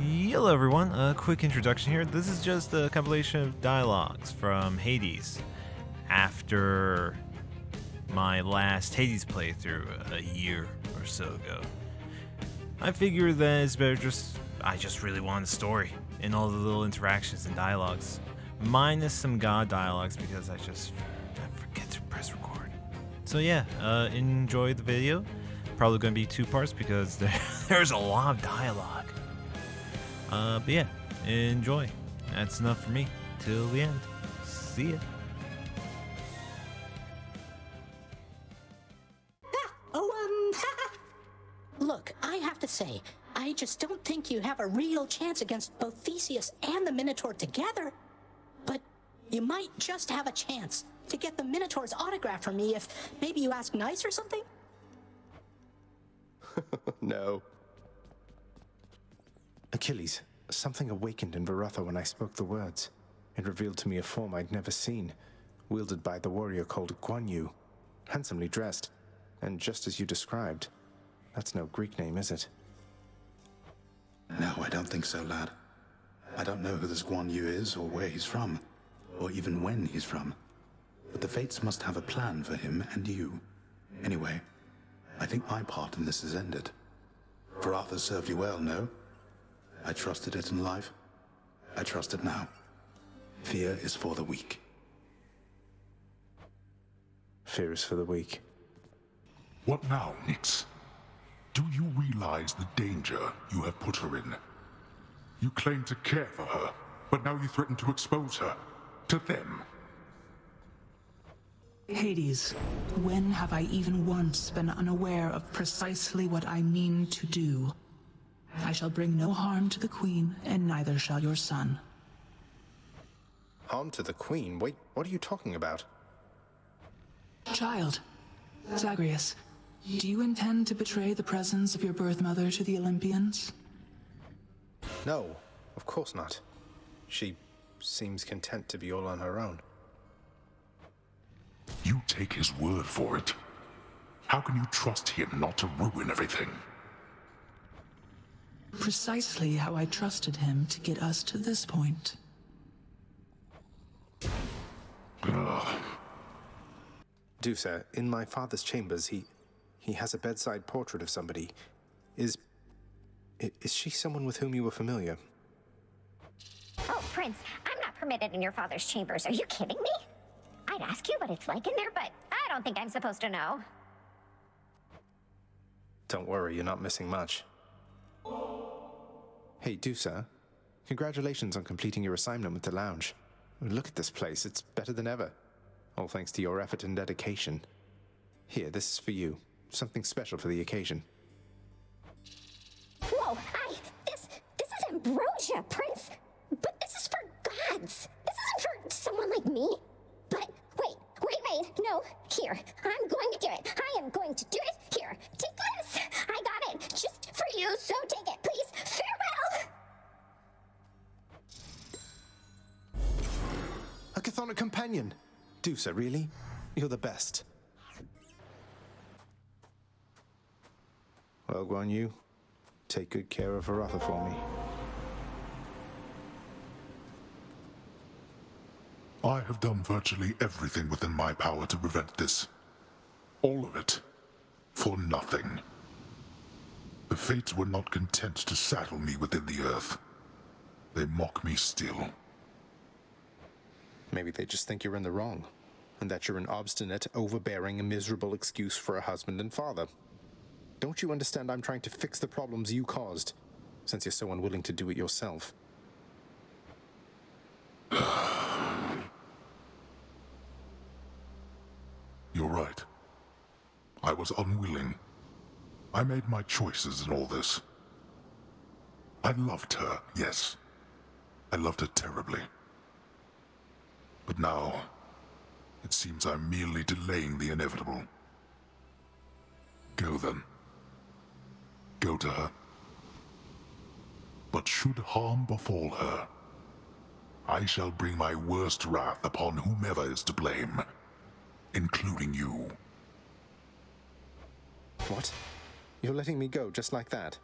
Hello everyone, a quick introduction here. This is just a compilation of dialogues from Hades after my last Hades playthrough a year or so ago. I figure that it's better I just really want the story and all the little interactions and dialogues, minus some god dialogues because I forget to press record. So yeah, enjoy the video. Probably going to be 2 parts because there's a lot of dialogue. But yeah, enjoy. That's enough for me. Till the end. See ya. Look, I have to say, I just don't think you have a real chance against both Theseus and the Minotaur together. But you might just have a chance to get the Minotaur's autograph from me if maybe you ask nice or something. No. Achilles, something awakened in Varatha when I spoke the words. It revealed to me a form I'd never seen, wielded by the warrior called Guan Yu, handsomely dressed, and just as you described. That's no Greek name, is it? No, I don't think so, lad. I don't know who this Guan Yu is, or where he's from, or even when he's from. But the Fates must have a plan for him and you. Anyway, I think my part in this is ended. Varatha served you well, no? I trusted it in life. I trust it now. Fear is for the weak. Fear is for the weak. What now, Nyx? Do you realize the danger you have put her in? You claim to care for her, but now you threaten to expose her to them. Hades, when have I even once been unaware of precisely what I mean to do? I shall bring no harm to the Queen, and neither shall your son. Harm to the Queen? Wait, what are you talking about? Child, Zagreus, do you intend to betray the presence of your birth mother to the Olympians? No, of course not. She seems content to be all on her own. You take his word for it. How can you trust him not to ruin everything? Precisely how I trusted him to get us to this point. Dusa, in my father's chambers, he has a bedside portrait of somebody. Is she someone with whom you were familiar? Oh, Prince, I'm not permitted in your father's chambers. Are you kidding me? I'd ask you what it's like in there, but I don't think I'm supposed to know. Don't worry, you're not missing much. Hey, Dusa, congratulations on completing your assignment with the lounge. Look at this place, it's better than ever. All thanks to your effort and dedication. Here, this is for you. Something special for the occasion. Whoa, this is ambrosia, Prince. But this is for gods. This isn't for someone like me. But wait, no, here. I'm going to do it. I am going to do it. Here, take this. I got it, just for you, so take it, please. Farewell. A Chthonic companion! Dusa, really? You're the best. Well, Guan Yu, take good care of Varatha for me. I have done virtually everything within my power to prevent this. All of it. For nothing. The Fates were not content to saddle me within the earth. They mock me still. Maybe they just think you're in the wrong, and that you're an obstinate, overbearing, and miserable excuse for a husband and father. Don't you understand I'm trying to fix the problems you caused, since you're so unwilling to do it yourself? You're right. I was unwilling. I made my choices in all this. I loved her, yes. I loved her terribly. But now, it seems I'm merely delaying the inevitable. Go then. Go to her. But should harm befall her, I shall bring my worst wrath upon whomever is to blame, including you. What? You're letting me go just like that?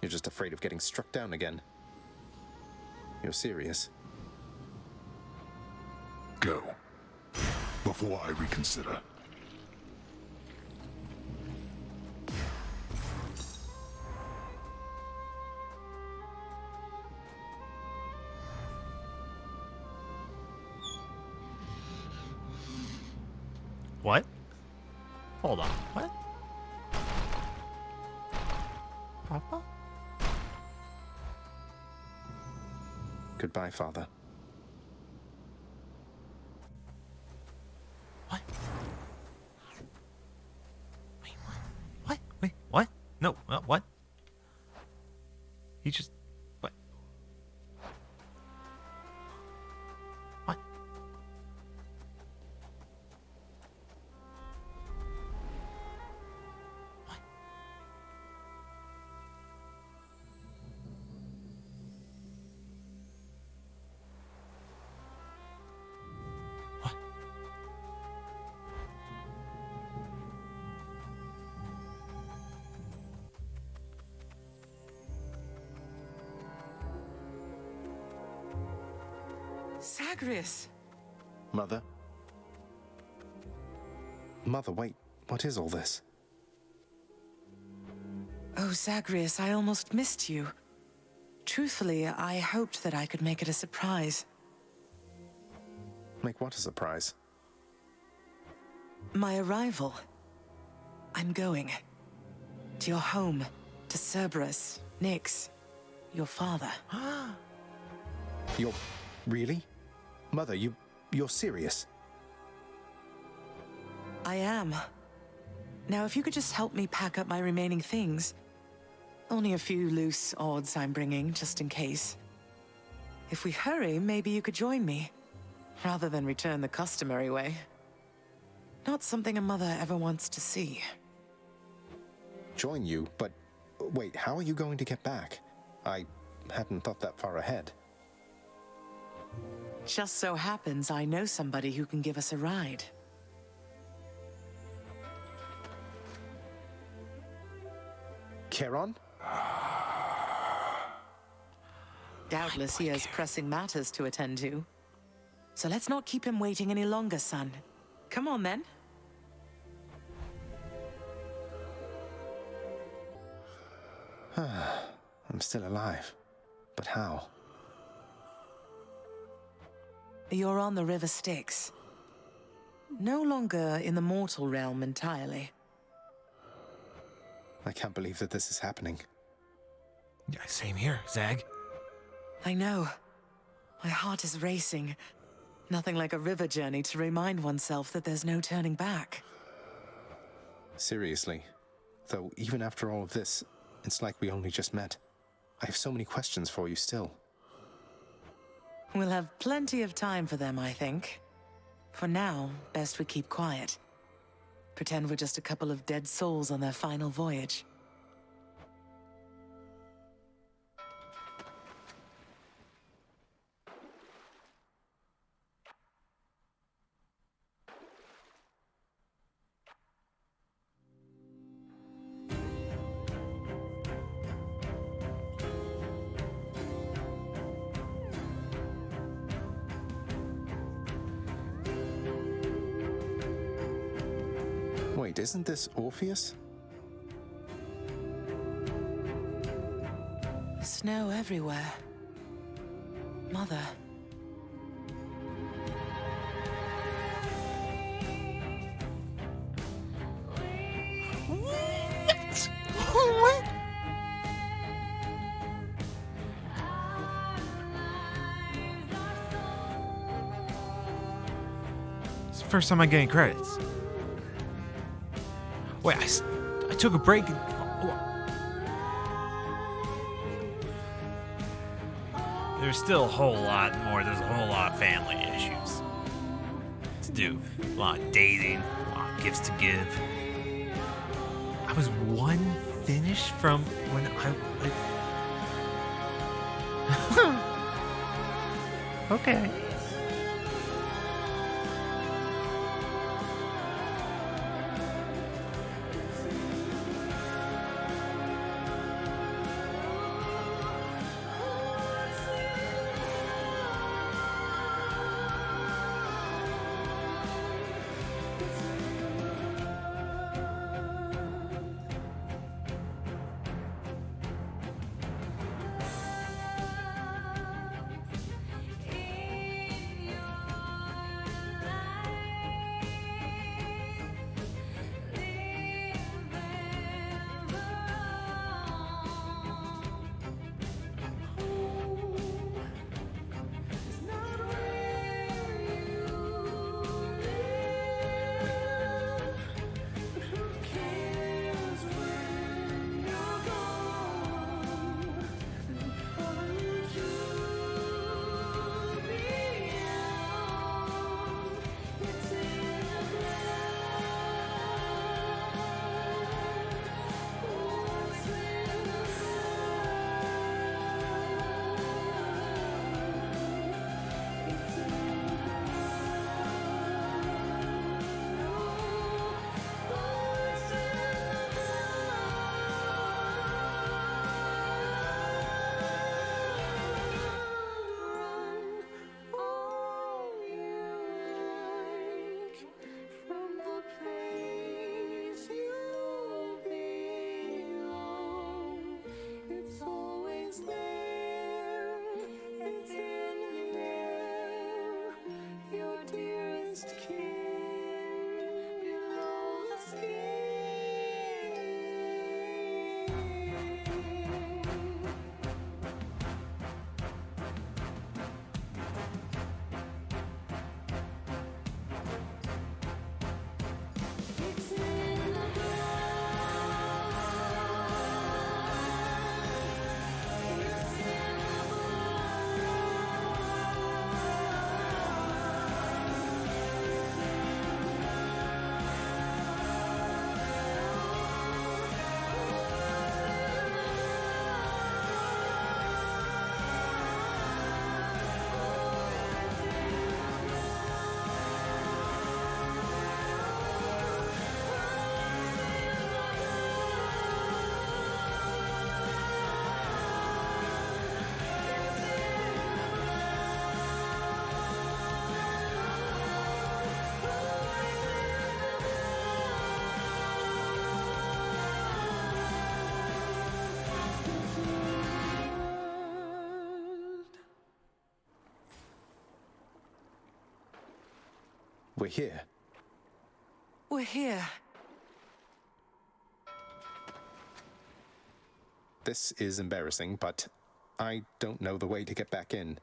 You're just afraid of getting struck down again. You're serious. Go. Before I reconsider. What? Hold on. What? Papa? Goodbye, Father. What? Wait, what? What? Wait, what? No, what? He just... What? What? What? What? Zagreus! Mother? Mother, wait. What is all this? Oh, Zagreus, I almost missed you. Truthfully, I hoped that I could make it a surprise. Make what a surprise? My arrival. I'm going. To your home. To Cerberus. Nyx. Your father. You're... really? Mother, you're serious? I am. Now, if you could just help me pack up my remaining things. Only a few loose odds I'm bringing, just in case. If we hurry, maybe you could join me. Rather than return the customary way. Not something a mother ever wants to see. Join you? But... wait, how are you going to get back? I hadn't thought that far ahead. Just so happens I know somebody who can give us a ride. Charon? Doubtless he has pressing matters to attend to. So let's not keep him waiting any longer, son. Come on, then. I'm still alive. But how? You're on the River Styx. No longer in the mortal realm entirely. I can't believe that this is happening. Yeah, same here, Zag. I know. My heart is racing. Nothing like a river journey to remind oneself that there's no turning back. Seriously. Though, even after all of this, it's like we only just met. I have so many questions for you still. We'll have plenty of time for them, I think. For now, best we keep quiet. Pretend we're just a couple of dead souls on their final voyage. Wait, isn't this Orpheus? Snow everywhere. Mother. What? It's the first time I'm getting credits. Wait, I took a break. There's still a whole lot more. There's a whole lot of family issues to do. A lot of dating, a lot of gifts to give. I was one finish from when Okay. we're here. We're here. This is embarrassing, but I don't know the way to get back in.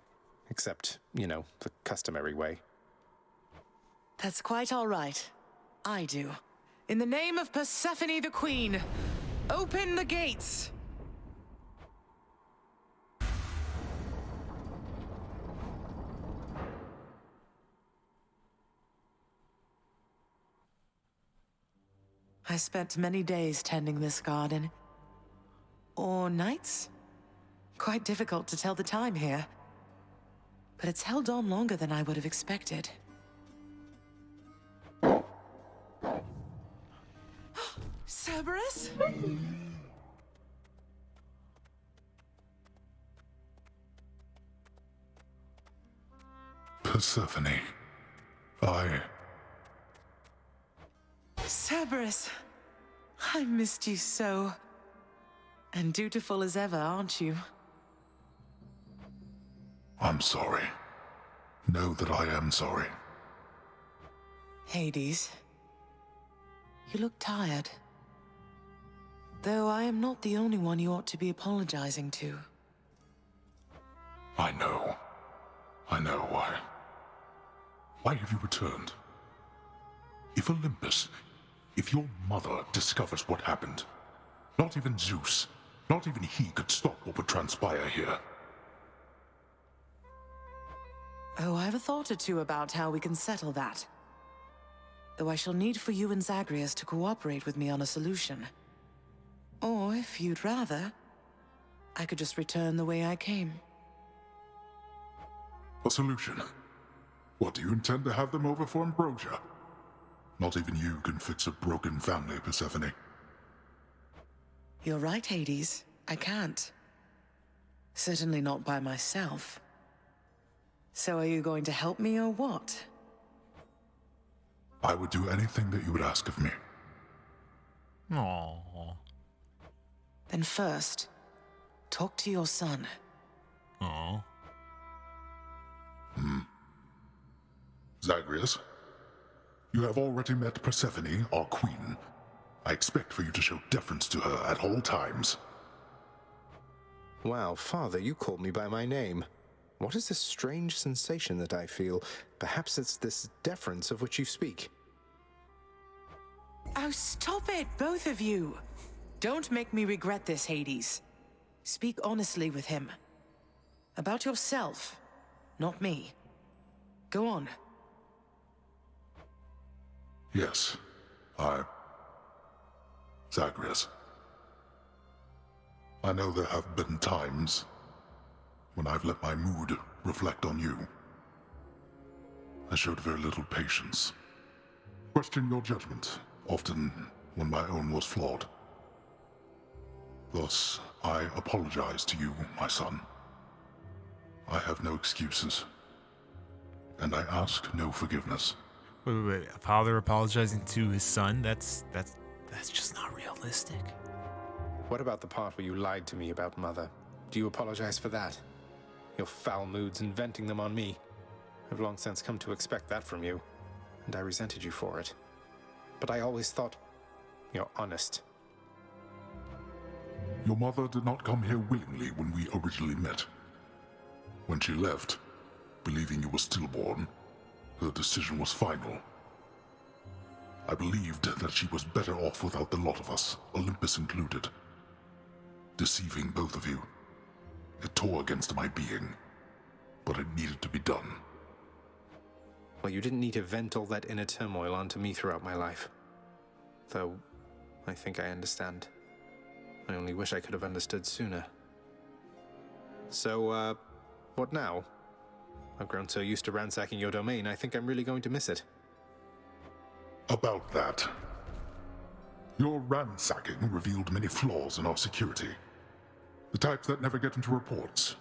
Except, the customary way. That's quite all right. I do. In the name of Persephone the Queen, open the gates! I spent many days tending this garden. Or nights? Quite difficult to tell the time here. But it's held on longer than I would have expected. Cerberus? Persephone. Cerberus, I missed you so. And dutiful as ever, aren't you? I'm sorry. Know that I am sorry. Hades, you look tired. Though I am not the only one you ought to be apologizing to. I know. I know why. Why have you returned? If Olympus, if your mother discovers what happened, not even Zeus, not even he could stop what would transpire here. Oh, I have a thought or two about how we can settle that. Though I shall need for you and Zagreus to cooperate with me on a solution. Or, if you'd rather, I could just return the way I came. A solution? What, do you intend to have them over for Ambrosia? Not even you can fix a broken family, Persephone. You're right, Hades. I can't. Certainly not by myself. So are you going to help me or what? I would do anything that you would ask of me. Aww. Then first, talk to your son. Aww. Zagreus, you have already met Persephone, our queen. I expect for you to show deference to her at all times. Wow, Father, you called me by my name. What is this strange sensation that I feel? Perhaps it's this deference of which you speak. Oh, stop it, both of you! Don't make me regret this, Hades. Speak honestly with him. About yourself, not me. Go on. Yes, Zagreus. I know there have been times when I've let my mood reflect on you. I showed very little patience. Questioned your judgment, often when my own was flawed. Thus, I apologize to you, my son. I have no excuses, and I ask no forgiveness. Wait. A father apologizing to his son? That's just not realistic. What about the part where you lied to me about Mother? Do you apologize for that? Your foul moods and venting them on me. I've long since come to expect that from you, and I resented you for it. But I always thought you're honest. Your mother did not come here willingly when we originally met. When she left, believing you were stillborn, her decision was final. I believed that she was better off without the lot of us, Olympus included. Deceiving both of you. It tore against my being, but it needed to be done. Well, you didn't need to vent all that inner turmoil onto me throughout my life. Though, I think I understand. I only wish I could have understood sooner. So, what now? I've grown so used to ransacking your domain, I think I'm really going to miss it. About that. Your ransacking revealed many flaws in our security. The types that never get into reports.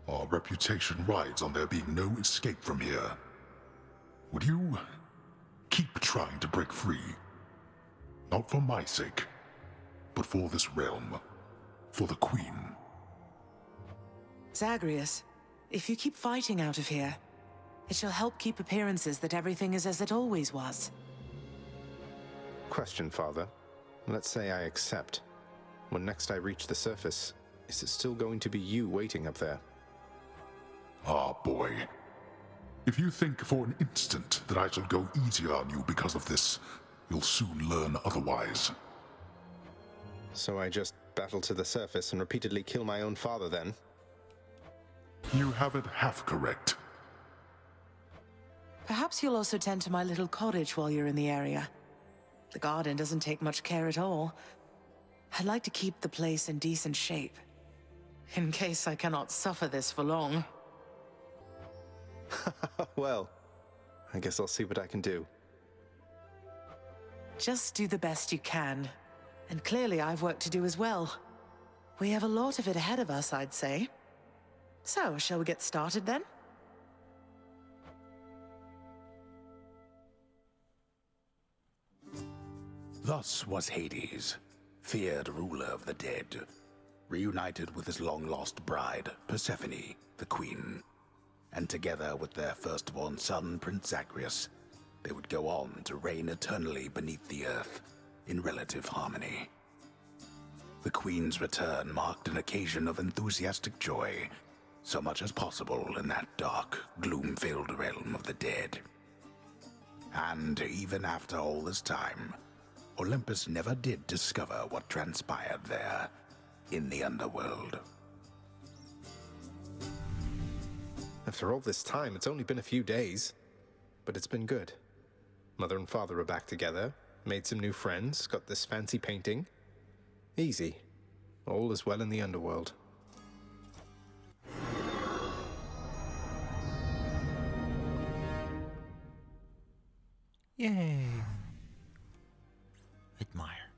Our reputation rides on there being no escape from here. Would you keep trying to break free? Not for my sake, but for this realm. For the Queen. Zagreus, if you keep fighting out of here, It shall help keep appearances that everything is as it always was. Question, Father. Let's say I accept. When next I reach the surface, is it still going to be you waiting up there? Ah, boy. If you think for an instant that I shall go easier on you because of this, you'll soon learn otherwise. So I just battle to the surface and repeatedly kill my own father then? You have it half correct. Perhaps you'll also tend to my little cottage while you're in the area. The garden doesn't take much care at all. I'd like to keep the place in decent shape, in case I cannot suffer this for long. Well, I guess I'll see what I can do. Just do the best you can. And clearly I've work to do as well. We have a lot of it ahead of us, I'd say. So, shall we get started then? Thus was Hades, feared ruler of the dead, reunited with his long-lost bride, Persephone, the queen. And together with their firstborn son, Prince Zagreus, they would go on to reign eternally beneath the earth, in relative harmony. The queen's return marked an occasion of enthusiastic joy, so much as possible in that dark, gloom-filled realm of the dead. And even after all this time, Olympus never did discover what transpired there, in the underworld. After all this time, it's only been a few days. But it's been good. Mother and father are back together, made some new friends, got this fancy painting. Easy. All is well in the underworld. Yay. Admire.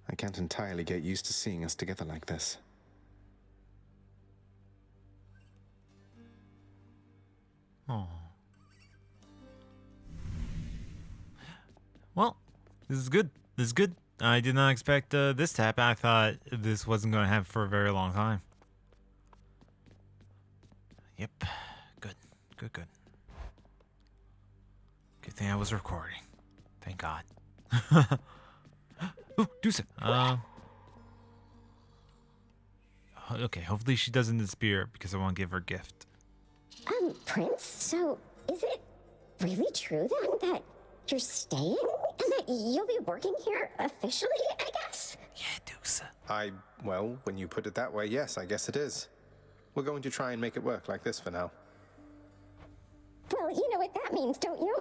I can't entirely get used to seeing us together like this. Oh. Well, this is good. This is good. I did not expect this to happen. I thought this wasn't going to happen for a very long time. Yep. Good. Good, good. Good thing I was recording. Thank God. Ooh, Dusa. Okay, hopefully she doesn't disappear because I want to give her a gift. Prince, so is it really true then that you're staying? And that you'll be working here officially, I guess? Yeah, Dusa. Well, when you put it that way, yes, I guess it is. We're going to try and make it work like this for now. Well, you know what that means, don't you?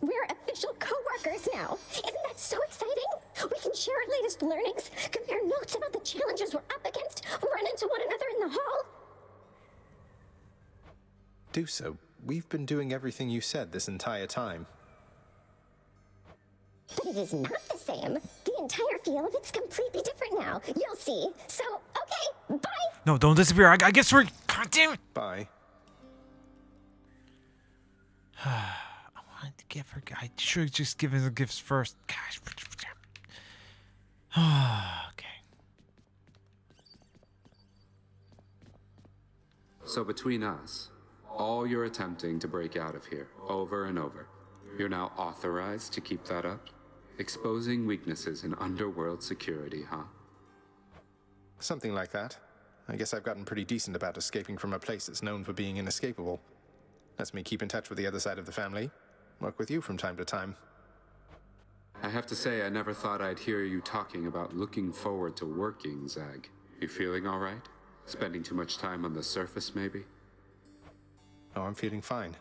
We're official co-workers now. Isn't that so exciting? We can share our latest learnings, compare notes about the challenges we're up against, run into one another in the hall. Do so. We've been doing everything you said this entire time. But it is not the same. The entire feel of it's completely different now. You'll see. So, okay, bye. No, don't disappear. I guess we're... God damn it. Bye. I wanted to give her... I should have just given her gifts first. Gosh. Okay. So between us, all you're attempting to break out of here, over and over, you're now authorized to keep that up? Exposing weaknesses in underworld security, huh? Something like that. I guess I've gotten pretty decent about escaping from a place that's known for being inescapable. Lets me keep in touch with the other side of the family. Work with you from time to time. I have to say, I never thought I'd hear you talking about looking forward to working, Zag. You feeling all right? Spending too much time on the surface, maybe? Oh, I'm feeling fine.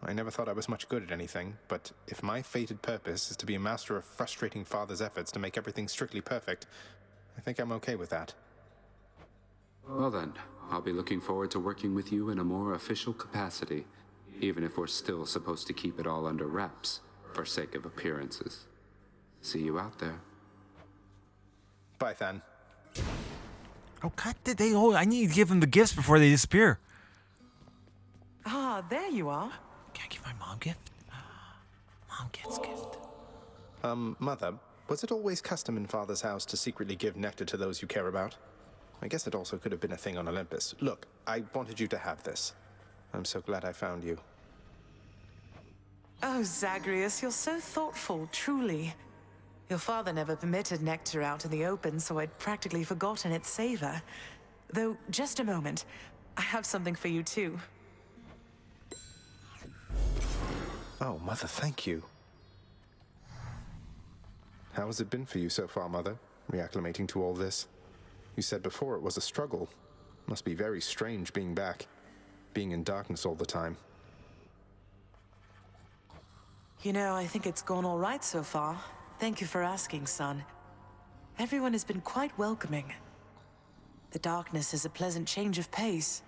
I never thought I was much good at anything, but if my fated purpose is to be a master of frustrating father's efforts to make everything strictly perfect, I think I'm okay with that. Well then, I'll be looking forward to working with you in a more official capacity, even if we're still supposed to keep it all under wraps, for sake of appearances. See you out there. Bye, Than. Oh, God, did they... Oh, I need to give them the gifts before they disappear. Ah, there you are. Can I give my mom a gift? Mom gets gift. Mother, was it always custom in Father's house to secretly give nectar to those you care about? I guess it also could have been a thing on Olympus. Look, I wanted you to have this. I'm so glad I found you. Oh, Zagreus, you're so thoughtful, truly. Your father never permitted nectar out in the open, so I'd practically forgotten its savor. Though, just a moment. I have something for you, too. Oh, Mother, thank you. How has it been for you so far, Mother? Reacclimating to all this? You said before it was a struggle. Must be very strange being back. Being in darkness all the time. You know, I think it's gone all right so far. Thank you for asking, son. Everyone has been quite welcoming. The darkness is a pleasant change of pace.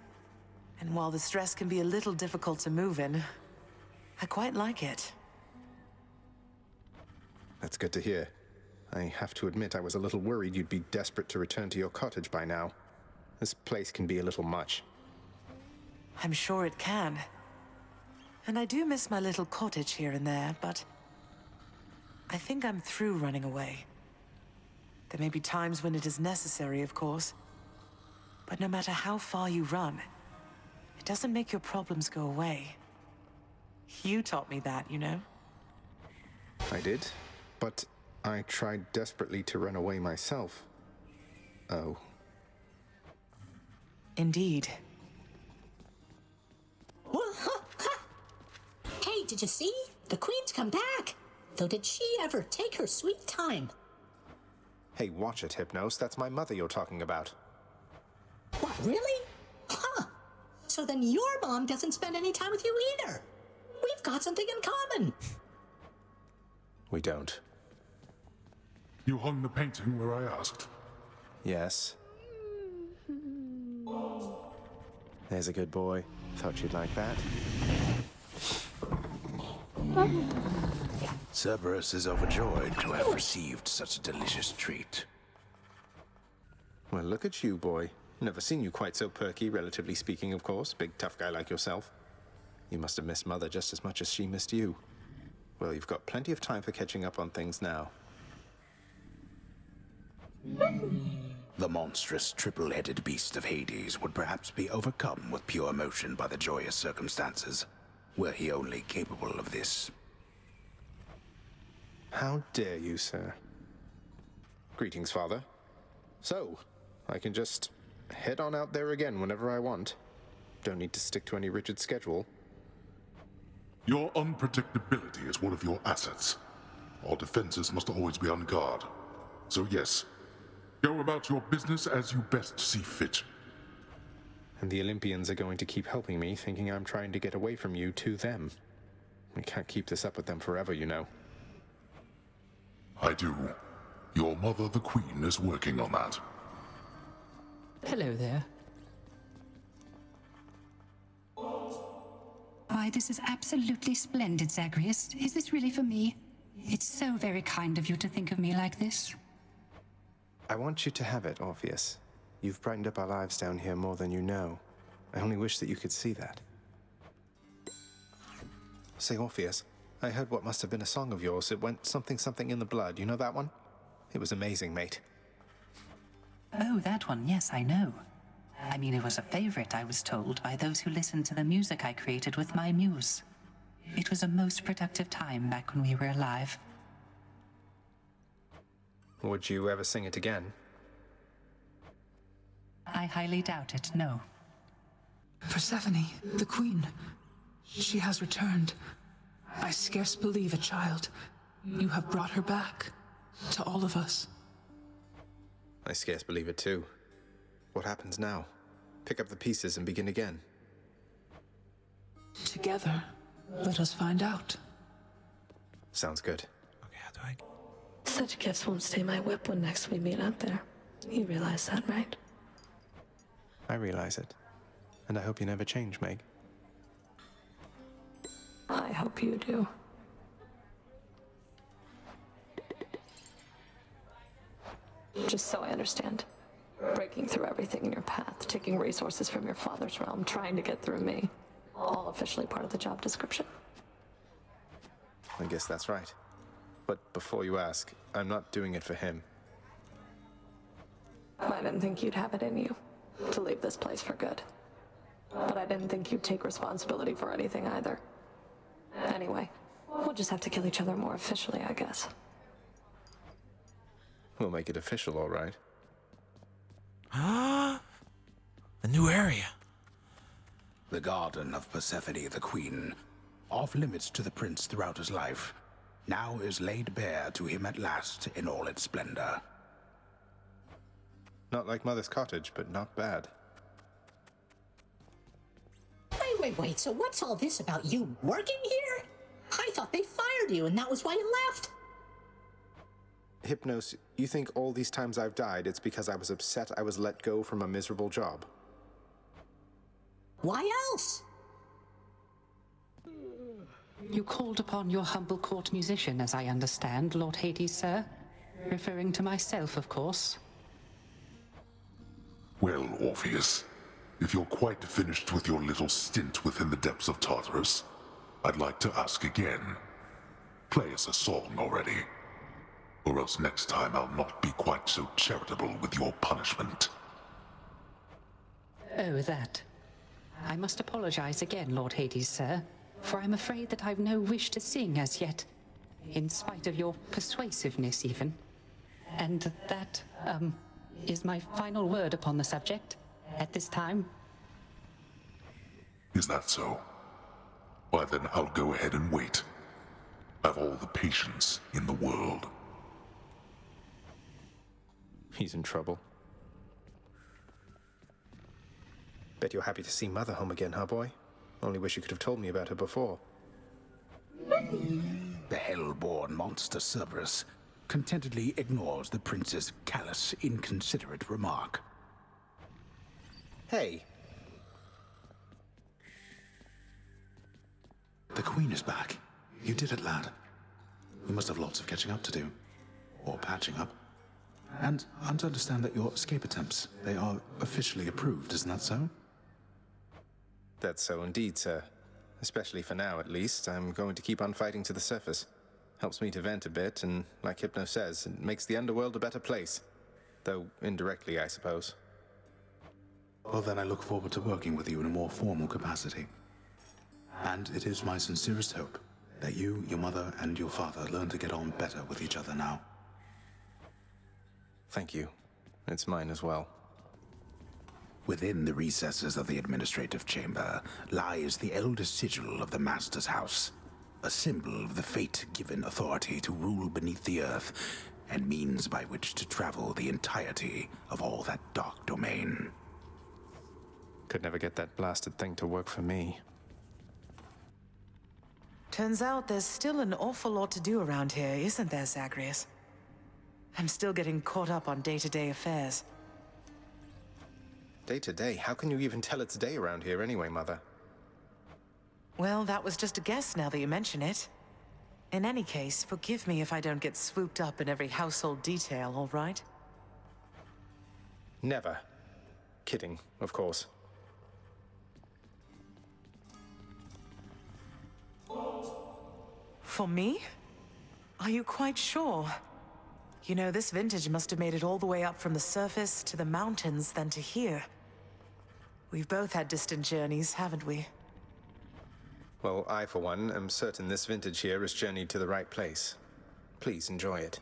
And while the stress can be a little difficult to move in, I quite like it. That's good to hear. I have to admit I was a little worried you'd be desperate to return to your cottage by now. This place can be a little much. I'm sure it can. And I do miss my little cottage here and there, but I think I'm through running away. There may be times when it is necessary, of course. But no matter how far you run, it doesn't make your problems go away. You taught me that, you know? I did, but I tried desperately to run away myself. Oh. Indeed. Hey, did you see? The Queen's come back. Though did she ever take her sweet time? Hey, watch it, Hypnos. That's my mother you're talking about. What, really? Huh. So then your mom doesn't spend any time with you either. We've got something in common. We don't. You hung the painting where I asked. Yes. There's a good boy. Thought you'd like that. Cerberus is overjoyed to have received such a delicious treat. Well, look at you, boy. Never seen you quite so perky, relatively speaking, of course. Big, tough guy like yourself. You must have missed Mother just as much as she missed you. Well, you've got plenty of time for catching up on things now. The monstrous triple-headed beast of Hades would perhaps be overcome with pure emotion by the joyous circumstances, were he only capable of this. How dare you, sir? Greetings, Father. So, I can just head on out there again whenever I want. Don't need to stick to any rigid schedule. Your unpredictability is one of your assets. Our defenses must always be on guard. So yes, go about your business as you best see fit. And the Olympians are going to keep helping me, thinking I'm trying to get away from you to them. We can't keep this up with them forever, you know. I do. Your mother, the Queen, is working on that. Hello there. Why, this is absolutely splendid, Zagreus. Is this really for me? It's so very kind of you to think of me like this. I want you to have it, Orpheus. You've brightened up our lives down here more than you know. I only wish that you could see that. Say, Orpheus, I heard what must have been a song of yours. It went something something in the blood. You know that one? It was amazing, mate. Oh, that one, yes, I know. I mean, it was a favorite, I was told, by those who listened to the music I created with my muse. It was a most productive time back when we were alive. Would you ever sing it again? I highly doubt it, no. Persephone, the Queen. She has returned. I scarce believe it, child. You have brought her back. To all of us. I scarce believe it too. What happens now? Pick up the pieces and begin again. Together, let us find out. Sounds good. Okay, how do I... Such gifts won't stay my whip when next we meet out there. You realize that, right? I realize it. And I hope you never change, Meg. I hope you do. Just so I understand. Breaking through everything in your path, taking resources from your father's realm, trying to get through me. All officially part of the job description. I guess that's right. But before you ask, I'm not doing it for him. I didn't think you'd have it in you to leave this place for good. but I didn't think you'd take responsibility for anything either. Anyway, we'll just have to kill each other more officially, I guess. We'll make it official, all right. The new area. The garden of Persephone the Queen, off limits to the prince throughout his life, now is laid bare to him at last in all its splendor. Not like Mother's cottage, but not bad. Wait, so what's all this about you working here? I thought they fired you and that was why you left. Hypnos, you think all these times I've died, it's because I was upset I was let go from a miserable job? Why else? You called upon your humble court musician, as I understand, Lord Hades, sir. Referring to myself, of course. Well, Orpheus, if you're quite finished with your little stint within the depths of Tartarus, I'd like to ask again. Play us a song already. Or else next time I'll not be quite so charitable with your punishment. Oh, that. I must apologize again, Lord Hades, sir, for I'm afraid that I've no wish to sing as yet, in spite of your persuasiveness even. And that, is my final word upon the subject at this time. Is that so? Why then I'll go ahead and wait. I've all the patience in the world. He's in trouble. Bet you're happy to see Mother home again, huh, boy? Only wish you could have told me about her before. The hell-born monster Cerberus contentedly ignores the prince's callous, inconsiderate remark. Hey! The Queen is back. You did it, lad. We must have lots of catching up to do. Or patching up. And I'm to understand that your escape attempts, they are officially approved, isn't that so? That's so indeed, sir. Especially for now, at least. I'm going to keep on fighting to the surface. Helps me to vent a bit, and like Hypno says, it makes the underworld a better place. Though indirectly, I suppose. Well, then I look forward to working with you in a more formal capacity. And it is my sincerest hope that you, your mother, and your father learn to get on better with each other now. Thank you. It's mine as well. Within the recesses of the administrative chamber lies the eldest sigil of the Master's House, a symbol of the fate-given authority to rule beneath the earth, and means by which to travel the entirety of all that dark domain. Could never get that blasted thing to work for me. Turns out there's still an awful lot to do around here, isn't there, Zagreus? I'm still getting caught up on day-to-day affairs. Day to day? How can you even tell it's day around here anyway, Mother? Well, that was just a guess now that you mention it. In any case, forgive me if I don't get swooped up in every household detail, all right? Never. Kidding, of course. For me? Are you quite sure? You know, this vintage must have made it all the way up from the surface to the mountains, then to here. We've both had distant journeys, haven't we? Well, I, for one, am certain this vintage here has journeyed to the right place. Please enjoy it.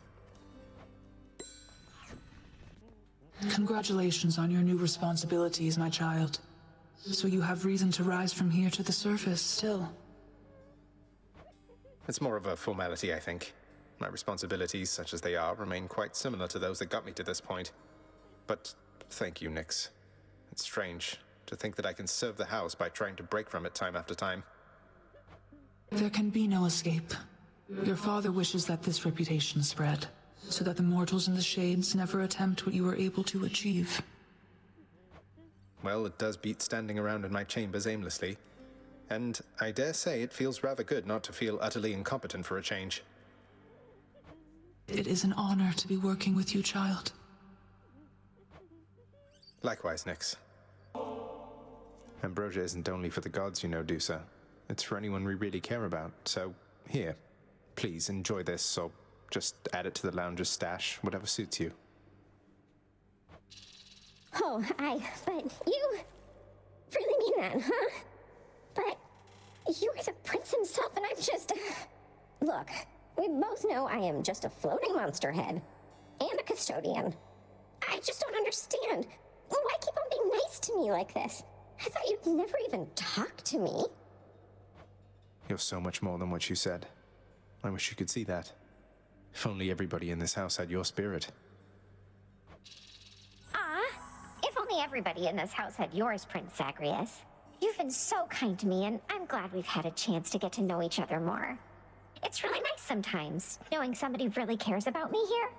Congratulations on your new responsibilities, my child. So you have reason to rise from here to the surface still. It's more of a formality, I think. My responsibilities, such as they are, remain quite similar to those that got me to this point. But thank you, Nyx. It's strange to think that I can serve the house by trying to break from it time after time. There can be no escape. Your father wishes that this reputation spread, so that the mortals in the Shades never attempt what you were able to achieve. Well, it does beat standing around in my chambers aimlessly. And I dare say it feels rather good not to feel utterly incompetent for a change. It is an honor to be working with you, child. Likewise, Nyx. Ambrosia isn't only for the gods, you know, Dusa. It's for anyone we really care about, so here. Please enjoy this, or just add it to the lounger's stash, whatever suits you. Oh, but you really mean that, huh? But you're the prince himself, and I'm just... Look, we both know I am just a floating monster head. And a custodian. I just don't understand. Why keep on being nice to me like this? I thought you'd never even talk to me. You're so much more than what you said. I wish you could see that. If only everybody in this house had your spirit. If only everybody in this house had yours, Prince Zagreus. You've been so kind to me, and I'm glad we've had a chance to get to know each other more. It's really nice sometimes, knowing somebody really cares about me here.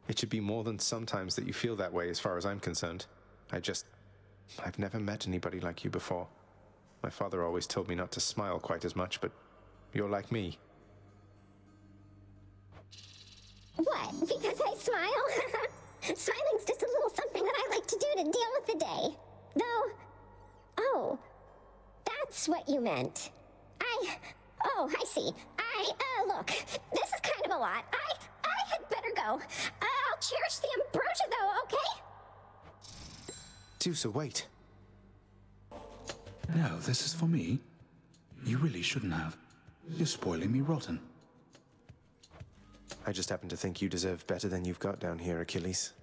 It should be more than sometimes that you feel that way as far as I'm concerned. I've never met anybody like you before. My father always told me not to smile quite as much, but you're like me. What? Because I smile? Smiling's just a little something that I like to do to deal with the day. Though... Oh, that's what you meant. Oh, I see. Look, this is kind of a lot. I had better go. I'll cherish the ambrosia, though, okay? Teusa, wait. No, this is for me. You really shouldn't have. You're spoiling me rotten. I just happen to think you deserve better than you've got down here, Achilles.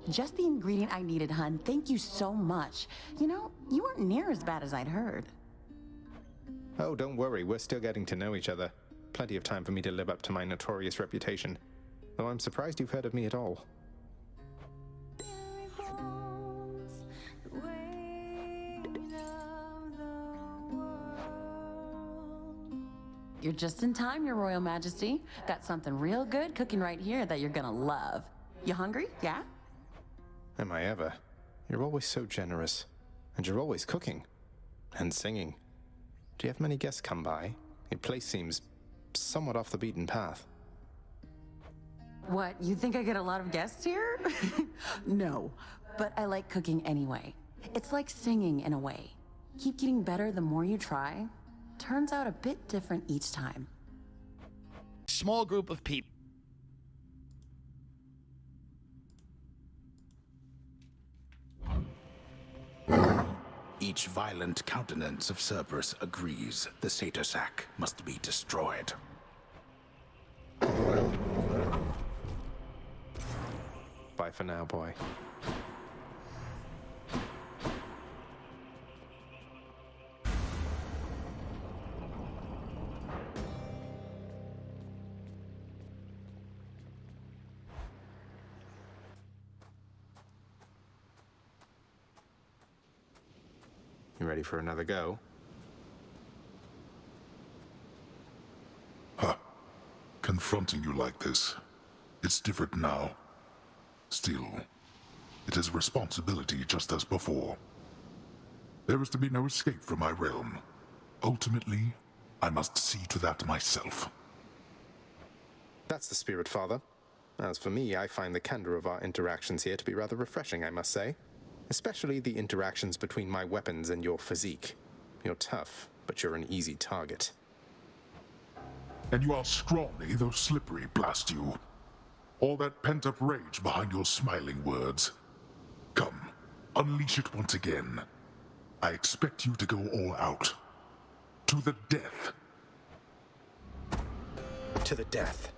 Just the ingredient I needed, hun. Thank you so much. You know, you weren't near as bad as I'd heard. Oh, don't worry. We're still getting to know each other. Plenty of time for me to live up to my notorious reputation. Though I'm surprised you've heard of me at all. You're just in time, Your Royal Majesty. Got something real good cooking right here that you're gonna love. You hungry? Yeah? Am I ever? You're always so generous. And you're always cooking. And singing. Do you have many guests come by? Your place seems somewhat off the beaten path. What, you think I get a lot of guests here? No, but I like cooking anyway. It's like singing in a way. Keep getting better the more you try. Turns out a bit different each time. Small group of people. Each violent countenance of Cerberus agrees the satyr sack must be destroyed. Bye for now, boy. You ready for another go? Huh. Confronting you like this. It's different now. Still, it is a responsibility just as before. There is to be no escape from my realm. Ultimately, I must see to that myself. That's the spirit, Father. As for me, I find the candor of our interactions here to be rather refreshing, I must say. Especially the interactions between my weapons and your physique. You're tough, but you're an easy target. And you are scrawny, though slippery, blast you. All that pent-up rage behind your smiling words. Come, unleash it once again. I expect you to go all out. To the death. To the death.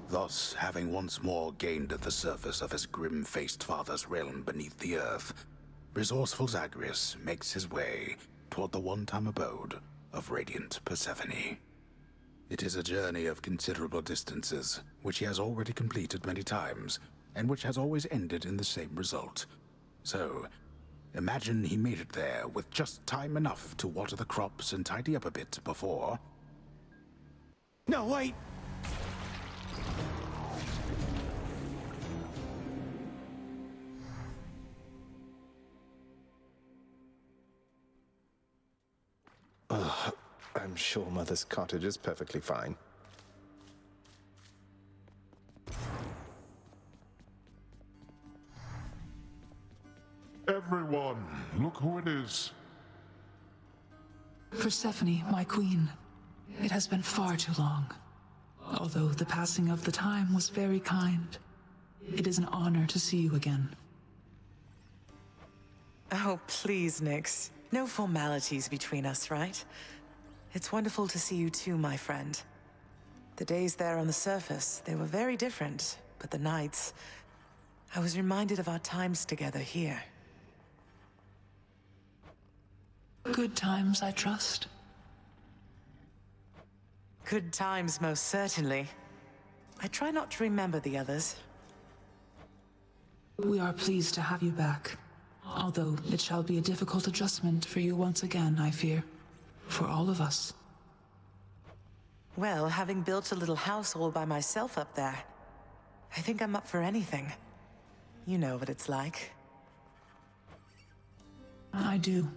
Thus, having once more gained the surface of his grim-faced father's realm beneath the earth, resourceful Zagreus makes his way toward the one-time abode of radiant Persephone. It is a journey of considerable distances, which he has already completed many times, and which has always ended in the same result. So, imagine he made it there with just time enough to water the crops and tidy up a bit before... No, wait! I'm sure Mother's cottage is perfectly fine. Everyone, look who it is. Persephone, my queen. It has been far too long. Although the passing of the time was very kind, it is an honor to see you again. Oh, please, Nyx. No formalities between us, right? It's wonderful to see you too, my friend. The days there on the surface, they were very different, but the nights... I was reminded of our times together here. Good times, I trust. Good times, most certainly. I try not to remember the others. We are pleased to have you back. Although it shall be a difficult adjustment for you once again, I fear. For all of us. Well, having built a little house all by myself up there, I think I'm up for anything. You know what it's like. I do.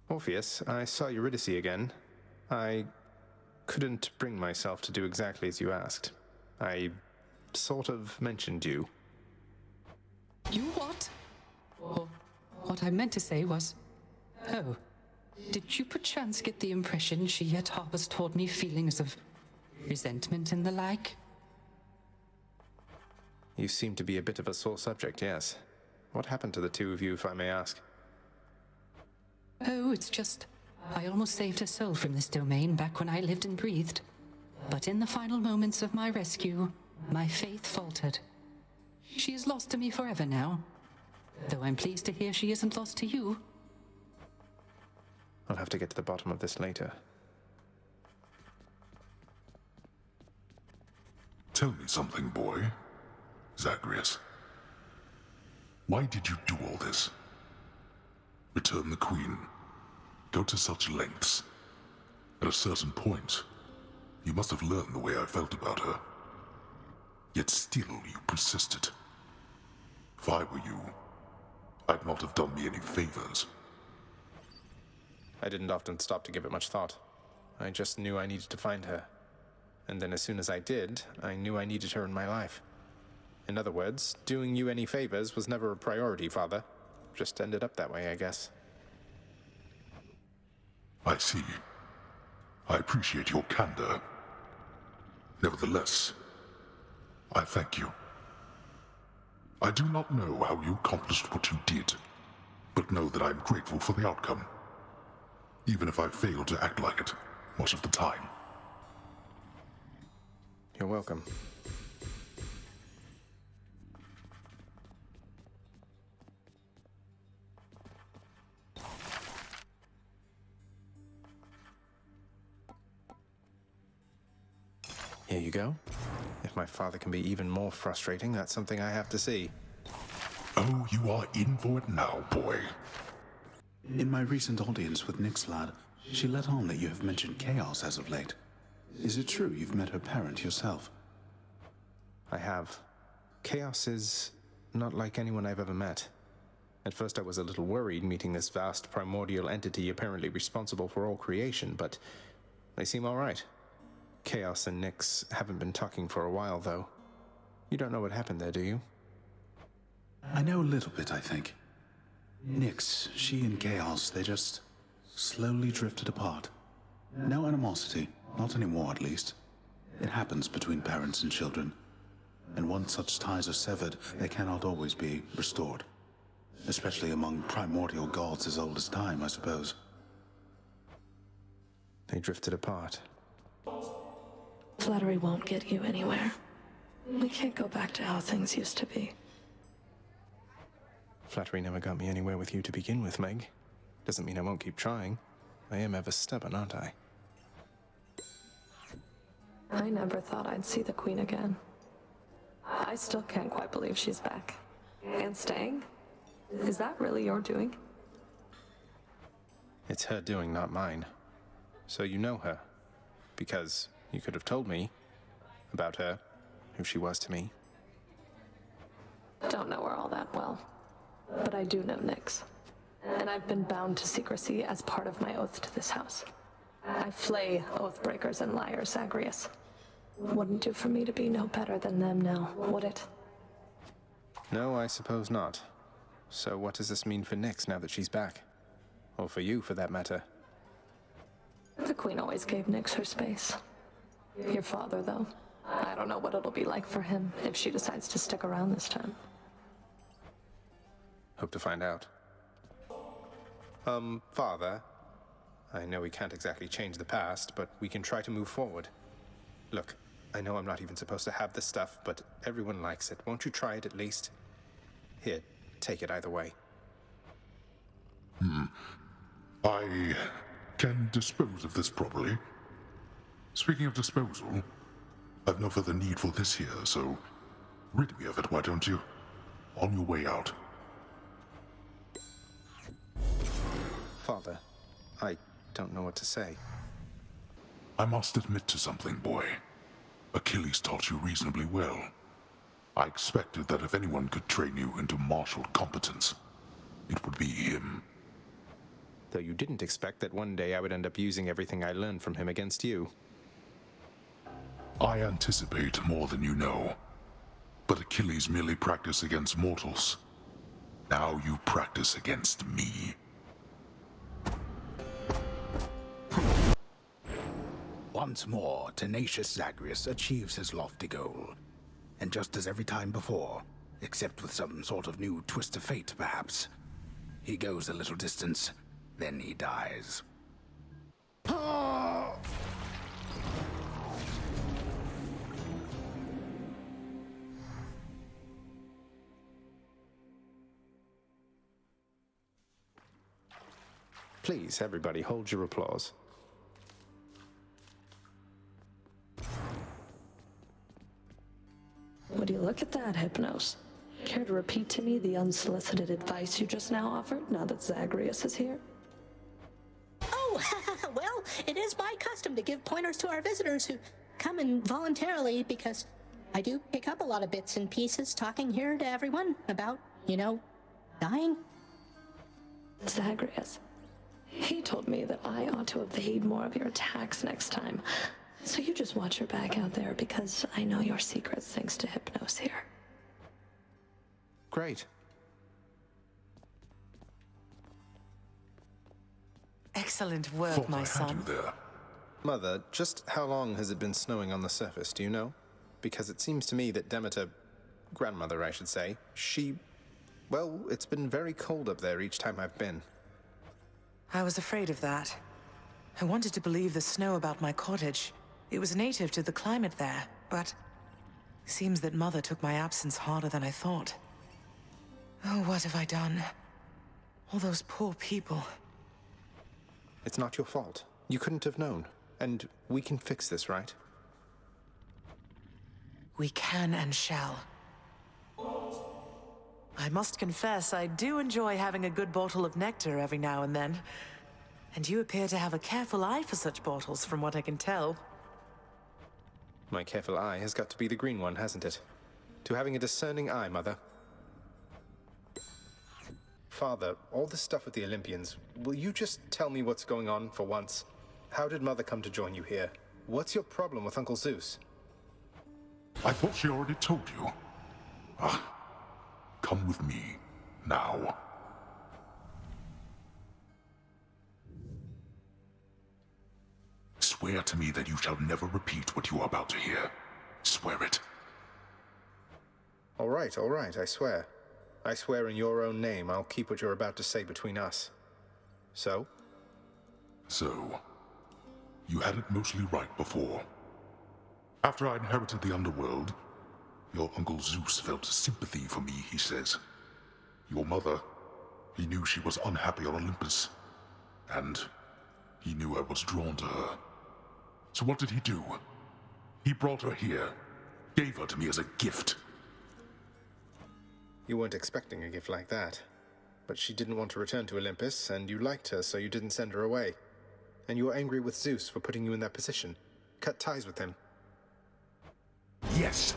Orpheus, I saw Eurydice again. I couldn't bring myself to do exactly as you asked. I sort of mentioned you. You what? Or what I meant to say was... Oh, did you perchance get the impression she yet harbors toward me feelings of resentment and the like? You seem to be a bit of a sore subject, yes. What happened to the two of you, if I may ask? Oh, it's just... I almost saved her soul from this domain back when I lived and breathed. But in the final moments of my rescue, my faith faltered. She is lost to me forever now. Though I'm pleased to hear she isn't lost to you. I'll have to get to the bottom of this later. Tell me something, boy. Zagreus. Why did you do all this? Return the Queen. Go to such lengths. At a certain point, you must have learned the way I felt about her. Yet still you persisted. If I were you, I'd not have done me any favors. I didn't often stop to give it much thought. I just knew I needed to find her. And then as soon as I did, I knew I needed her in my life. In other words, doing you any favors was never a priority, Father. Just ended up that way, I guess. I see. I appreciate your candor. Nevertheless, I thank you. I do not know how you accomplished what you did, but know that I am grateful for the outcome, even if I fail to act like it much of the time. You're welcome. Here you go. If my father can be even more frustrating, that's something I have to see. Oh, you are in for it now, boy. In my recent audience with Nyx, lad, she let on that you have mentioned Chaos as of late. Is it true you've met her parent yourself? I have. Chaos is not like anyone I've ever met. At first I was a little worried meeting this vast primordial entity apparently responsible for all creation, but they seem all right. Chaos and Nyx haven't been talking for a while, though. You don't know what happened there, do you? I know a little bit, I think. Nyx, she and Chaos, they just slowly drifted apart. No animosity, not anymore at least. It happens between parents and children. And once such ties are severed, they cannot always be restored. Especially among primordial gods as old as time, I suppose. They drifted apart. Flattery won't get you anywhere. We can't go back to how things used to be. Flattery never got me anywhere with you to begin with, Meg. Doesn't mean I won't keep trying. I am ever stubborn, aren't I? I never thought I'd see the Queen again. I still can't quite believe she's back. And staying? Is that really your doing? It's her doing, not mine. So you know her. Because you could have told me about her, who she was to me. Don't know her all that well. But I do know Nyx. And I've been bound to secrecy as part of my oath to this house. I flay oath breakers and liars, Zagreus. Wouldn't do for me to be no better than them now, would it? No, I suppose not. So what does this mean for Nyx now that she's back? Or for you, for that matter. The Queen always gave Nyx her space. Your father, though. I don't know what it'll be like for him if she decides to stick around this time. Hope to find out. Father, I know we can't exactly change the past, but we can try to move forward. Look, I know I'm not even supposed to have this stuff, but everyone likes it. Won't you try it at least? Here, take it either way. I can dispose of this properly. Speaking of disposal, I've no further need for this here, so rid me of it, why don't you? On your way out. Father, I don't know what to say. I must admit to something, boy. Achilles taught you reasonably well. I expected that if anyone could train you into martial competence, it would be him. Though you didn't expect that one day I would end up using everything I learned from him against you. I anticipate more than you know. But Achilles merely practiced against mortals. Now you practice against me. Once more, tenacious Zagreus achieves his lofty goal. And just as every time before, except with some sort of new twist of fate, perhaps, he goes a little distance, then he dies. Please, everybody, hold your applause. Would you look at that, Hypnos? Care to repeat to me the unsolicited advice you just now offered, now that Zagreus is here? Oh, well, it is my custom to give pointers to our visitors who come in voluntarily, because I do pick up a lot of bits and pieces talking here to everyone about, dying. Zagreus. He told me that I ought to evade more of your attacks next time. So you just watch your back out there, because I know your secrets thanks to Hypnos here. Great. Excellent work, Thought my I son. had you there. Mother, just how long has it been snowing on the surface, do you know? Because it seems to me that Demeter, grandmother I should say, well, it's been very cold up there each time I've been. I was afraid of that. I wanted to believe the snow about my cottage. It was native to the climate there, but seems that Mother took my absence harder than I thought. Oh, what have I done? All those poor people. It's not your fault. You couldn't have known. And we can fix this, right? We can and shall. I must confess, I do enjoy having a good bottle of nectar every now and then. And you appear to have a careful eye for such bottles, from what I can tell. My careful eye has got to be the green one, hasn't it? To having a discerning eye, Mother. Father, all this stuff with the Olympians, will you just tell me what's going on for once? How did Mother come to join you here? What's your problem with Uncle Zeus? I thought she already told you. Come with me, now. Swear to me that you shall never repeat what you are about to hear. Swear it. All right, I swear. I swear in your own name I'll keep what you're about to say between us. So? So, you had it mostly right before. After I inherited the underworld, your Uncle Zeus felt sympathy for me, he says. Your mother, he knew she was unhappy on Olympus, and he knew I was drawn to her. So what did he do? He brought her here, gave her to me as a gift. You weren't expecting a gift like that. But she didn't want to return to Olympus, and you liked her, so you didn't send her away. And you were angry with Zeus for putting you in that position. Cut ties with him. Yes,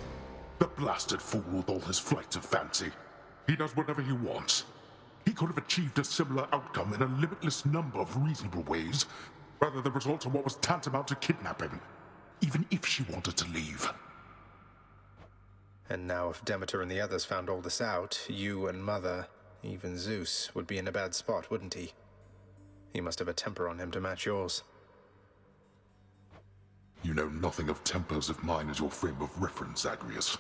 the blasted fool with all his flights of fancy. He does whatever he wants. He could have achieved a similar outcome in a limitless number of reasonable ways, rather than resort to what was tantamount to kidnapping, even if she wanted to leave. And now if Demeter and the others found all this out, you and Mother, even Zeus, would be in a bad spot, wouldn't he? He must have a temper on him to match yours. You know nothing of tempers if mine is your frame of reference, Zagreus.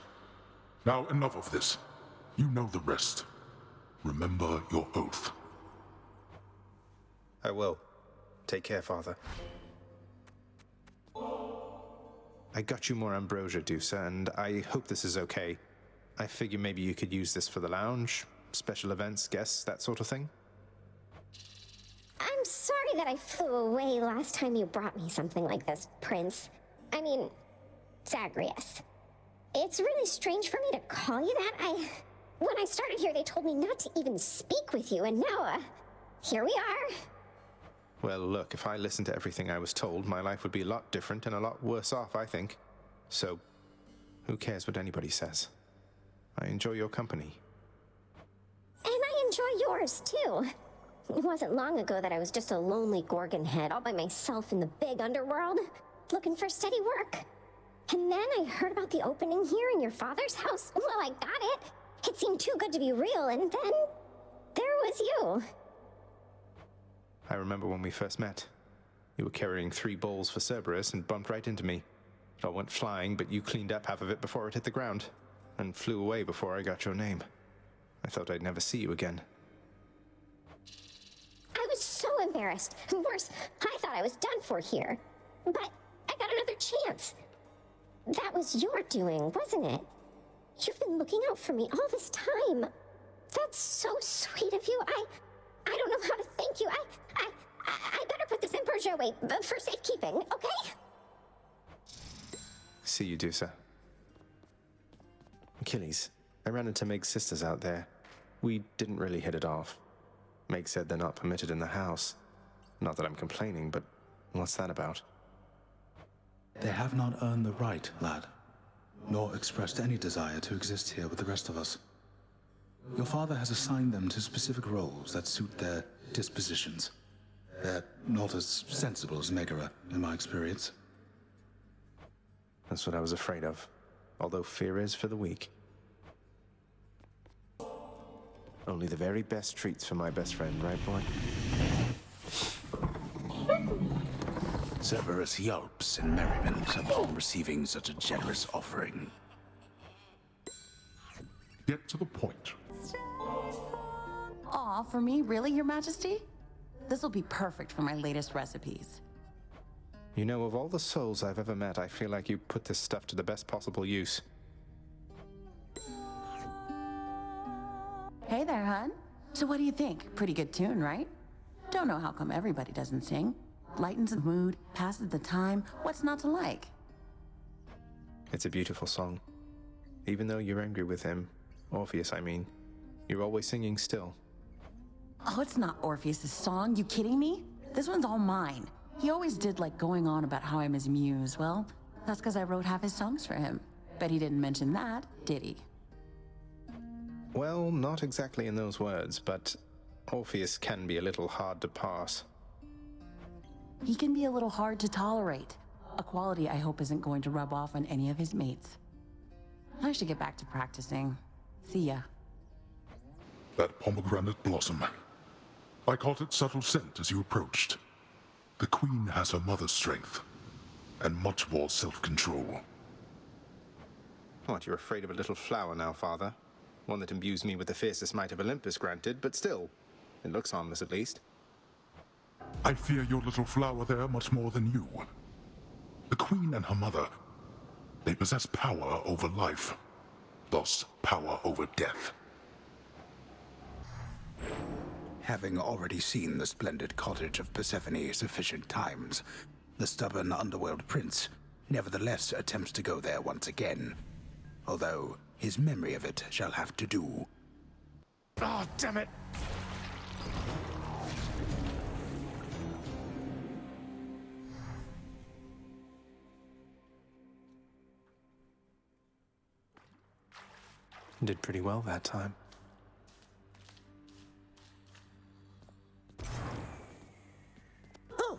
Now, enough of this. You know the rest. Remember your oath. I will. Take care, Father. I got you more ambrosia, Dusa, and I hope this is okay. I figure maybe you could use this for the lounge, special events, guests, that sort of thing. I'm sorry that I flew away last time you brought me something like this, Prince. I mean, Zagreus. It's really strange for me to call you that. When I started here, they told me not to even speak with you, and now, here we are. Well, look, if I listened to everything I was told, my life would be a lot different and a lot worse off, I think. So, who cares what anybody says? I enjoy your company. And I enjoy yours, too. It wasn't long ago that I was just a lonely Gorgon head all by myself in the big underworld, looking for steady work. And then I heard about the opening here in your father's house. Well, I got it. It seemed too good to be real, and then there was you. I remember when we first met. You were carrying 3 bowls for Cerberus and bumped right into me. It all went flying, but you cleaned up half of it before it hit the ground, and flew away before I got your name. I thought I'd never see you again. I was so embarrassed. Worse, I thought I was done for here. But I got another chance. That was your doing, wasn't it? You've been looking out for me all this time. That's so sweet of you. I don't know how to thank you. I better put this ambrosia away for safekeeping, okay? See you, Dusa. Achilles, I ran into Meg's sisters out there. We didn't really hit it off. Meg said they're not permitted in the house. Not that I'm complaining, but what's that about? They have not earned the right, lad, nor expressed any desire to exist here with the rest of us. Your father has assigned them to specific roles that suit their dispositions. They're not as sensible as Megara, in my experience. That's what I was afraid of. Although fear is for the weak. Only the very best treats for my best friend, right, boy? Cerberus yelps in merriment upon receiving such a generous offering. Get to the point. Aw, for me? Really, Your Majesty? This'll be perfect for my latest recipes. You know, of all the souls I've ever met, I feel like you put this stuff to the best possible use. Hey there, hun. So what do you think? Pretty good tune, right? Don't know how come everybody doesn't sing. Lightens the mood, passes the time. What's not to like? It's a beautiful song. Even though you're angry with him, Orpheus, I mean, you're always singing still. Oh, it's not Orpheus's song. You kidding me? This one's all mine. He always did like going on about how I'm his muse. Well, that's because I wrote half his songs for him. Bet he didn't mention that, did he? Well, not exactly in those words, but Orpheus can be a little hard to pass. He can be a little hard to tolerate. A quality I hope isn't going to rub off on any of his mates. I should get back to practicing. See ya. That pomegranate blossom. I caught its subtle scent as you approached. The Queen has her mother's strength, and much more self-control. What, you're afraid of a little flower now, Father? One that imbues me with the fiercest might of Olympus, granted, but still, it looks harmless at least. I fear your little flower there much more than you. The Queen and her mother, they possess power over life, thus power over death. Having already seen the splendid cottage of Persephone sufficient times, the stubborn underworld prince nevertheless attempts to go there once again, although his memory of it shall have to do. Oh, damn it! Did pretty well that time. Oh!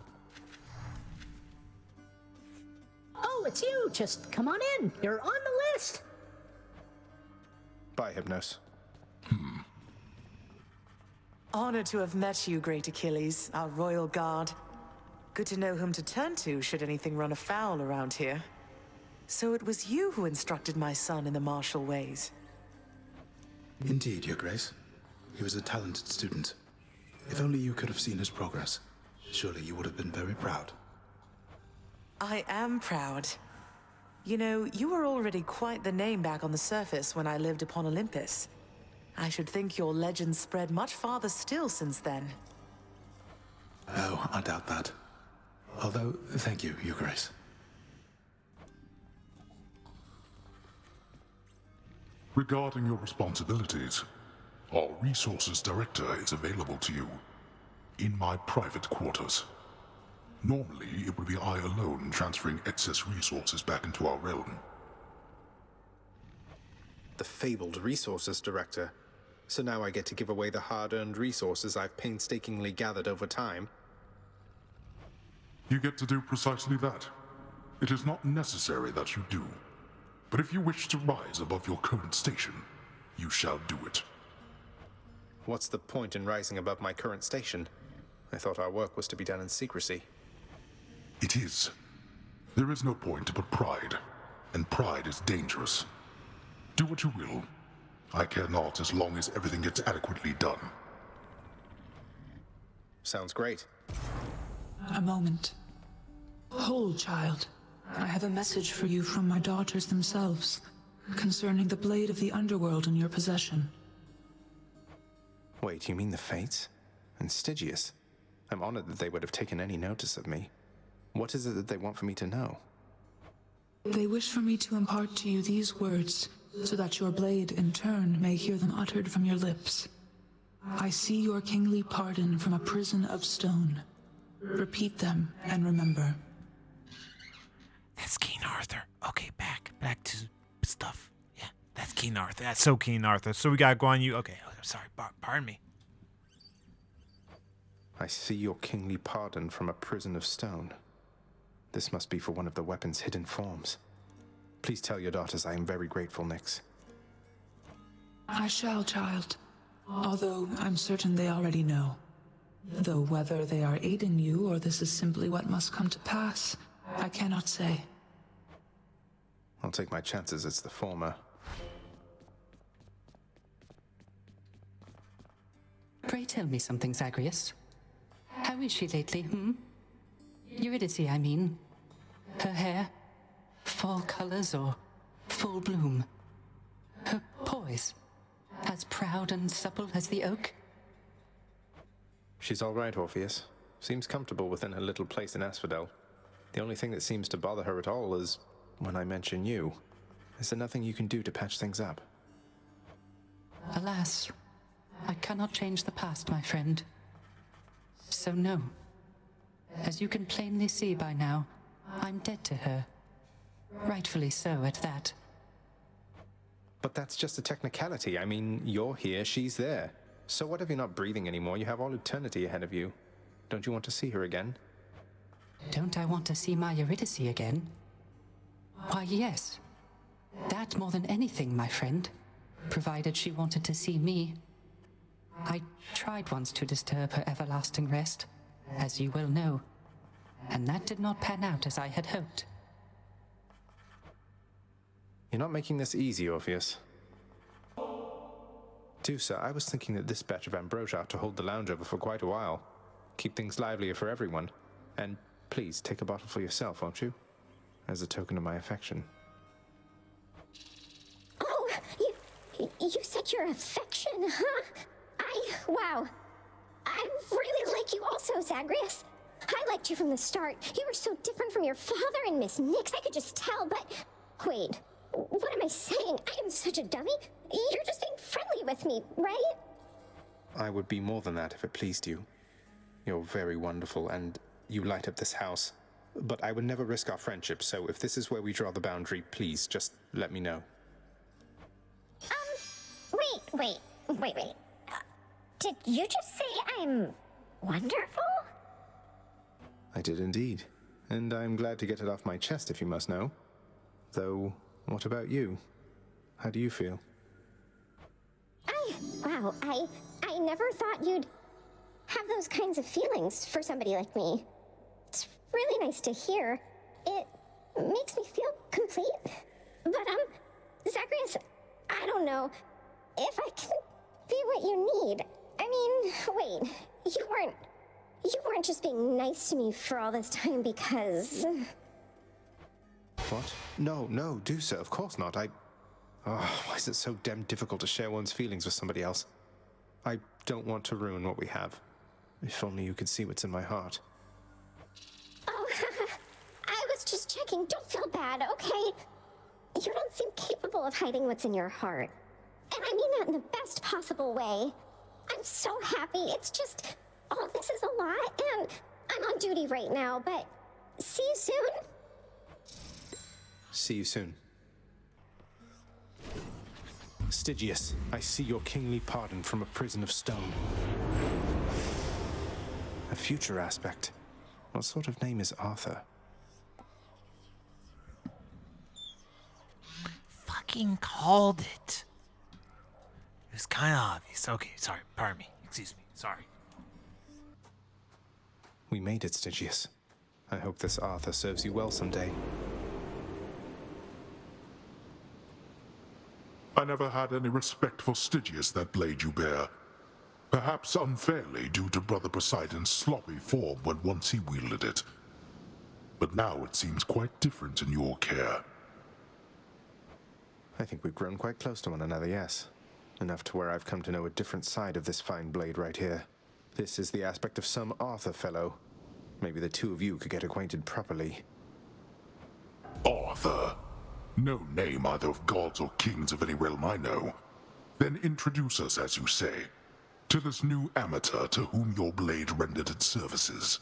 Oh, it's you! Just come on in. You're on the list. Bye, Hypnos. Honored to have met you, Great Achilles, our royal guard. Good to know whom to turn to should anything run afoul around here. So it was you who instructed my son in the martial ways. Indeed, Your Grace. He was a talented student. If only you could have seen his progress. Surely you would have been very proud. I am proud. You know, you were already quite the name back on the surface when I lived upon Olympus. I should think your legend spread much farther still since then. Oh, I doubt that. Although, thank you, Your Grace. Regarding your responsibilities, our resources director is available to you in my private quarters. Normally, it would be I alone transferring excess resources back into our realm. The fabled resources director. So now I get to give away the hard-earned resources I've painstakingly gathered over time. You get to do precisely that. It is not necessary that you do. But if you wish to rise above your current station, you shall do it. What's the point in rising above my current station? I thought our work was to be done in secrecy. It is. There is no point but pride, and pride is dangerous. Do what you will. I care not as long as everything gets adequately done. Sounds great. A moment. Hold, child. I have a message for you from my daughters themselves, concerning the blade of the underworld in your possession. Wait, you mean the Fates? And Stygius? I'm honored that they would have taken any notice of me. What is it that they want for me to know? They wish for me to impart to you these words, so that your blade, in turn, may hear them uttered from your lips. I see your kingly pardon from a prison of stone. Repeat them and remember. That's King Arthur. Okay, back to stuff. Yeah, that's King Arthur. That's so King Arthur. So we got Guan Yu. Okay, I'm sorry. Pardon me. I see your kingly pardon from a prison of stone. This must be for one of the weapon's hidden forms. Please tell your daughters I am very grateful, Nyx. I shall, child. Although I'm certain they already know. Though whether they are aiding you or this is simply what must come to pass, I cannot say. I'll take my chances it's the former. Pray tell me something, Zagreus. How is she lately, Eurydice, I mean. Her hair? Fall colors or full bloom? Her poise? As proud and supple as the oak? She's all right, Orpheus. Seems comfortable within her little place in Asphodel. The only thing that seems to bother her at all is when I mention you. Is there nothing you can do to patch things up? Alas, I cannot change the past, my friend. So no. As you can plainly see by now, I'm dead to her. Rightfully so, at that. But that's just a technicality. I mean, you're here, she's there. So what if you're not breathing anymore? You have all eternity ahead of you. Don't you want to see her again? Don't I want to see my Eurydice again? Why, yes. That more than anything, my friend. Provided she wanted to see me. I tried once to disturb her everlasting rest, as you well know, and that did not pan out as I had hoped. You're not making this easy, Orpheus. Tusa, I was thinking that this batch of ambrosia ought to hold the lounge over for quite a while. Keep things livelier for everyone. And please, take a bottle for yourself, won't you? As a token of my affection. Oh, you said your affection, huh? Wow. I really like you also, Zagreus. I liked you from the start. You were so different from your father and Miss Nyx, I could just tell, but... Wait, what am I saying? I am such a dummy. You're just being friendly with me, right? I would be more than that if it pleased you. You're very wonderful, and you light up this house. But I would never risk our friendship, so if this is where we draw the boundary, please, just let me know. Wait. Did you just say I'm wonderful? I did indeed. And I'm glad to get it off my chest, if you must know. Though, what about you? How do you feel? I never thought you'd have those kinds of feelings for somebody like me. It's really nice to hear. It makes me feel complete. But, Zagreus, I don't know if I can be what you need. I mean, wait, you weren't just being nice to me for all this time because... What? No, do so. Of course not. Why is it so damn difficult to share one's feelings with somebody else? I don't want to ruin what we have. If only you could see what's in my heart. Oh, I was just checking. Don't feel bad, okay? You don't seem capable of hiding what's in your heart. And I mean that in the best possible way. I'm so happy. It's just, all this is a lot, and I'm on duty right now, but see you soon. See you soon. Stygius, I see your kingly pardon from a prison of stone. A future aspect. What sort of name is Arthur? Fucking called it. It was kind of obvious. Okay, sorry. Pardon me. Excuse me. Sorry. We made it, Stygius. I hope this Arthur serves you well someday. I never had any respect for Stygius, that blade you bear. Perhaps unfairly due to Brother Poseidon's sloppy form when once he wielded it. But now it seems quite different in your care. I think we've grown quite close to one another, yes. Enough to where I've come to know a different side of this fine blade right here. This is the aspect of some Arthur fellow. Maybe the two of you could get acquainted properly. Arthur? No name either of gods or kings of any realm I know. Then introduce us, as you say, to this new amateur to whom your blade rendered its services.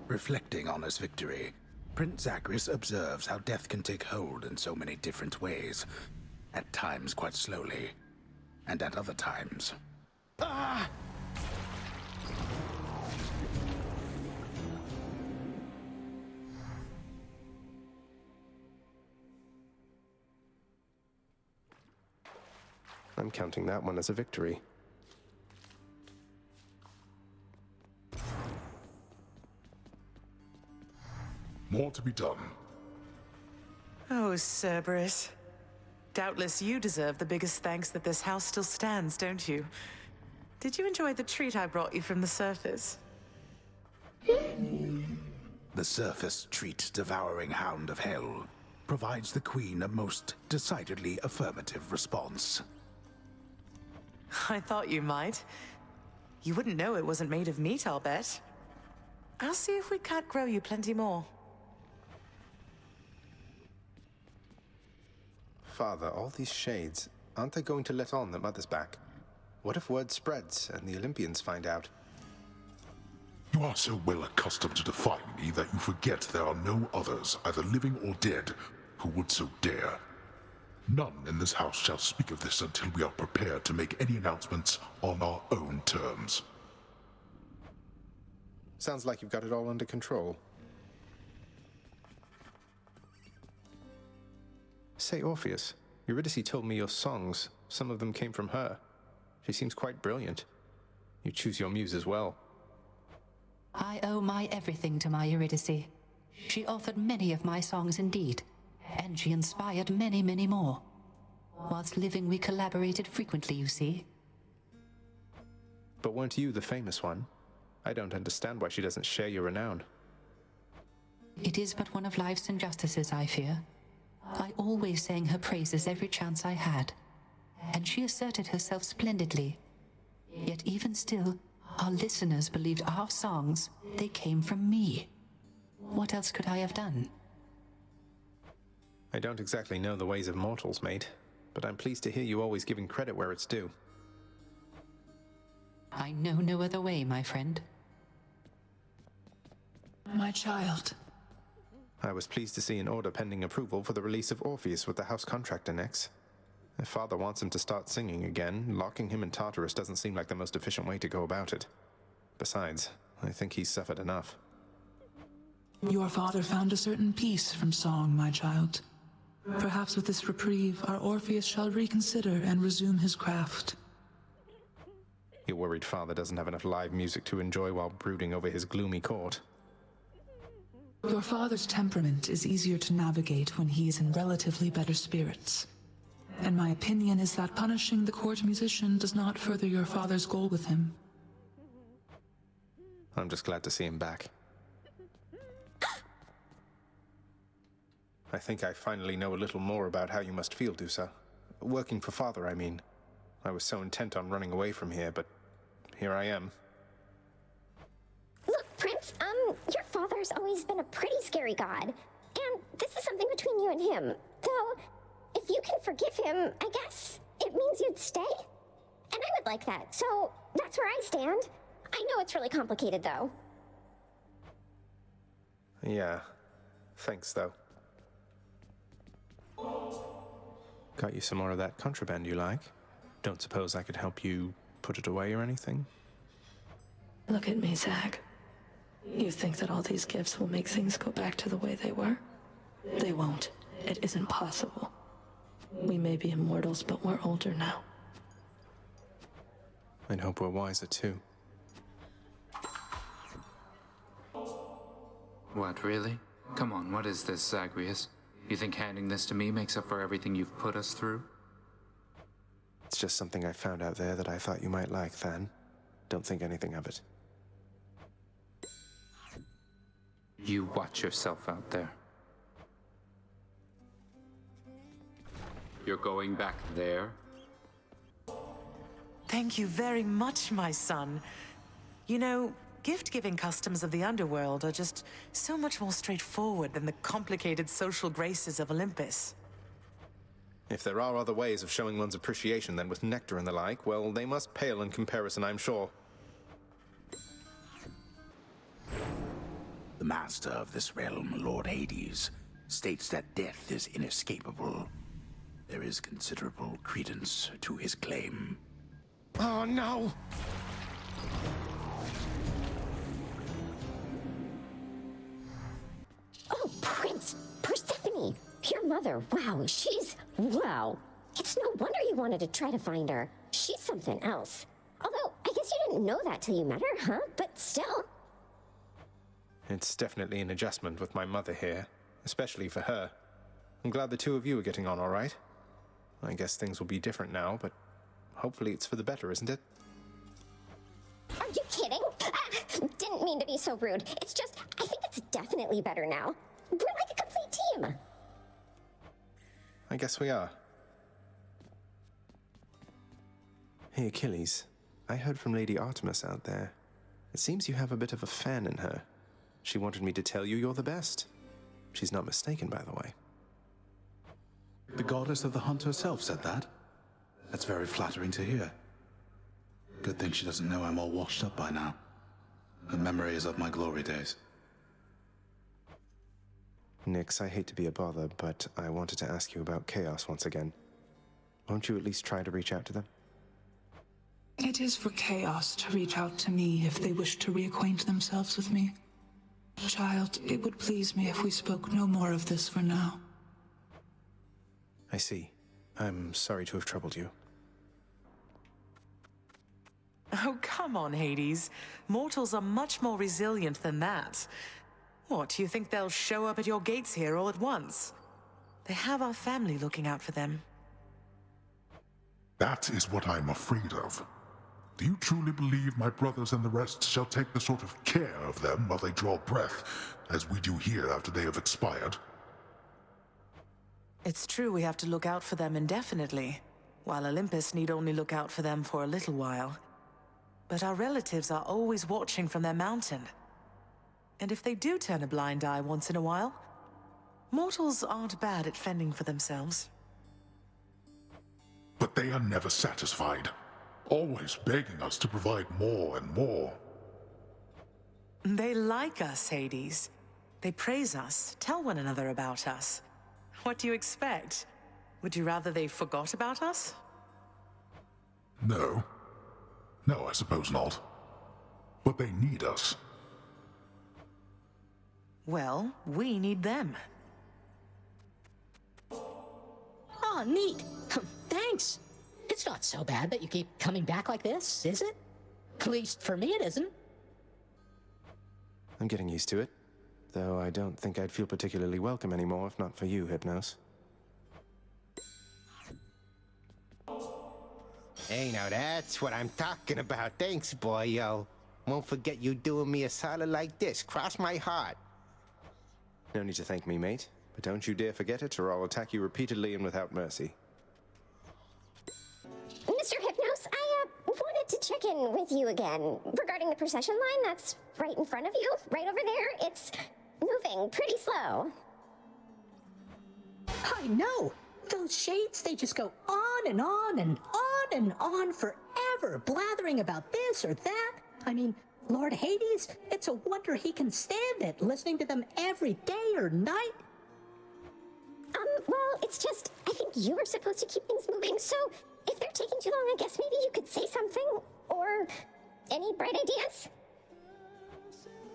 Reflecting on his victory, Prince Zagreus observes how death can take hold in so many different ways. At times quite slowly, and at other times... Ah! I'm counting that one as a victory. More to be done. Oh, Cerberus. Doubtless you deserve the biggest thanks that this house still stands, don't you? Did you enjoy the treat I brought you from the surface? The surface treat devouring hound of hell provides the Queen a most decidedly affirmative response. I thought you might. You wouldn't know it wasn't made of meat, I'll bet. I'll see if we can't grow you plenty more. Father, all these shades, aren't they going to let on that Mother's back? What if word spreads and the Olympians find out? You are so well accustomed to defying me that you forget there are no others, either living or dead, who would so dare. None in this house shall speak of this until we are prepared to make any announcements on our own terms. Sounds like you've got it all under control. Say, Orpheus, Eurydice told me your songs, some of them came from her. She seems quite brilliant. You choose your muse as well. I owe my everything to my Eurydice. She authored many of my songs indeed, and she inspired many, many more. Whilst living, we collaborated frequently, you see. But weren't you the famous one? I don't understand why she doesn't share your renown. It is but one of life's injustices, I fear. I always sang her praises every chance I had, and she asserted herself splendidly. Yet even still, our listeners believed our songs, they came from me. What else could I have done? I don't exactly know the ways of mortals, mate, but I'm pleased to hear you always giving credit where it's due. I know no other way, my friend. My child. I was pleased to see an order pending approval for the release of Orpheus with the house contract annex. If Father wants him to start singing again, locking him in Tartarus doesn't seem like the most efficient way to go about it. Besides, I think he's suffered enough. Your father found a certain peace from song, my child. Perhaps with this reprieve, our Orpheus shall reconsider and resume his craft. Your worried father doesn't have enough live music to enjoy while brooding over his gloomy court. Your father's temperament is easier to navigate when he is in relatively better spirits. And my opinion is that punishing the court musician does not further your father's goal with him. I'm just glad to see him back. I think I finally know a little more about how you must feel, Dusa. Working for father, I mean. I was so intent on running away from here, but here I am. Look, Prince, your father's always been a pretty scary god. And this is something between you and him. Though, if you can forgive him, I guess it means you'd stay. And I would like that, so that's where I stand. I know it's really complicated, though. Yeah. Thanks, though. Got you some more of that contraband you like? Don't suppose I could help you put it away or anything? Look at me, Zag. You think that all these gifts will make things go back to the way they were? They won't. It isn't possible. We may be immortals, but we're older now. I'd hope we're wiser, too. What, really? Come on, what is this, Zagreus? You think handing this to me makes up for everything you've put us through? It's just something I found out there that I thought you might like, Than. Don't think anything of it. You watch yourself out there. You're going back there? Thank you very much, my son. You know, gift-giving customs of the underworld are just so much more straightforward than the complicated social graces of Olympus. If there are other ways of showing one's appreciation than with nectar and the like, well, they must pale in comparison, I'm sure. The master of this realm, Lord Hades, states that death is inescapable. There is considerable credence to his claim. Oh, no! Oh, Prince! Persephone! Your mother, wow, wow. It's no wonder you wanted to try to find her. She's something else. Although, I guess you didn't know that till you met her, huh? But still. It's definitely an adjustment with my mother here, especially for her. I'm glad the two of you are getting on all right. I guess things will be different now, but hopefully it's for the better, isn't it? Are you kidding? Didn't mean to be so rude. It's just, I think it's definitely better now. We're like a complete team. I guess we are. Hey, Achilles. I heard from Lady Artemis out there. It seems you have a bit of a fan in her. She wanted me to tell you you're the best. She's not mistaken, by the way. The goddess of the hunt herself said that? That's very flattering to hear. Good thing she doesn't know I'm all washed up by now. The memory is of my glory days. Nyx, I hate to be a bother, but I wanted to ask you about Chaos once again. Won't you at least try to reach out to them? It is for Chaos to reach out to me if they wish to reacquaint themselves with me. Child, it would please me if we spoke no more of this for now. I see. I'm sorry to have troubled you. Oh, come on, Hades. Mortals are much more resilient than that. What, do you think they'll show up at your gates here all at once? They have our family looking out for them. That is what I'm afraid of. Do you truly believe my brothers and the rest shall take the sort of care of them while they draw breath, as we do here after they have expired? It's true we have to look out for them indefinitely, while Olympus need only look out for them for a little while. But our relatives are always watching from their mountain. And if they do turn a blind eye once in a while, mortals aren't bad at fending for themselves. But they are never satisfied, always begging us to provide more and more. They like us, Hades. They praise us, tell one another about us. What do you expect? Would you rather they forgot about us? No. No, I suppose not. But they need us. Well, we need them. Aw, neat. Thanks. It's not so bad that you keep coming back like this, is it? At least for me it isn't. I'm getting used to it, though I don't think I'd feel particularly welcome anymore if not for you, Hypnos. Hey, now that's what I'm talking about. Thanks, boyo. Won't forget you doing me a solid like this. Cross my heart. No need to thank me, mate. But don't you dare forget it, or I'll attack you repeatedly and without mercy. Mr. Hypnos, I wanted to check in with you again regarding the procession line that's right in front of you, right over there. It's moving pretty slow. I know. Those shades, they just go on and on and on and on forever, blathering about this or that. I mean, Lord Hades, it's a wonder he can stand it, listening to them every day or night. Well, it's just, I think you were supposed to keep things moving, so if they're taking too long, I guess maybe you could say something, or any bright ideas?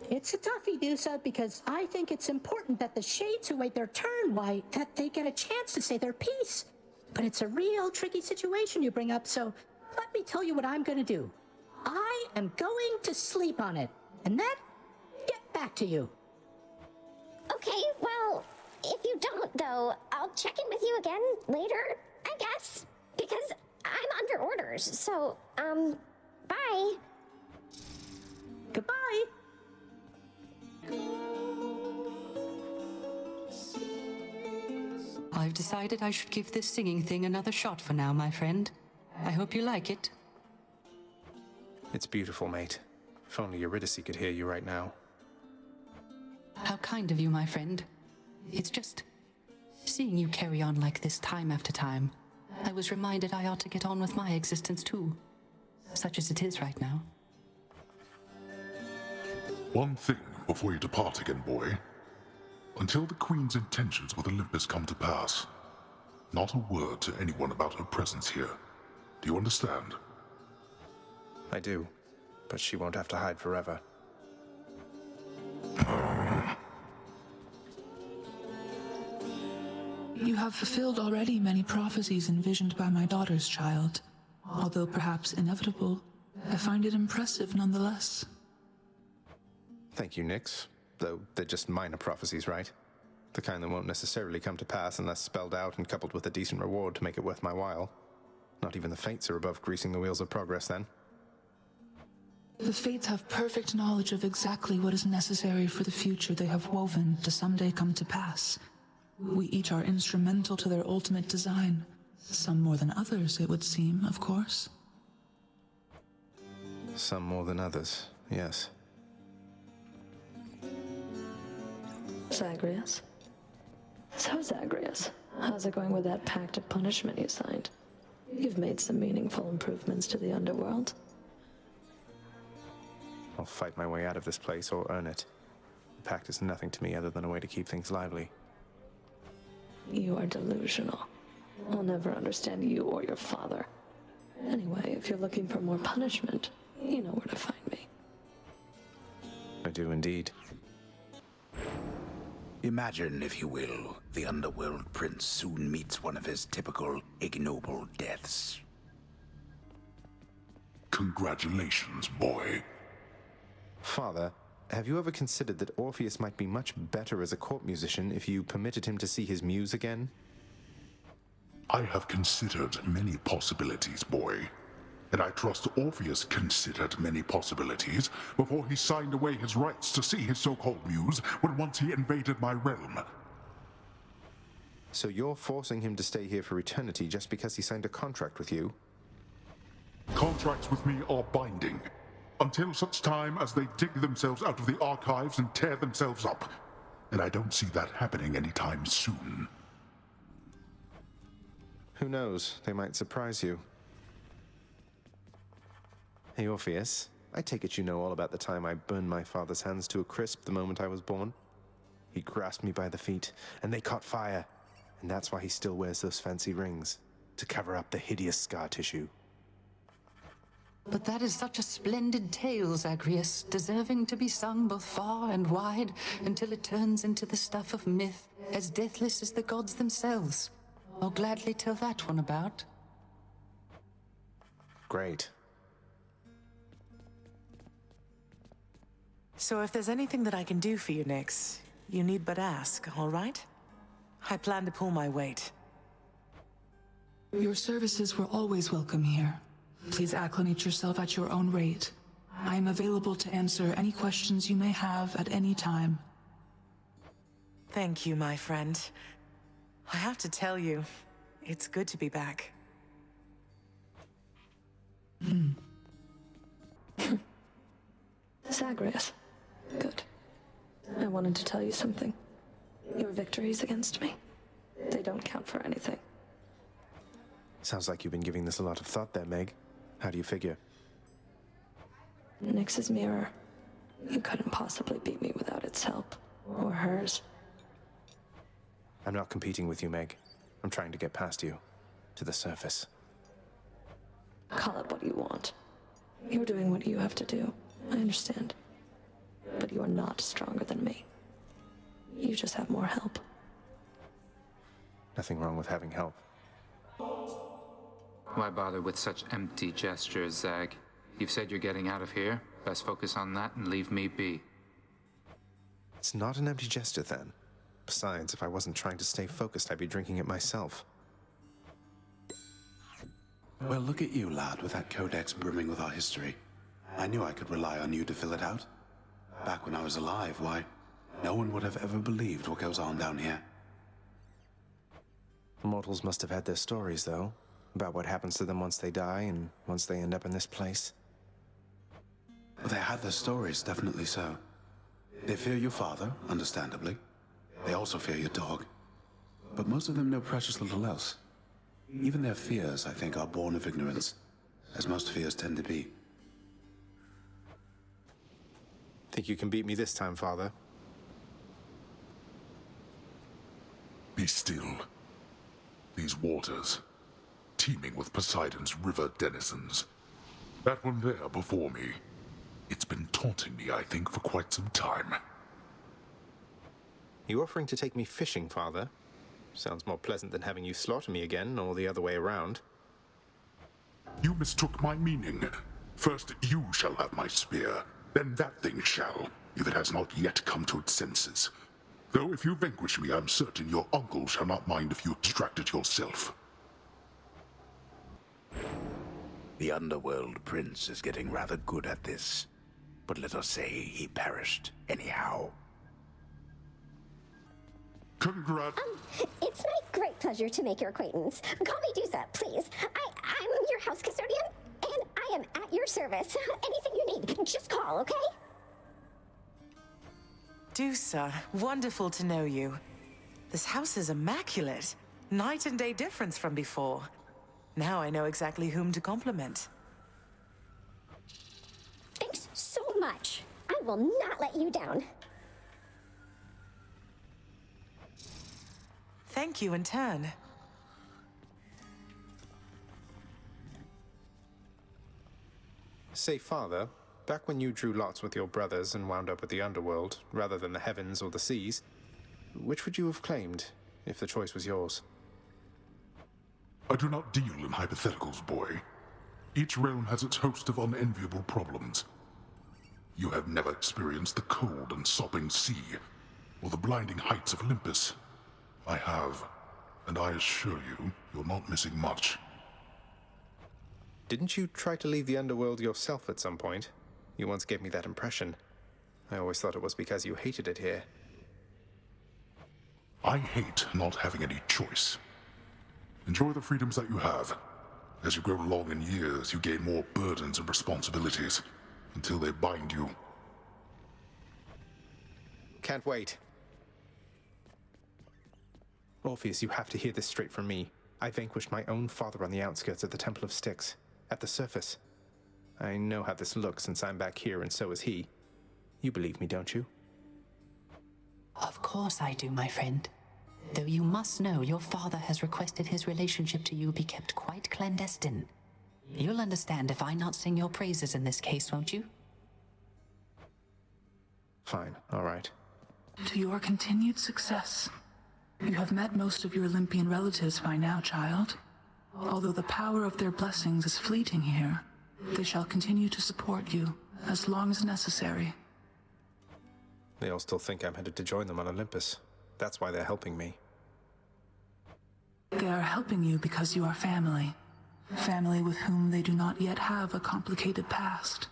It's a toughie, Dusa, because I think it's important that the shades who wait their turn, why, that they get a chance to say their piece. But it's a real tricky situation you bring up, so let me tell you what I'm gonna do. I am going to sleep on it, and then get back to you. Okay, well, if you don't, though, I'll check in with you again later, I guess, because I'm under orders, so, bye. Goodbye. I've decided I should give this singing thing another shot for now, my friend. I hope you like it. It's beautiful, mate. If only Eurydice could hear you right now. How kind of you, my friend. It's just seeing you carry on like this time after time. I was reminded I ought to get on with my existence too, such as it is right now. One thing before you depart again, boy. Until the Queen's intentions with Olympus come to pass, not a word to anyone about her presence here. Do you understand? I do, but she won't have to hide forever. You have fulfilled already many prophecies envisioned by my daughter's child. Although perhaps inevitable, I find it impressive nonetheless. Thank you, Nyx. Though they're just minor prophecies, right? The kind that won't necessarily come to pass unless spelled out and coupled with a decent reward to make it worth my while. Not even the Fates are above greasing the wheels of progress, then. The Fates have perfect knowledge of exactly what is necessary for the future they have woven to someday come to pass. We each are instrumental to their ultimate design. Some more than others, it would seem, of course. Some more than others, yes. Zagreus? So, Zagreus, how's it going with that pact of punishment you signed? You've made some meaningful improvements to the underworld. I'll fight my way out of this place or earn it. The pact is nothing to me other than a way to keep things lively. You are delusional. I'll never understand you or your father. Anyway, if you're looking for more punishment, you know where to find me. I do indeed. Imagine, if you will, the underworld prince soon meets one of his typical ignoble deaths. Congratulations, boy. Father, have you ever considered that Orpheus might be much better as a court musician if you permitted him to see his muse again? I have considered many possibilities, boy. And I trust Orpheus considered many possibilities before he signed away his rights to see his so-called muse when once he invaded my realm. So you're forcing him to stay here for eternity just because he signed a contract with you? Contracts with me are binding, until such time as they dig themselves out of the archives and tear themselves up. And I don't see that happening anytime soon. Who knows? They might surprise you. Hey, Orpheus, I take it you know all about the time I burned my father's hands to a crisp the moment I was born? He grasped me by the feet, and they caught fire. And that's why he still wears those fancy rings, to cover up the hideous scar tissue. But that is such a splendid tale, Zagreus, deserving to be sung both far and wide until it turns into the stuff of myth, as deathless as the gods themselves. I'll gladly tell that one about. Great. So if there's anything that I can do for you, Nyx, you need but ask, all right? I plan to pull my weight. Your services were always welcome here. Please acclimate yourself at your own rate. I am available to answer any questions you may have at any time. Thank you, my friend. I have to tell you, it's good to be back. Zagreus. Good. I wanted to tell you something. Your victories against me, they don't count for anything. Sounds like you've been giving this a lot of thought there, Meg. How do you figure? Nyx's mirror. You couldn't possibly beat me without its help. Or hers. I'm not competing with you, Meg. I'm trying to get past you. To the surface. Call it what you want. You're doing what you have to do. I understand. But you are not stronger than me. You just have more help. Nothing wrong with having help. Why bother with such empty gestures, Zag? You've said you're getting out of here. Best focus on that and leave me be. It's not an empty gesture, then. Besides, if I wasn't trying to stay focused, I'd be drinking it myself. Well, look at you, lad, with that codex brimming with our history. I knew I could rely on you to fill it out. Back when I was alive, why, no one would have ever believed what goes on down here. Mortals must have had their stories, though, about what happens to them once they die and once they end up in this place. They had their stories, definitely so. They fear your father, understandably. They also fear your dog. But most of them know precious little else. Even their fears, I think, are born of ignorance, as most fears tend to be. Think you can beat me this time, Father? Be still. These waters, teeming with Poseidon's river denizens. That one there before me, it's been taunting me, I think, for quite some time. You offering to take me fishing, Father? Sounds more pleasant than having you slaughter me again, or the other way around. You mistook my meaning. First you shall have my spear, then that thing shall, if it has not yet come to its senses. Though if you vanquish me, I'm certain your uncle shall not mind if you distract it yourself. The Underworld Prince is getting rather good at this. But let us say he perished anyhow. Congrats. It's my great pleasure to make your acquaintance. Call me Dusa, please. I'm your house custodian, and I am at your service. Anything you need, just call, okay? Dusa, wonderful to know you. This house is immaculate. Night and day difference from before. Now I know exactly whom to compliment. Thanks so much. I will not let you down. Thank you in turn. Say, Father, back when you drew lots with your brothers and wound up with the underworld, rather than the heavens or the seas, which would you have claimed, if the choice was yours? I do not deal in hypotheticals, boy. Each realm has its host of unenviable problems. You have never experienced the cold and sopping sea, or the blinding heights of Olympus. I have, and I assure you, you're not missing much. Didn't you try to leave the underworld yourself at some point? You once gave me that impression. I always thought it was because you hated it here. I hate not having any choice. Enjoy the freedoms that you have. As you grow along in years, you gain more burdens and responsibilities, until they bind you. Can't wait. Orpheus, you have to hear this straight from me. I vanquished my own father on the outskirts of the Temple of Styx, at the surface. I know how this looks since I'm back here, and so is he. You believe me, don't you? Of course I do, my friend. Though you must know your father has requested his relationship to you be kept quite clandestine. You'll understand if I not sing your praises in this case, won't you? Fine, all right. To your continued success. You have met most of your Olympian relatives by now, child. Although the power of their blessings is fleeting here, they shall continue to support you as long as necessary. They all still think I'm headed to join them on Olympus. That's why they're helping me. They are helping you because you are family. Family with whom they do not yet have a complicated past.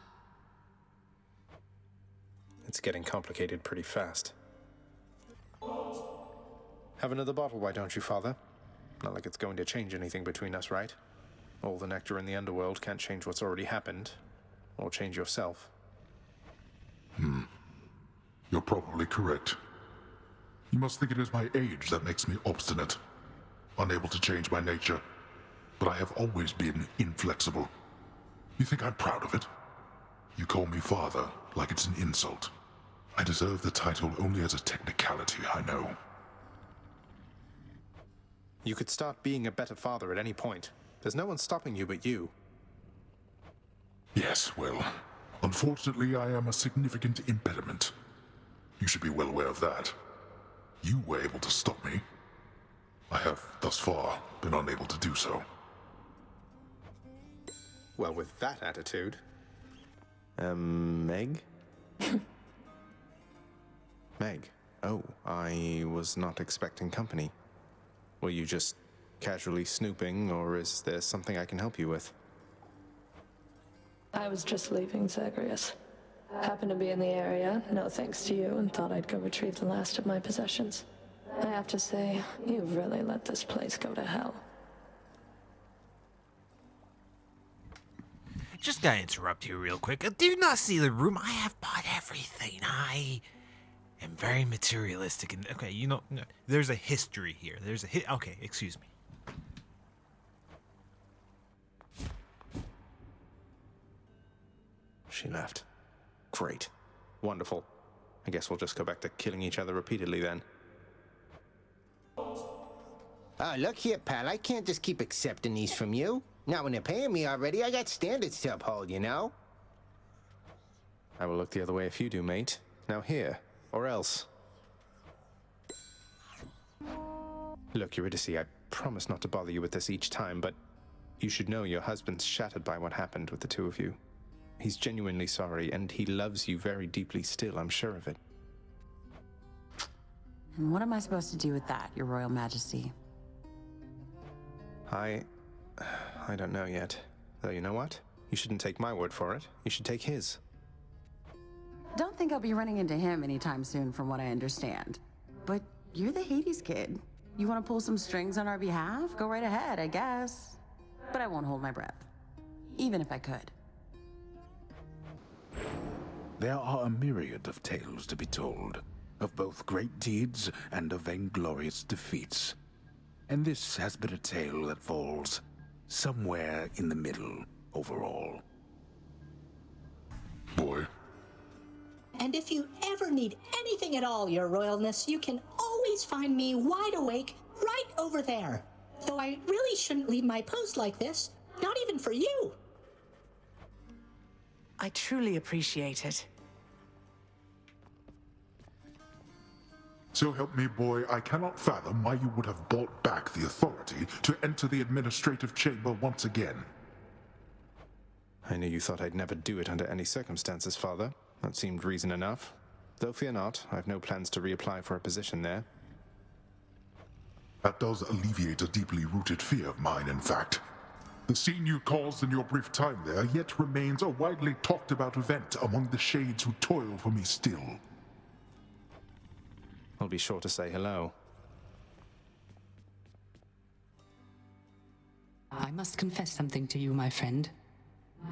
It's getting complicated pretty fast. Have another bottle, why don't you, Father? Not like it's going to change anything between us, right? All the nectar in the underworld can't change what's already happened, or change yourself. You're probably correct. You must think it is my age that makes me obstinate, unable to change my nature. But I have always been inflexible. You think I'm proud of it? You call me father like it's an insult. I deserve the title only as a technicality, I know. You could start being a better father at any point. There's no one stopping you but you. Yes, well, unfortunately I am a significant impediment. You should be well aware of that. You were able to stop me. I have, thus far, been unable to do so. Well, with that attitude... Meg? Meg. Oh, I was not expecting company. Were you just casually snooping, or is there something I can help you with? I was just leaving Zagreus. Happened to be in the area, no thanks to you, and thought I'd go retrieve the last of my possessions. I have to say, you've really let this place go to hell. Just gotta interrupt you real quick. Do you not see the room? I have bought everything. I am very materialistic. And okay, you know, there's a history here. There's a okay, excuse me. She left. Great. Wonderful. I guess we'll just go back to killing each other repeatedly then. Oh, look here, pal. I can't just keep accepting these from you. Not when they're paying me already. I got standards to uphold, you know? I will look the other way if you do, mate. Now here, or else. Look, Eurydice, I promise not to bother you with this each time, but you should know your husband's shattered by what happened with the two of you. He's genuinely sorry, and he loves you very deeply still, I'm sure of it. And what am I supposed to do with that, Your Royal Majesty? I don't know yet. Though you know what? You shouldn't take my word for it. You should take his. Don't think I'll be running into him anytime soon, from what I understand. But you're the Hades kid. You want to pull some strings on our behalf? Go right ahead, I guess. But I won't hold my breath. Even if I could. There are a myriad of tales to be told, of both great deeds and of vainglorious defeats. And this has been a tale that falls somewhere in the middle overall. Boy. And if you ever need anything at all, Your Royalness, you can always find me wide awake right over there. Though I really shouldn't leave my post like this, not even for you. I truly appreciate it. So help me, boy, I cannot fathom why you would have bought back the authority to enter the administrative chamber once again. I knew you thought I'd never do it under any circumstances, Father. That seemed reason enough. Though fear not, I've no plans to reapply for a position there. That does alleviate a deeply rooted fear of mine, in fact. The scene you caused in your brief time there yet remains a widely talked about event among the shades who toil for me still. I'll be sure to say hello. I must confess something to you, my friend.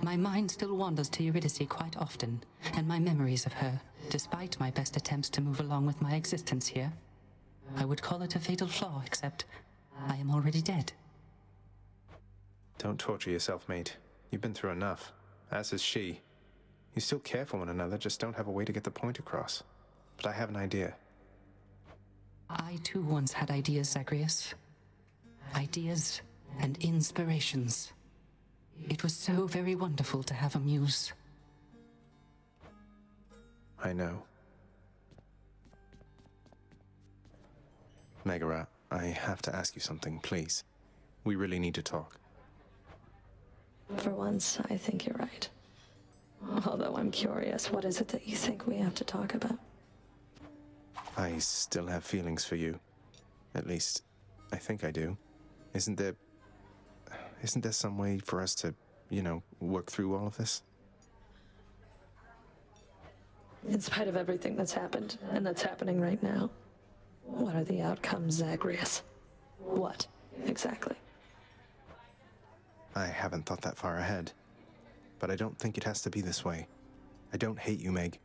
My mind still wanders to Eurydice quite often, and my memories of her, despite my best attempts to move along with my existence here. I would call it a fatal flaw, except I am already dead. Don't torture yourself, mate. You've been through enough, as has she. You still care for one another, just don't have a way to get the point across. But I have an idea. I too once had ideas, Zagreus. Ideas and inspirations. It was so very wonderful to have a muse. I know. Megara, I have to ask you something, please. We really need to talk. For once, I think you're right. Although I'm curious, what is it that you think we have to talk about? I still have feelings for you. At least, I think I do. Isn't there some way for us to, work through all of this? In spite of everything that's happened, and that's happening right now, what are the outcomes, Zagreus? What, exactly? I haven't thought that far ahead. But I don't think it has to be this way. I don't hate you, Meg.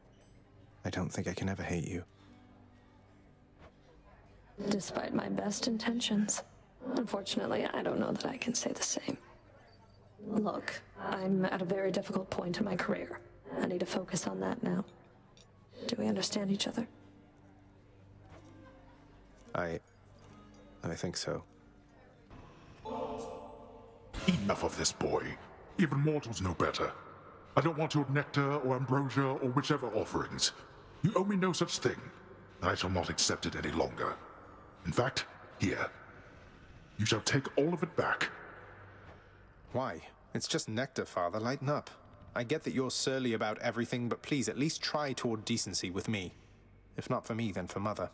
I don't think I can ever hate you. Despite my best intentions. Unfortunately, I don't know that I can say the same. Look, I'm at a very difficult point in my career. I need to focus on that now. Do we understand each other? I think so. Enough of this, boy. Even mortals know better. I don't want your nectar or ambrosia or whichever offerings. You owe me no such thing, and I shall not accept it any longer. In fact, here. You shall take all of it back. Why? It's just nectar, Father. Lighten up. I get that you're surly about everything, but please at least try toward decency with me. If not for me, then for Mother.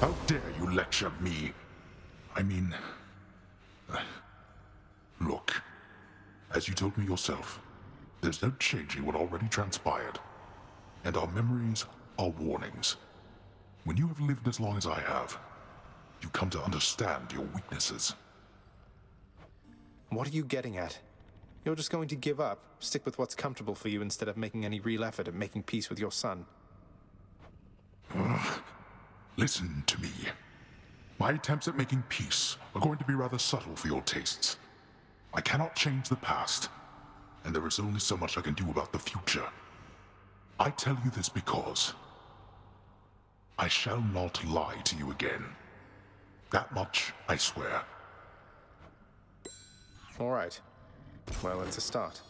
How dare you lecture me? I mean... Look, as you told me yourself, there's no changing what already transpired. And our memories are warnings. When you have lived as long as I have, you come to understand your weaknesses. What are you getting at? You're just going to give up, stick with what's comfortable for you instead of making any real effort at making peace with your son. Listen to me. My attempts at making peace are going to be rather subtle for your tastes. I cannot change the past, and there is only so much I can do about the future. I tell you this because I shall not lie to you again. That much I swear. All right. Well, it's a start.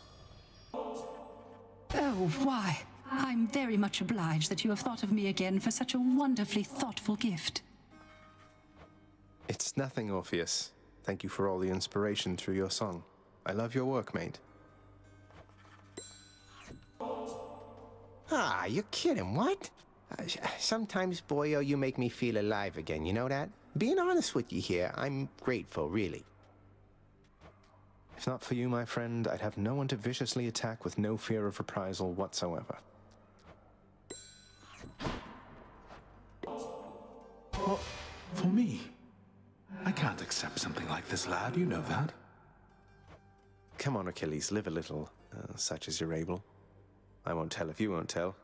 Oh, why? I'm very much obliged that you have thought of me again for such a wonderfully thoughtful gift. It's nothing, Orpheus. Thank you for all the inspiration through your song. I love your work, mate. Ah, you're kidding, what? Sometimes, boyo, you make me feel alive again, you know that? Being honest with you here, I'm grateful, really. If not for you, my friend, I'd have no one to viciously attack with no fear of reprisal whatsoever. What? For me? I can't accept something like this, lad, you know that. Come on, Achilles, live a little, such as you're able. I won't tell if you won't tell.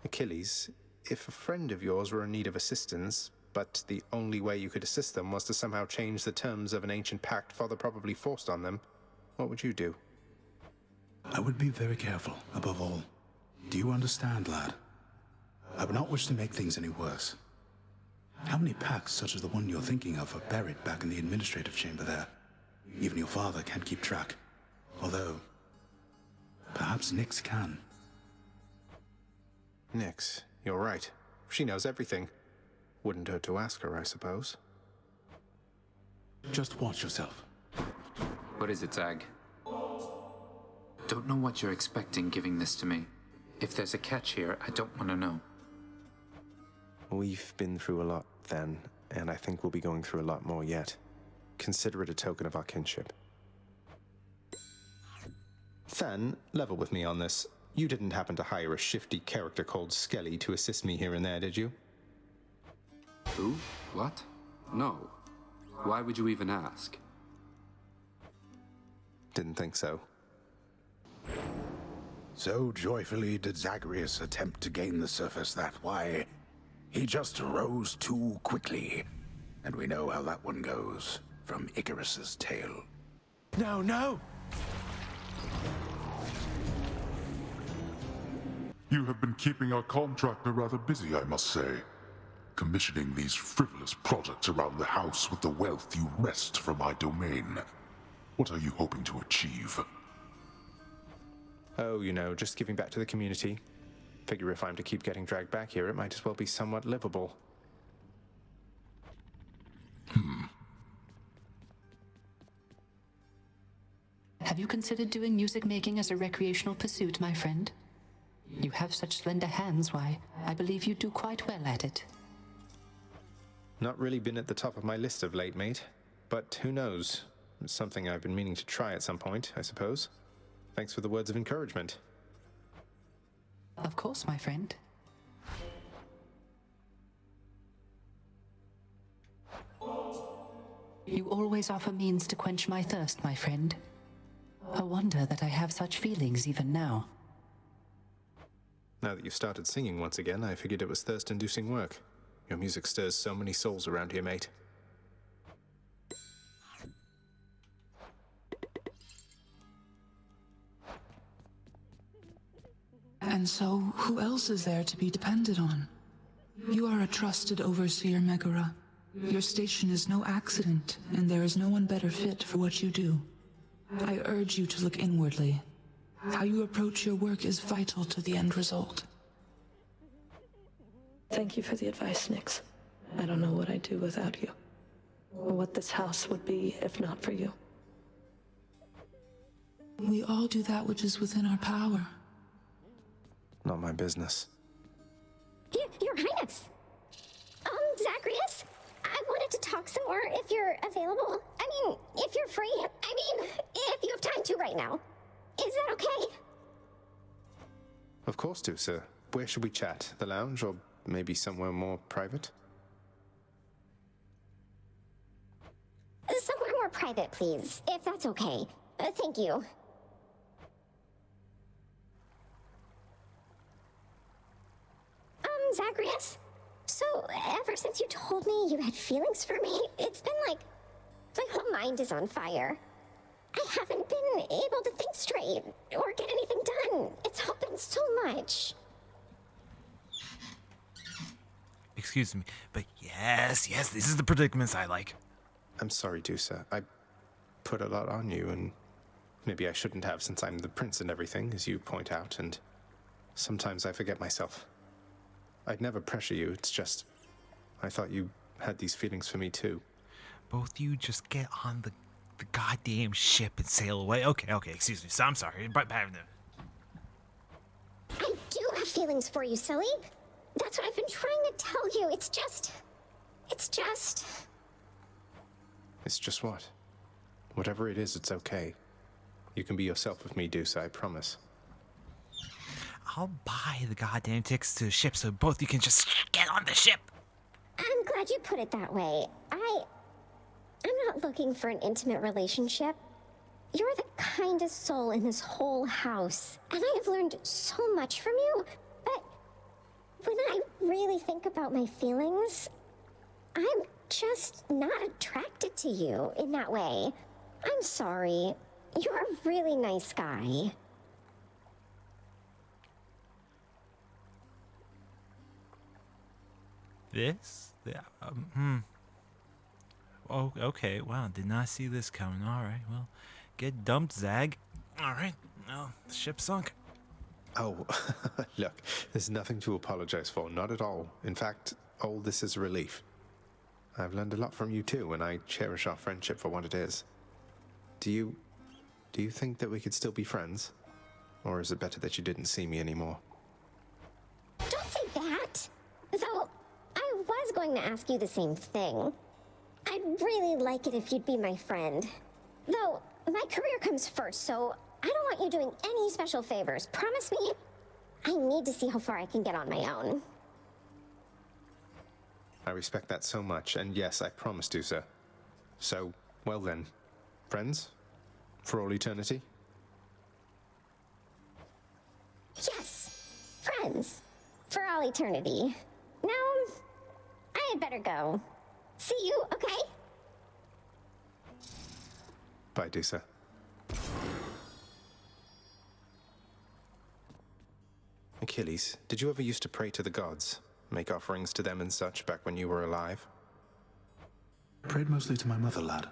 Achilles, if a friend of yours were in need of assistance, but the only way you could assist them was to somehow change the terms of an ancient pact Father probably forced on them, what would you do? I would be very careful, above all. Do you understand, lad? I would not wish to make things any worse. How many pacts such as the one you're thinking of are buried back in the administrative chamber there? Even your father can't keep track. Although, perhaps Nyx can. Nyx, you're right. She knows everything. Wouldn't hurt to ask her, I suppose. Just watch yourself. What is it, Zag? Don't know what you're expecting giving this to me. If there's a catch here, I don't want to know. We've been through a lot then, and I think we'll be going through a lot more yet. Consider it a token of our kinship. Than, level with me on this. You didn't happen to hire a shifty character called Skelly to assist me here and there, did you? Who? What? No. Why would you even ask? Didn't think so. So joyfully did Zagreus attempt to gain the surface that why he just rose too quickly. And we know how that one goes from Icarus's tale. No, no! You have been keeping our contractor rather busy, I must say. Commissioning these frivolous projects around the house with the wealth you wrest from my domain. What are you hoping to achieve? Oh, just giving back to the community. Figure if I'm to keep getting dragged back here, it might as well be somewhat livable. Have you considered doing music making as a recreational pursuit, my friend? You have such slender hands, why, I believe you do quite well at it. Not really been at the top of my list of late, mate. But who knows? It's something I've been meaning to try at some point, I suppose. Thanks for the words of encouragement. Of course, my friend. You always offer means to quench my thirst, my friend. A wonder that I have such feelings even now. Now that you've started singing once again, I figured it was thirst-inducing work. Your music stirs so many souls around here, mate. And so, who else is there to be depended on? You are a trusted overseer, Megara. Your station is no accident, and there is no one better fit for what you do. I urge you to look inwardly. How you approach your work is vital to the end result. Thank you for the advice, Nyx. I don't know what I'd do without you, or what this house would be if not for you. We all do that which is within our power. Not my business. Your Highness! Zagreus? I wanted to talk some more if you're available. I mean, if you're free. I mean, if you have time to right now. Is that okay? Of course, Dusa. Where should we chat? The lounge, or maybe somewhere more private? Somewhere more private, please, if that's okay. Thank you. Zagreus? So, ever since you told me you had feelings for me, it's been like my whole mind is on fire. I haven't been able to think straight or get anything done. It's happened so much. Excuse me, but yes, this is the predicaments I like. I'm sorry, Dusa. I put a lot on you, and maybe I shouldn't have since I'm the prince and everything, as you point out, and sometimes I forget myself. I'd never pressure you, it's just I thought you had these feelings for me too. Both you just get on the goddamn ship and sail away. Okay, excuse me. So I'm sorry. But I do have feelings for you, silly. That's what I've been trying to tell you. It's just what? Whatever it is, it's okay. You can be yourself with me, Dusa, I promise. I'll buy the goddamn tickets to the ship so both you can just get on the ship. I'm glad you put it that way. I'm not looking for an intimate relationship. You're the kindest soul in this whole house, and I have learned so much from you, but when I really think about my feelings, I'm just not attracted to you in that way. I'm sorry. You're a really nice guy. Oh, okay. Wow, did not see this coming. All right, well, get dumped, Zag. All right, well, the ship sunk. Oh, look, there's nothing to apologize for, not at all. In fact, all this is a relief. I've learned a lot from you too, and I cherish our friendship for what it is. Do you think that we could still be friends? Or is it better that you didn't see me anymore? Don't say that! Though, I was going to ask you the same thing. I'd really like it if you'd be my friend. Though, my career comes first, so I don't want you doing any special favors. Promise me? I need to see how far I can get on my own. I respect that so much, and yes, I promise to, sir. So, well then, friends? For all eternity? Yes, friends. For all eternity. Now, I had better go. See you, okay? Bye, Dusa. Achilles, did you ever used to pray to the gods? Make offerings to them and such back when you were alive? I prayed mostly to my mother, lad.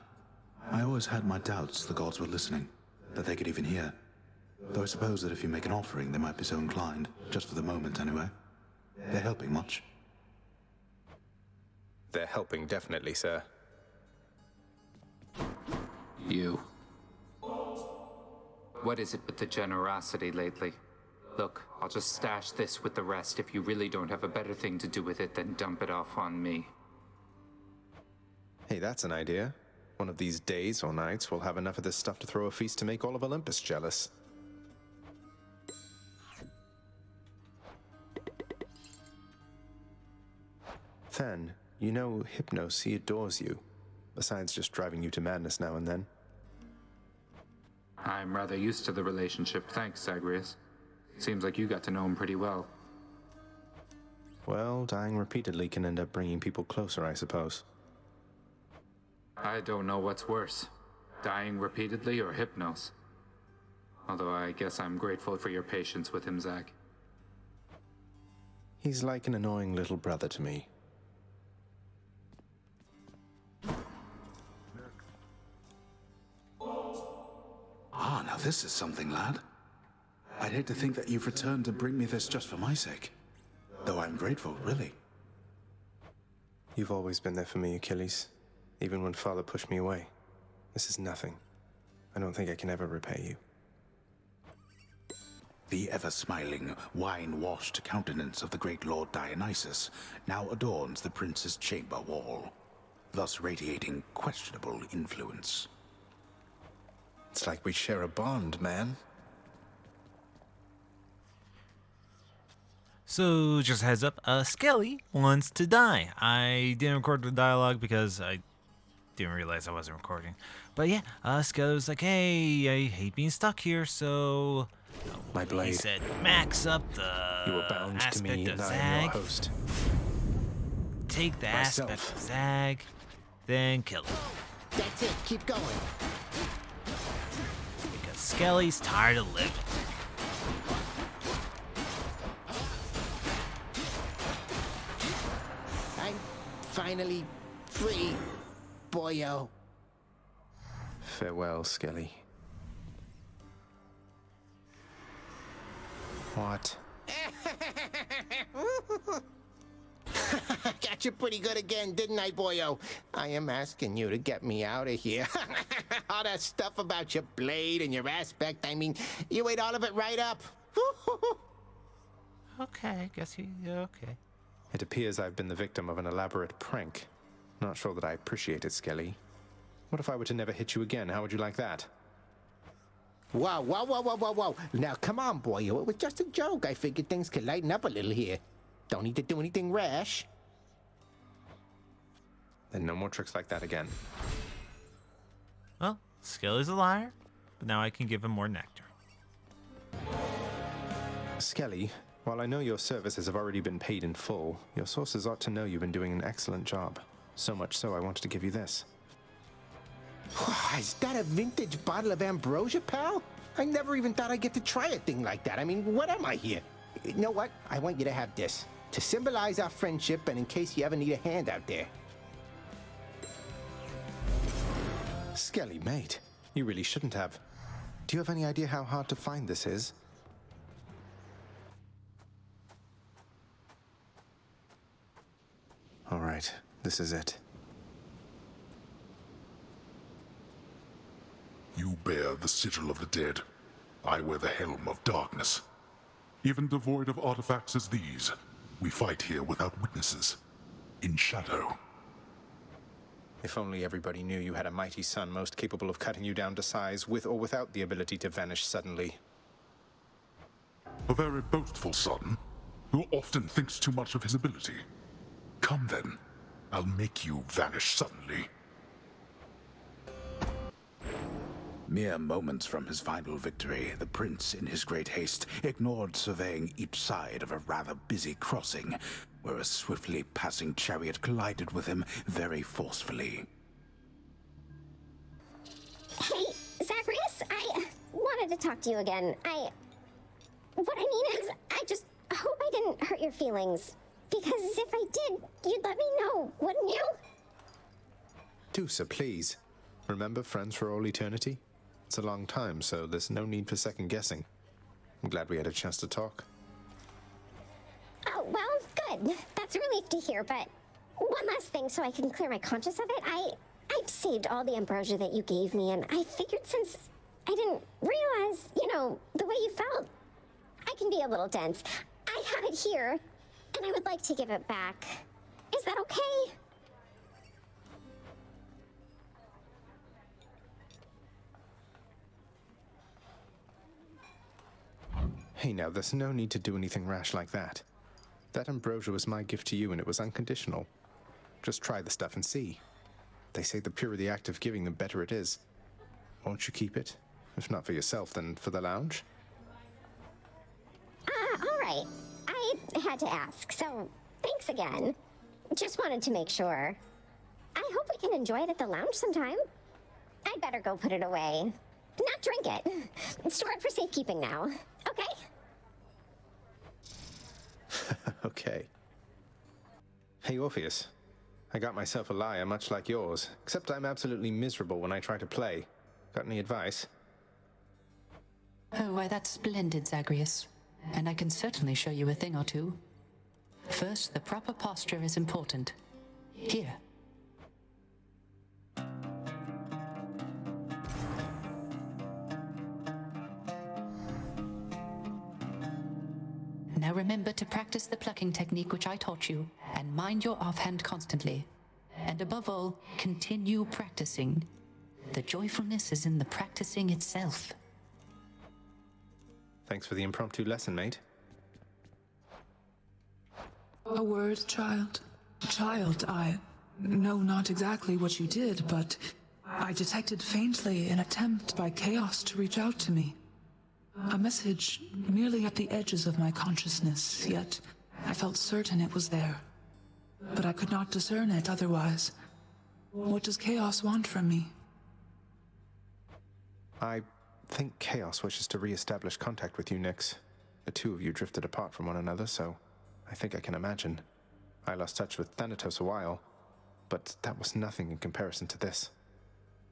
I always had my doubts the gods were listening, that they could even hear. Though I suppose that if you make an offering, they might be so inclined, just for the moment anyway. They're helping much. They're helping, definitely, sir. You. What is it with the generosity lately? Look, I'll just stash this with the rest if you really don't have a better thing to do with it than dump it off on me. Hey, that's an idea. One of these days or nights, we'll have enough of this stuff to throw a feast to make all of Olympus jealous. Then, you know Hypnos, he adores you. Besides just driving you to madness now and then. I'm rather used to the relationship, thanks, Zagreus. Seems like you got to know him pretty well. Well, dying repeatedly can end up bringing people closer, I suppose. I don't know what's worse, dying repeatedly or Hypnos. Although I guess I'm grateful for your patience with him, Zag. He's like an annoying little brother to me. Ah, now this is something, lad. I'd hate to think that you've returned to bring me this just for my sake. Though I'm grateful, really. You've always been there for me, Achilles. Even when Father pushed me away. This is nothing. I don't think I can ever repay you. The ever-smiling, wine-washed countenance of the great Lord Dionysus now adorns the prince's chamber wall, thus radiating questionable influence. It's like we share a bond, man. So, just a heads up, Skelly wants to die. I didn't record the dialogue because I didn't realize I wasn't recording. But yeah, Skelly was like, hey, I hate being stuck here, so... My blade. He said, max up the you were bound to me, aspect of and I am Zag. your host. Take the Myself. aspect of Zag, then kill him. That's it, keep going. Because Skelly's tired of living. I'm finally free, boyo. Farewell, Skelly. What? Got you pretty good again, didn't I, boyo? I am asking you to get me out of here. All that stuff about your blade and your aspect, I mean, you ate all of it right up. Okay, I guess okay. It appears I've been the victim of an elaborate prank. Not sure that I appreciate it, Skelly. What if I were to never hit you again? How would you like that? Whoa, whoa, whoa, whoa, whoa, whoa. Now, come on, boyo. It was just a joke. I figured things could lighten up a little here. Don't need to do anything rash. Then no more tricks like that again. Well, Skelly's a liar, but now I can give him more nectar. Skelly, while I know your services have already been paid in full, your sources ought to know you've been doing an excellent job. So much so I wanted to give you this. Is that a vintage bottle of ambrosia, pal? I never even thought I'd get to try a thing like that. I mean, what am I here? You know what? I want you to have this. To symbolize our friendship and in case you ever need a hand out there. Skelly, mate, you really shouldn't have. Do you have any idea how hard to find this is? All right, this is it. You bear the sigil of the dead. I wear the helm of darkness. Even devoid of artifacts as these, we fight here without witnesses, in shadow. If only everybody knew you had a mighty son most capable of cutting you down to size, with or without the ability to vanish suddenly. A very boastful son, who often thinks too much of his ability. Come then, I'll make you vanish suddenly. Mere moments from his final victory, the prince, in his great haste, ignored surveying each side of a rather busy crossing, where a swiftly passing chariot collided with him very forcefully. Hey, Zagreus, I wanted to talk to you again. What I mean is, I just hope I didn't hurt your feelings. Because if I did, you'd let me know, wouldn't you? Tusa, please. Remember friends for all eternity? It's a long time, so there's no need for second guessing. I'm glad we had a chance to talk. Oh, well, good. That's a relief to hear, but one last thing so I can clear my conscience of it. I've saved all the ambrosia that you gave me, and I figured since I didn't realize, the way you felt, I can be a little dense. I have it here, and I would like to give it back. Is that okay? Hey now, there's no need to do anything rash like that. That ambrosia was my gift to you, and it was unconditional. Just try the stuff and see. They say the purer the act of giving, the better it is. Won't you keep it? If not for yourself, then for the lounge? All right. I had to ask, so thanks again. Just wanted to make sure. I hope we can enjoy it at the lounge sometime. I'd better go put it away. Not drink it. Store it for safekeeping now. Okay? Okay. Hey, Orpheus. I got myself a lyre much like yours, except I'm absolutely miserable when I try to play. Got any advice? Oh, why, that's splendid, Zagreus. And I can certainly show you a thing or two. First, the proper posture is important. Here. Now remember to practice the plucking technique which I taught you, and mind your offhand constantly. And above all, continue practicing. The joyfulness is in the practicing itself. Thanks for the impromptu lesson, mate. A word, child? Child, I know not exactly what you did, but I detected faintly an attempt by Chaos to reach out to me. A message merely at the edges of my consciousness, yet I felt certain it was there. But I could not discern it otherwise. What does Chaos want from me? I think Chaos wishes to re-establish contact with you, Nyx. The two of you drifted apart from one another, so I think I can imagine. I lost touch with Thanatos a while, but that was nothing in comparison to this.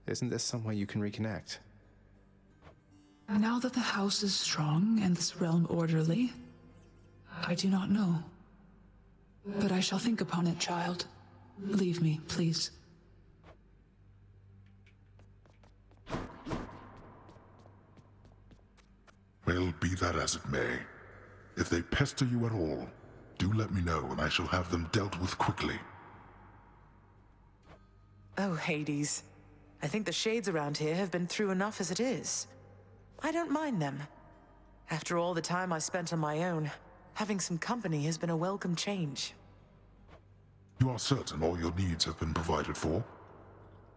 Isn't this some way you can reconnect? Now that the house is strong and this realm orderly, I do not know. But I shall think upon it, child. Leave me, please. Well, be that as it may. If they pester you at all, do let me know and I shall have them dealt with quickly. Oh, Hades. I think the shades around here have been through enough as it is. I don't mind them. After all the time I spent on my own, having some company has been a welcome change. You are certain all your needs have been provided for?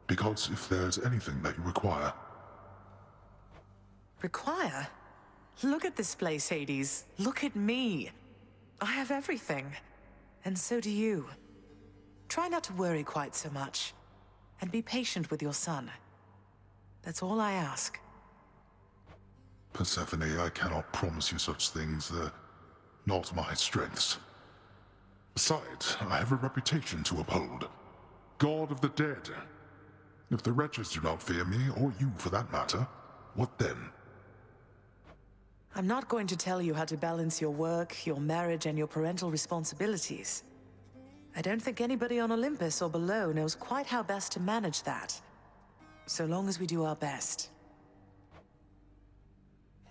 Because if there's anything that you require... Require? Look at this place, Hades. Look at me. I have everything. And so do you. Try not to worry quite so much. And be patient with your son. That's all I ask. Persephone, I cannot promise you such things. They're not my strengths. Besides, I have a reputation to uphold. God of the dead. If the wretches do not fear me, or you for that matter, what then? I'm not going to tell you how to balance your work, your marriage, and your parental responsibilities. I don't think anybody on Olympus or below knows quite how best to manage that. So long as we do our best.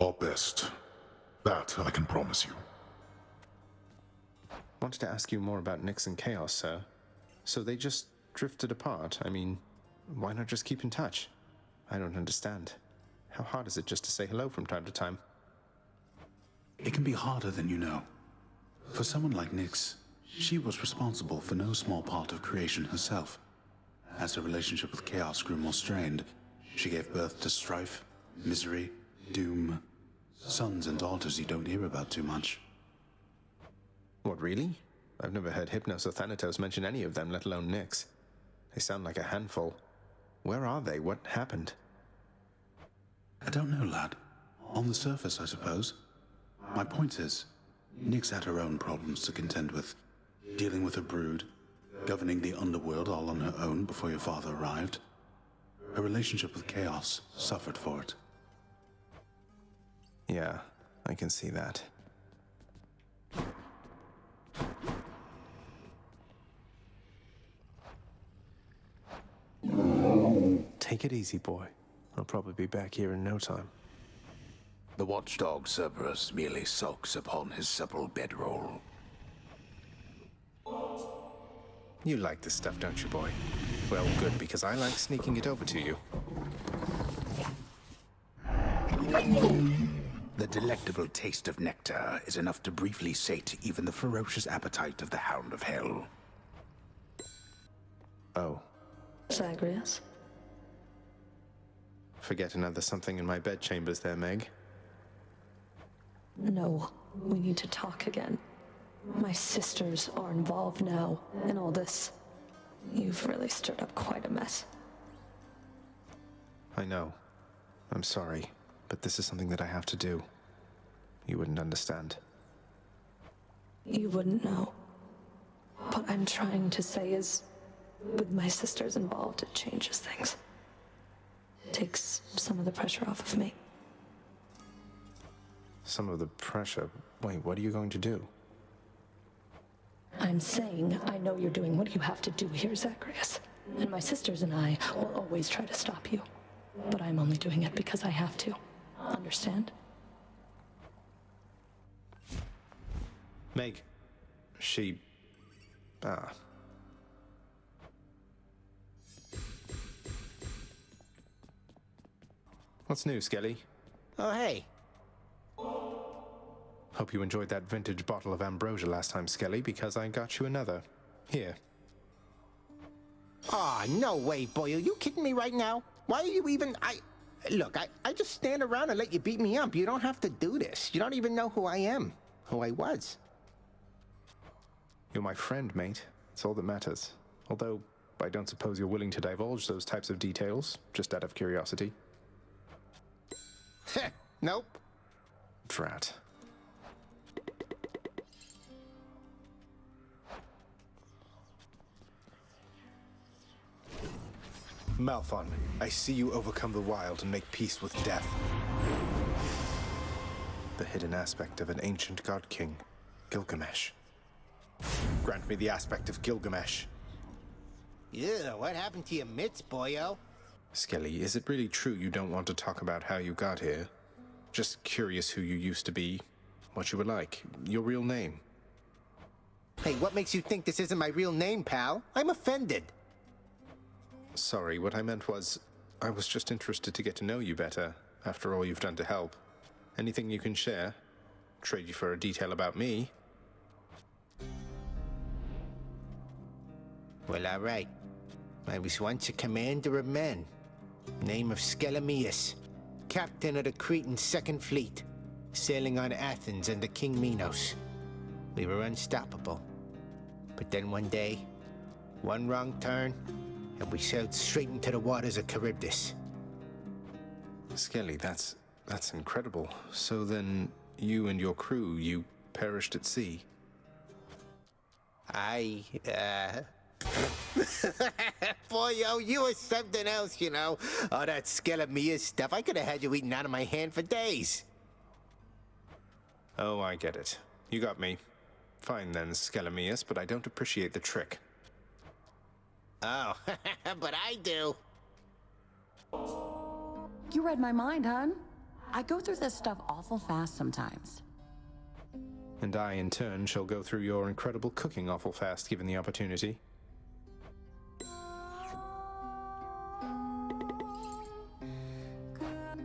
Our best. That I can promise you. Wanted to ask you more about Nyx and Chaos, sir. So they just drifted apart? I mean, why not just keep in touch? I don't understand. How hard is it just to say hello from time to time? It can be harder than you know. For someone like Nyx, she was responsible for no small part of creation herself. As her relationship with Chaos grew more strained, she gave birth to strife, misery, doom, sons and daughters you don't hear about too much. What, really? I've never heard Hypnos or Thanatos mention any of them, let alone Nyx. They sound like a handful. Where are they? What happened? I don't know, lad. On the surface, I suppose. My point is, Nyx had her own problems to contend with. Dealing with her brood, governing the underworld all on her own before your father arrived. Her relationship with Chaos suffered for it. Yeah, I can see that. Take it easy, boy. I'll probably be back here in no time. The watchdog Cerberus merely sulks upon his supple bedroll. You like this stuff, don't you, boy? Well, good, because I like sneaking it over to you. The delectable taste of nectar is enough to briefly sate even the ferocious appetite of the Hound of Hell. Oh. Zagreus? Forget another something in my bedchambers there, Meg. No, we need to talk again. My sisters are involved now in all this. You've really stirred up quite a mess. I know. I'm sorry, but this is something that I have to do. You wouldn't understand. You wouldn't know. What I'm trying to say is, with my sisters involved, it changes things. Takes some of the pressure off of me. Some of the pressure? Wait, what are you going to do? I'm saying I know you're doing what you have to do here, Zagreus. And my sisters and I will always try to stop you. But I'm only doing it because I have to. Understand? Meg. She... What's new, Skelly? Oh, hey. Hope you enjoyed that vintage bottle of ambrosia last time, Skelly, because I got you another. Here. Aw, no way, boy. Are you kidding me right now? Why are you even... Look, I just stand around and let you beat me up. You don't have to do this. You don't even know who I am. Who I was. You're my friend, mate. It's all that matters. Although, I don't suppose you're willing to divulge those types of details, just out of curiosity. Nope. Drat. Malphon, I see you overcome the wild and make peace with death. The hidden aspect of an ancient god king, Gilgamesh. Grant me the aspect of Gilgamesh. Yeah, what happened to your mitts, boyo? Skelly, is it really true you don't want to talk about how you got here? Just curious who you used to be, what you were like, your real name. Hey, what makes you think this isn't my real name, pal? I'm offended. Sorry, what I meant was, I was just interested to get to know you better, after all you've done to help. Anything you can share? Trade you for a detail about me? Well, all right. I was once a commander of men. Name of Skelemius, captain of the Cretan Second Fleet, sailing on Athens under King Minos. We were unstoppable. But then one day, one wrong turn, and we sailed straight into the waters of Charybdis. Skelly, that's incredible. So then, you and your crew, you perished at sea? Boy, yo, you were something else, you know. All that Skelemius stuff, I could have had you eating out of my hand for days. Oh, I get it. You got me. Fine then, Skelemius, but I don't appreciate the trick. Oh, but I do. You read my mind, hon. I go through this stuff awful fast sometimes. And I, in turn, shall go through your incredible cooking awful fast, given the opportunity.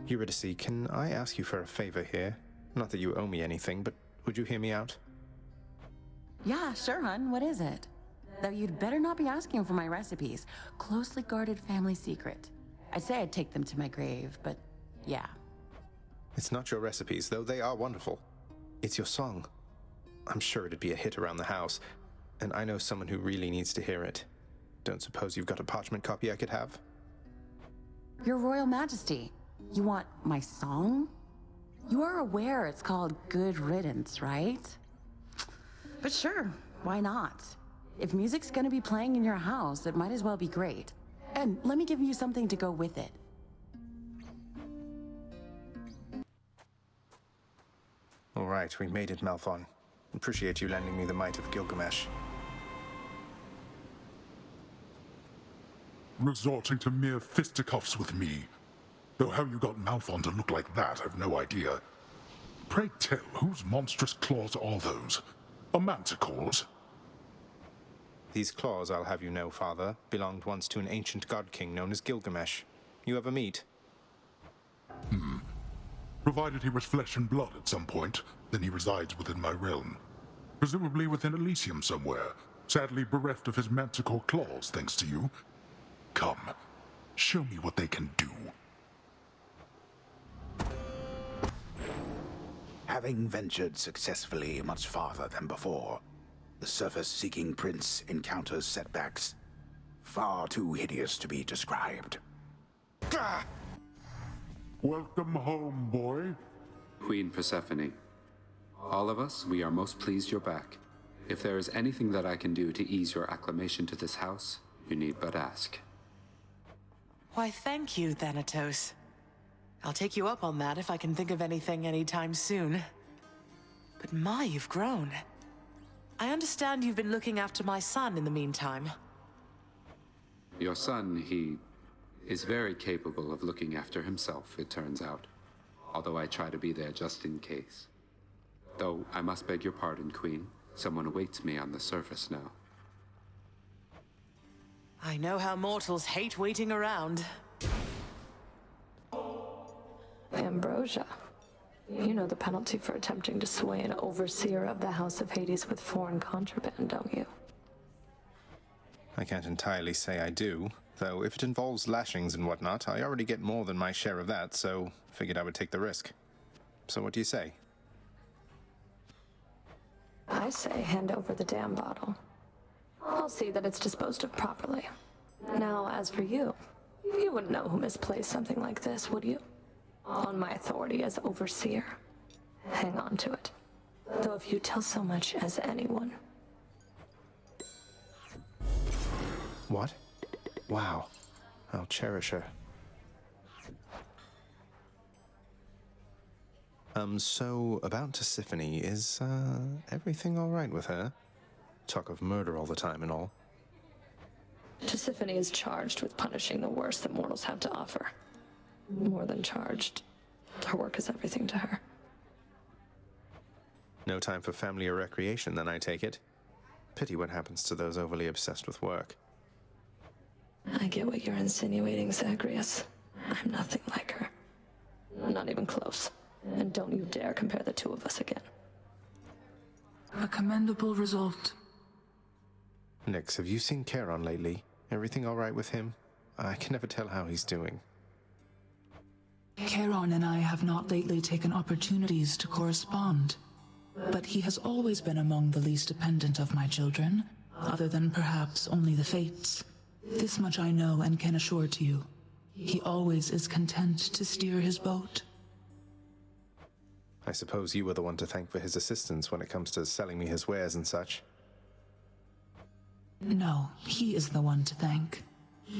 Eurydice, can I ask you for a favor here? Not that you owe me anything, but would you hear me out? Yeah, sure, hon. What is it? Though you'd better not be asking for my recipes. Closely guarded family secret. I'd say I'd take them to my grave, but yeah. It's not your recipes, though they are wonderful. It's your song. I'm sure it'd be a hit around the house, and I know someone who really needs to hear it. Don't suppose you've got a parchment copy I could have? Your Royal Majesty, you want my song? You are aware it's called Good Riddance, right? But sure, why not? If music's gonna be playing in your house, it might as well be great. And let me give you something to go with it. All right, we made it, Malphon. Appreciate you lending me the might of Gilgamesh. Resorting to mere fisticuffs with me. Though how you got Malphon to look like that, I've no idea. Pray tell, whose monstrous claws are those? A manticore's? These claws, I'll have you know, Father, belonged once to an ancient god king known as Gilgamesh. You ever meet? Provided he was flesh and blood at some point, then he resides within my realm. Presumably within Elysium somewhere, sadly bereft of his manticore claws, thanks to you. Come, show me what they can do. Having ventured successfully much farther than before, the surface-seeking prince encounters setbacks far too hideous to be described. Welcome home, boy. Queen Persephone. All of us, we are most pleased you're back. If there is anything that I can do to ease your acclimation to this house, you need but ask. Why, thank you, Thanatos. I'll take you up on that if I can think of anything anytime soon. But my, you've grown. I understand you've been looking after my son in the meantime. Your son, he is very capable of looking after himself, it turns out. Although I try to be there just in case. Though I must beg your pardon, Queen. Someone awaits me on the surface now. I know how mortals hate waiting around. Ambrosia. You know the penalty for attempting to sway an overseer of the House of Hades with foreign contraband, don't you? I can't entirely say I do, though if it involves lashings and whatnot, I already get more than my share of that, so figured I would take the risk. So what do you say? I say hand over the damn bottle. I'll see that it's disposed of properly. Now, as for you, you wouldn't know who misplaced something like this, would you? On my authority as overseer. Hang on to it. Though if you tell so much as anyone. What? Wow. I'll cherish her. So, about Tisiphone, is, everything alright with her? Talk of murder all the time and all. Tisiphone is charged with punishing the worst that mortals have to offer. More than charged. Her work is everything to her. No time for family or recreation, then, I take it. Pity what happens to those overly obsessed with work. I get what you're insinuating, Zagreus. I'm nothing like her. Not even close. And don't you dare compare the two of us again. A commendable result. Nyx, have you seen Charon lately? Everything alright with him? I can never tell how he's doing. Charon and I have not lately taken opportunities to correspond, but he has always been among the least dependent of my children, other than perhaps only the Fates. This much I know and can assure to you. He always is content to steer his boat. I suppose you were the one to thank for his assistance when it comes to selling me his wares and such. No, he is the one to thank.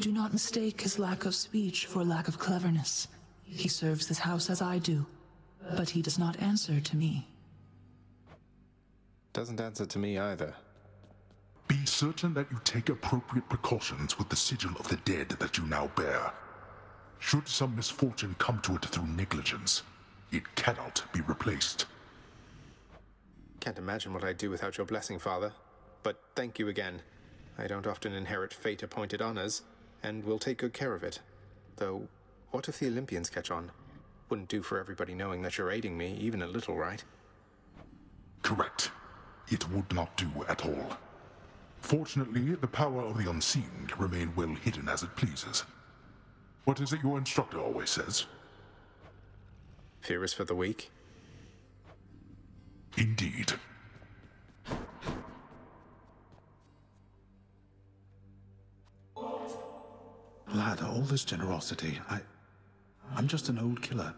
Do not mistake his lack of speech for lack of cleverness. He serves this house as I do, but he does not answer to me. Doesn't answer to me either. Be certain that you take appropriate precautions with the sigil of the dead that you now bear. Should some misfortune come to it through negligence, it cannot be replaced. Can't imagine what I'd do without your blessing, Father. But thank you again. I don't often inherit fate-appointed honors, and will take good care of it. Though, what if the Olympians catch on? Wouldn't do for everybody knowing that you're aiding me, even a little, right? Correct. It would not do at all. Fortunately, the power of the unseen can remain well hidden as it pleases. What is it your instructor always says? Fear is for the weak? Indeed. Lad, all this generosity, I'm just an old killer.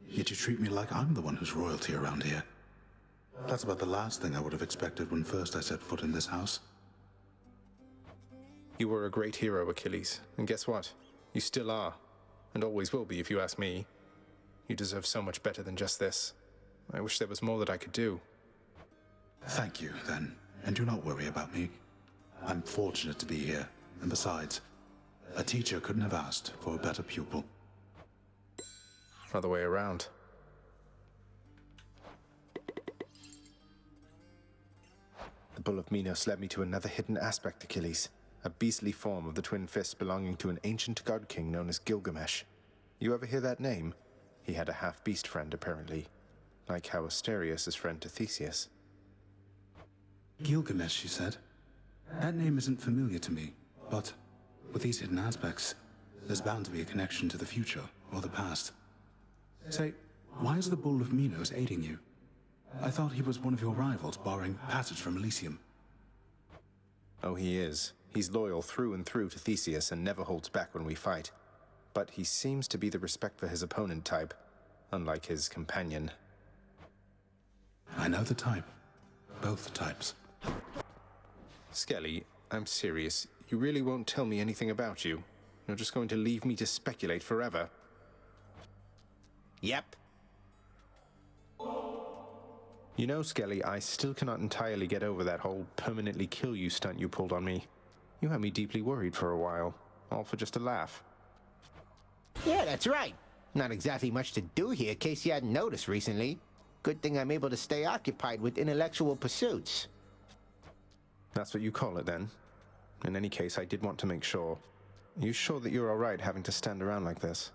Yet you treat me like I'm the one who's royalty around here. That's about the last thing I would have expected when first I set foot in this house. You were a great hero, Achilles, and guess what? You still are, and always will be if you ask me. You deserve so much better than just this. I wish there was more that I could do. Thank you, then. And do not worry about me. I'm fortunate to be here. And besides, a teacher couldn't have asked for a better pupil. Other way around. The Bull of Minos led me to another hidden aspect, Achilles. A beastly form of the twin fists belonging to an ancient god king known as Gilgamesh. You ever hear that name? He had a half-beast friend, apparently. Like how Asterius is friend to Theseus. Gilgamesh, you said? That name isn't familiar to me, but with these hidden aspects, there's bound to be a connection to the future or the past. Say, why is the Bull of Minos aiding you? I thought he was one of your rivals, barring passage from Elysium. Oh, he is. He's loyal through and through to Theseus and never holds back when we fight. But he seems to be the respect for his opponent type, unlike his companion. I know the type. Both types. Skelly, I'm serious. You really won't tell me anything about you? You're just going to leave me to speculate forever? Yep. You know, Skelly, I still cannot entirely get over that whole permanently kill you stunt you pulled on me. You had me deeply worried for a while, all for just a laugh. Yeah, that's right. Not exactly much to do here, in case you hadn't noticed recently. Good thing I'm able to stay occupied with intellectual pursuits. That's what you call it, then? In any case, I did want to make sure. Are you sure that you're alright having to stand around like this?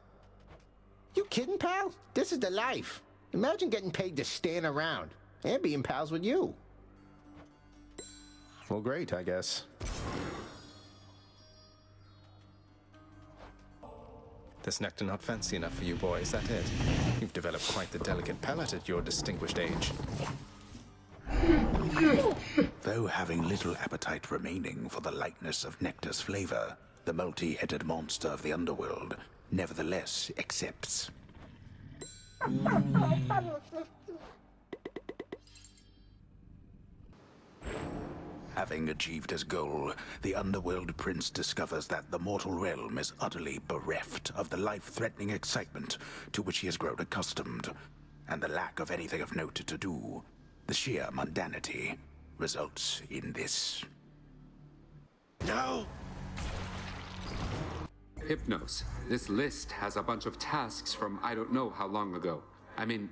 You kidding, pal? This is the life. Imagine getting paid to stand around and being pals with you. Well, great, I guess. This nectar not fancy enough for you, boy, is that it? You've developed quite the delicate palate at your distinguished age. Though having little appetite remaining for the lightness of nectar's flavor, the multi-headed monster of the underworld nevertheless accepts. Having achieved his goal, the Underworld Prince discovers that the mortal realm is utterly bereft of the life-threatening excitement to which he has grown accustomed, and the lack of anything of note to do, the sheer mundanity, results in this. No! Hypnos, this list has a bunch of tasks from I don't know how long ago. I mean,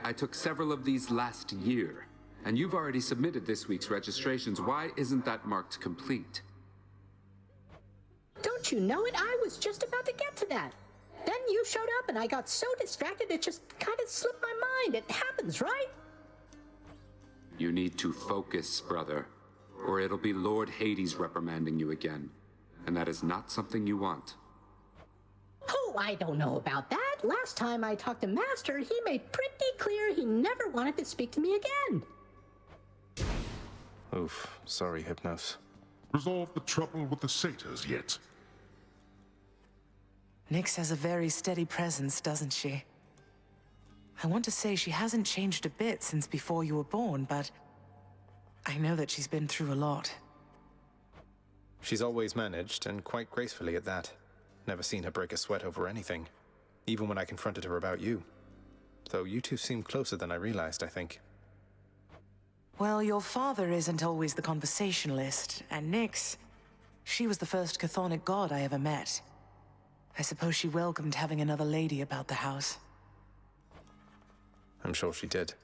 I took several of these last year. And you've already submitted this week's registrations. Why isn't that marked complete? Don't you know it? I was just about to get to that. Then you showed up and I got so distracted it just kind of slipped my mind. It happens, right? You need to focus, brother, or it'll be Lord Hades reprimanding you again. And that is not something you want. Oh, I don't know about that. Last time I talked to Master, he made pretty clear he never wanted to speak to me again. Oof, sorry, Hypnos. Resolved the trouble with the satyrs yet? Nyx has a very steady presence, doesn't she? I want to say she hasn't changed a bit since before you were born, but I know that she's been through a lot. She's always managed, and quite gracefully at that. Never seen her break a sweat over anything, even when I confronted her about you. Though you two seem closer than I realized, I think. Well, your father isn't always the conversationalist, and Nyx, she was the first chthonic god I ever met. I suppose she welcomed having another lady about the house. I'm sure she did.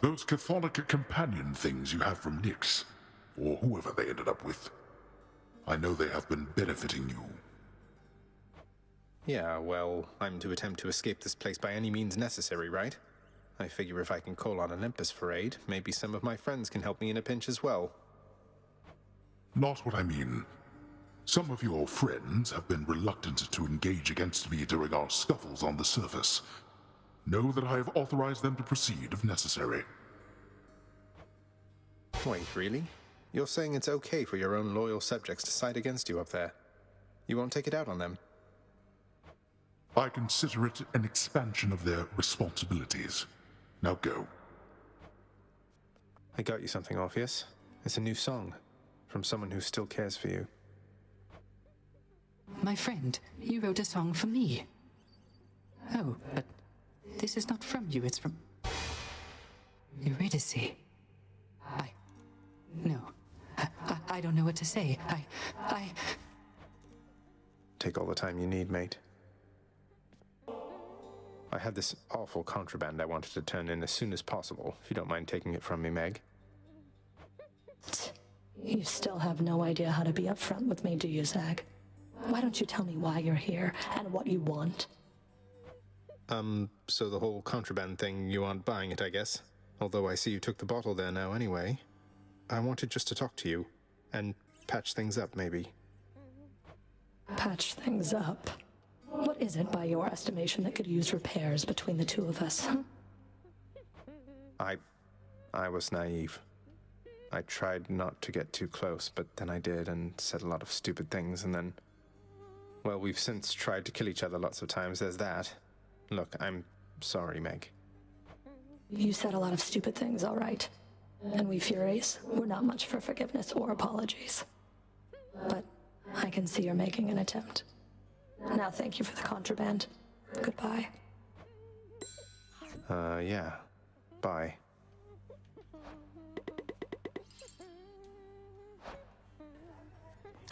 Those chthonic companion things you have from Nyx, or whoever they ended up with, I know they have been benefiting you. Yeah, well, I'm to attempt to escape this place by any means necessary, right? I figure if I can call on Olympus for aid, maybe some of my friends can help me in a pinch as well. Not what I mean. Some of your friends have been reluctant to engage against me during our scuffles on the surface. Know that I have authorized them to proceed if necessary. Wait, really? You're saying it's okay for your own loyal subjects to side against you up there? You won't take it out on them? I consider it an expansion of their responsibilities. Now go. I got you something, Orpheus. It's a new song, from someone who still cares for you. My friend, you wrote a song for me. Oh, but this is not from you, it's from... Eurydice. No. I don't know what to say. Take all the time you need, mate. I had this awful contraband I wanted to turn in as soon as possible, if you don't mind taking it from me, Meg. You still have no idea how to be upfront with me, do you, Zag? Why don't you tell me why you're here and what you want? So the whole contraband thing, you aren't buying it, I guess. Although I see you took the bottle there now anyway. I wanted just to talk to you and patch things up, maybe. Patch things up? What is it, by your estimation, that could use repairs between the two of us? I was naive. I tried not to get too close, but then I did and said a lot of stupid things, and then... Well, we've since tried to kill each other lots of times, there's that. Look, I'm sorry, Meg. You said a lot of stupid things, all right. And we Furies, we're not much for forgiveness or apologies. But I can see you're making an attempt. Now thank you for the contraband. Goodbye. Yeah. Bye.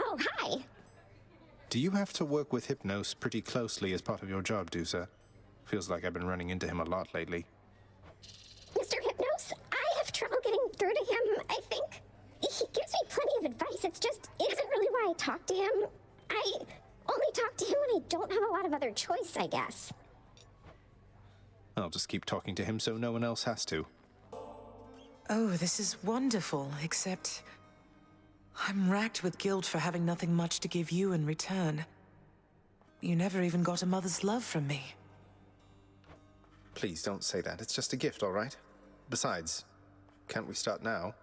Oh, hi! Do you have to work with Hypnos pretty closely as part of your job, Dusa? Feels like I've been running into him a lot lately. Mr. Hypnos, I have trouble getting through to him, I think. He gives me plenty of advice, it isn't really why I talk to him. I only talk to him when I don't have a lot of other choice, I guess. I'll just keep talking to him so no one else has to. Oh, this is wonderful, except... I'm racked with guilt for having nothing much to give you in return. You never even got a mother's love from me. Please don't say that. It's just a gift, all right? Besides, can't we start now?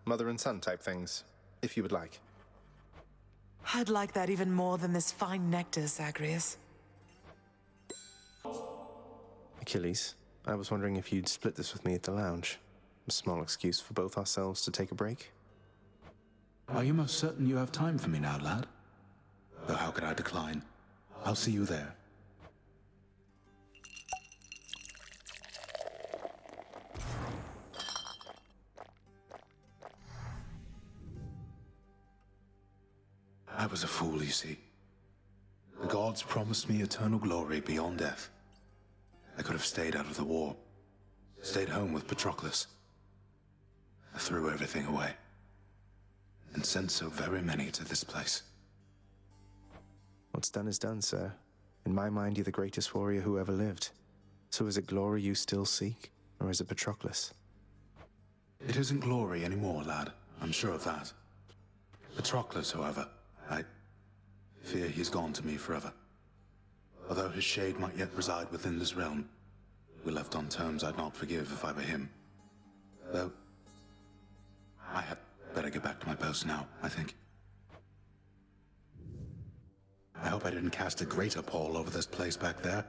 Mother and son type things, if you would like. I'd like that even more than this fine nectar, Zagreus. Achilles, I was wondering if you'd split this with me at the lounge. A small excuse for both ourselves to take a break. Are you most certain you have time for me now, lad? Though how could I decline? I'll see you there. I was a fool, you see. The gods promised me eternal glory beyond death. I could have stayed out of the war. Stayed home with Patroclus. I threw everything away. And sent so very many to this place. What's done is done, sir. In my mind, you're the greatest warrior who ever lived. So is it glory you still seek, or is it Patroclus? It isn't glory anymore, lad. I'm sure of that. Patroclus, however, I fear he's gone to me forever. Although his shade might yet reside within this realm, we left on terms I'd not forgive if I were him. Though, I had better get back to my post now, I think. I hope I didn't cast a greater pall over this place back there.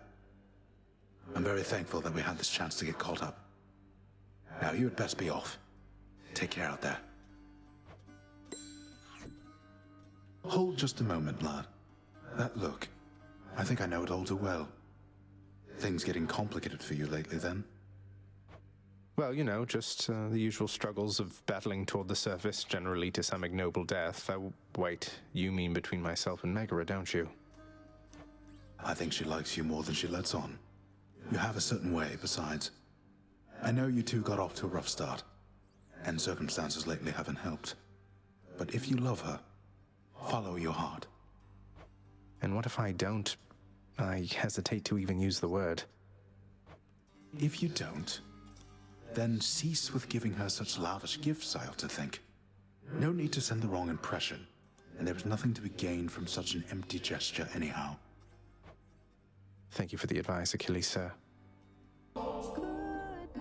I'm very thankful that we had this chance to get caught up. Now you had best be off. Take care out there. Hold just a moment, lad. That look, I think I know it all too well. Things getting complicated for you lately, then? Well, you know, just the usual struggles of battling toward the surface, generally to some ignoble death. Wait, you mean between myself and Megara, don't you? I think she likes you more than she lets on. You have a certain way, besides. I know you two got off to a rough start, and circumstances lately haven't helped. But if you love her, follow your heart. And what if I don't? I hesitate to even use the word. If you don't, then cease with giving her such lavish gifts, I ought to think. No need to send the wrong impression, and there is nothing to be gained from such an empty gesture anyhow. Thank you for the advice, Achilles, sir.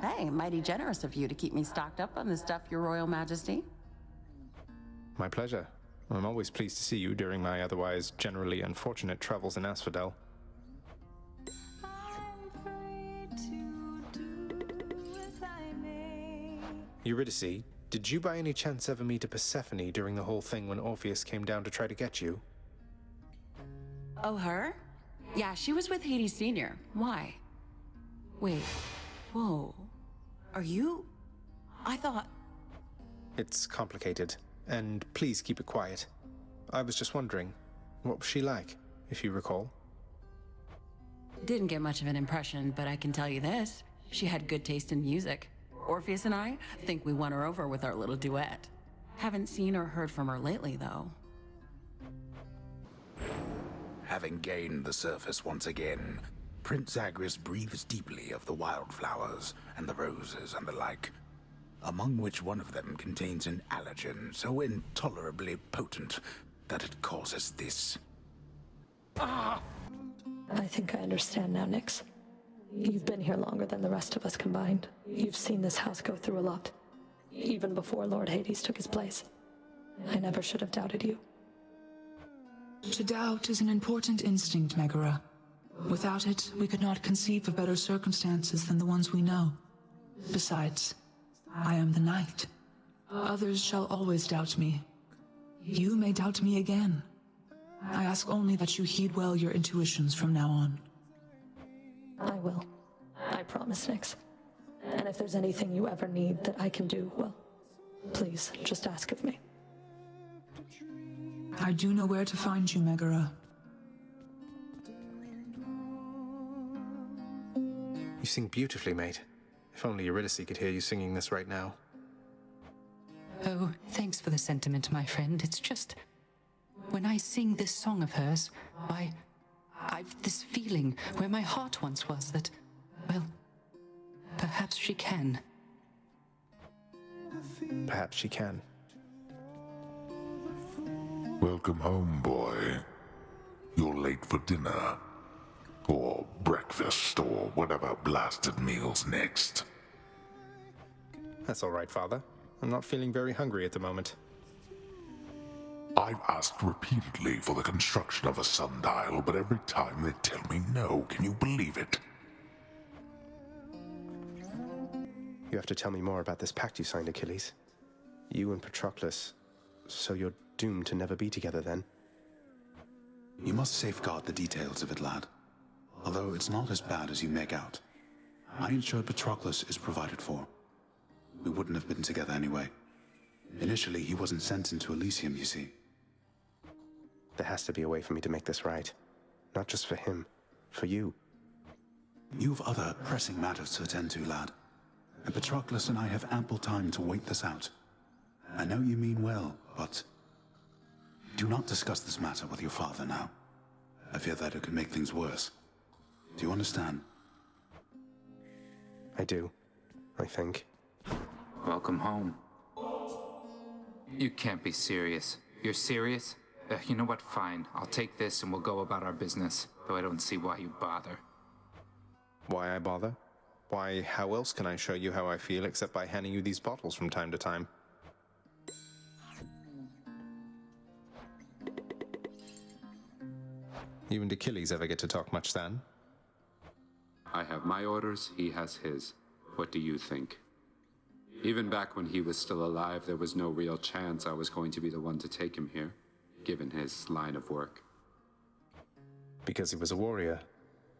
Hey, mighty generous of you to keep me stocked up on this stuff, Your Royal Majesty. My pleasure. I'm always pleased to see you during my otherwise generally unfortunate travels in Asphodel. Eurydice, did you by any chance ever meet a Persephone during the whole thing when Orpheus came down to try to get you? Oh, her? Yeah, she was with Hades Sr. Why? Wait. Whoa. Are you... I thought... It's complicated, and please keep it quiet. I was just wondering, what was she like, if you recall? Didn't get much of an impression, but I can tell you this. She had good taste in music. Orpheus and I think we won her over with our little duet. Haven't seen or heard from her lately, though. Having gained the surface once again, Prince Zagreus breathes deeply of the wildflowers and the roses and the like, among which one of them contains an allergen so intolerably potent that it causes this. I think I understand now, Nyx. You've been here longer than the rest of us combined. You've seen this house go through a lot, even before Lord Hades took his place. I never should have doubted you. To doubt is an important instinct, Megara. Without it, we could not conceive of better circumstances than the ones we know. Besides, I am the knight. Others shall always doubt me. You may doubt me again. I ask only that you heed well your intuitions from now on. I will. I promise, Nyx. And if there's anything you ever need that I can do, well, please, just ask of me. I do know where to find you, Megara. You sing beautifully, mate. If only Eurydice could hear you singing this right now. Oh, thanks for the sentiment, my friend. It's just... when I sing this song of hers, I've this feeling where my heart once was that, well, perhaps she can. Perhaps she can. Welcome home, boy. You're late for dinner. Or breakfast, or whatever blasted meal's next. That's all right, Father. I'm not feeling very hungry at the moment. I've asked repeatedly for the construction of a sundial, but every time they tell me no. Can you believe it? You have to tell me more about this pact you signed, Achilles. You and Patroclus. So you're doomed to never be together then? You must safeguard the details of it, lad. Although it's not as bad as you make out. I ensured Patroclus is provided for. We wouldn't have been together anyway. Initially, he wasn't sent into Elysium, you see. There has to be a way for me to make this right. Not just for him, for you. You've other pressing matters to attend to, lad. And Patroclus and I have ample time to wait this out. I know you mean well, but... do not discuss this matter with your father now. I fear that it could make things worse. Do you understand? I do, I think. Welcome home. You can't be serious. You're serious? You know what? Fine. I'll take this and we'll go about our business. Though I don't see why you bother. Why I bother? Why, how else can I show you how I feel except by handing you these bottles from time to time? You and Achilles ever get to talk much, then? I have my orders, he has his. What do you think? Even back when he was still alive, there was no real chance I was going to be the one to take him here, given his line of work. Because he was a warrior.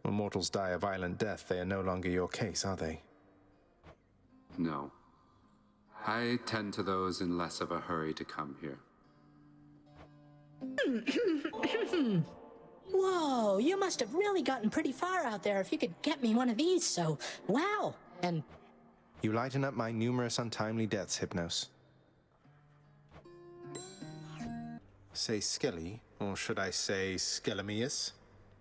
When mortals die a violent death, they are no longer your case, are they? No. I tend to those in less of a hurry to come here. Whoa, you must have really gotten pretty far out there if you could get me one of these, so... wow! And... you lighten up my numerous untimely deaths, Hypnos. Say Skelly, or should I say Skelemius?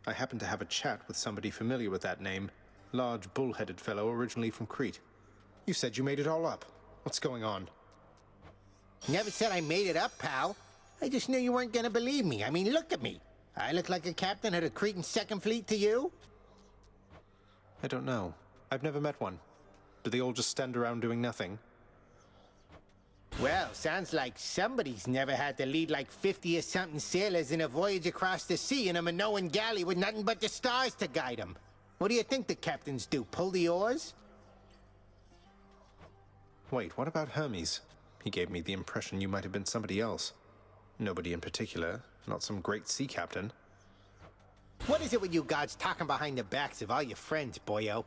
I happened to have a chat with somebody familiar with that name. Large, bull-headed fellow originally from Crete. You said you made it all up. What's going on? Never said I made it up, pal. I just knew you weren't gonna believe me. I mean, look at me. I look like a captain of the Cretan Second Fleet to you? I don't know. I've never met one. Do they all just stand around doing nothing? Well, sounds like somebody's never had to lead like 50 or something sailors in a voyage across the sea in a Minoan galley with nothing but the stars to guide them. What do you think the captains do, pull the oars? Wait, what about Hermes? He gave me the impression you might have been somebody else. Nobody in particular, not some great sea captain. What is it with you gods talking behind the backs of all your friends, boyo?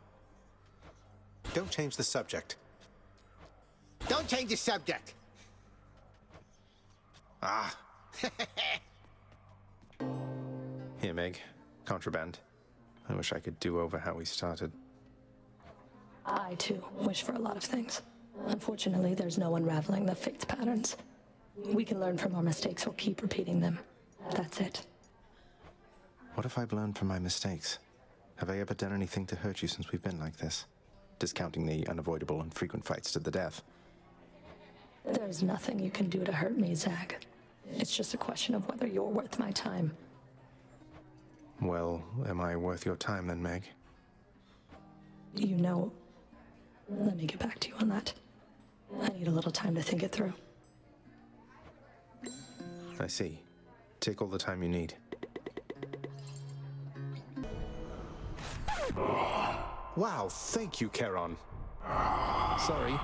Don't change the subject. Don't change the subject! Ah. Here, Meg. Contraband. I wish I could do over how we started. I, too, wish for a lot of things. Unfortunately, there's no unraveling the fate's patterns. We can learn from our mistakes or keep repeating them. That's it. What if I've learned from my mistakes? Have I ever done anything to hurt you since we've been like this? Discounting the unavoidable and frequent fights to the death. There's nothing you can do to hurt me, Zag. It's just a question of whether you're worth my time. Well, am I worth your time then, Meg? You know, let me get back to you on that. I need a little time to think it through. I see. Take all the time you need. Wow, thank you, Charon. Sorry.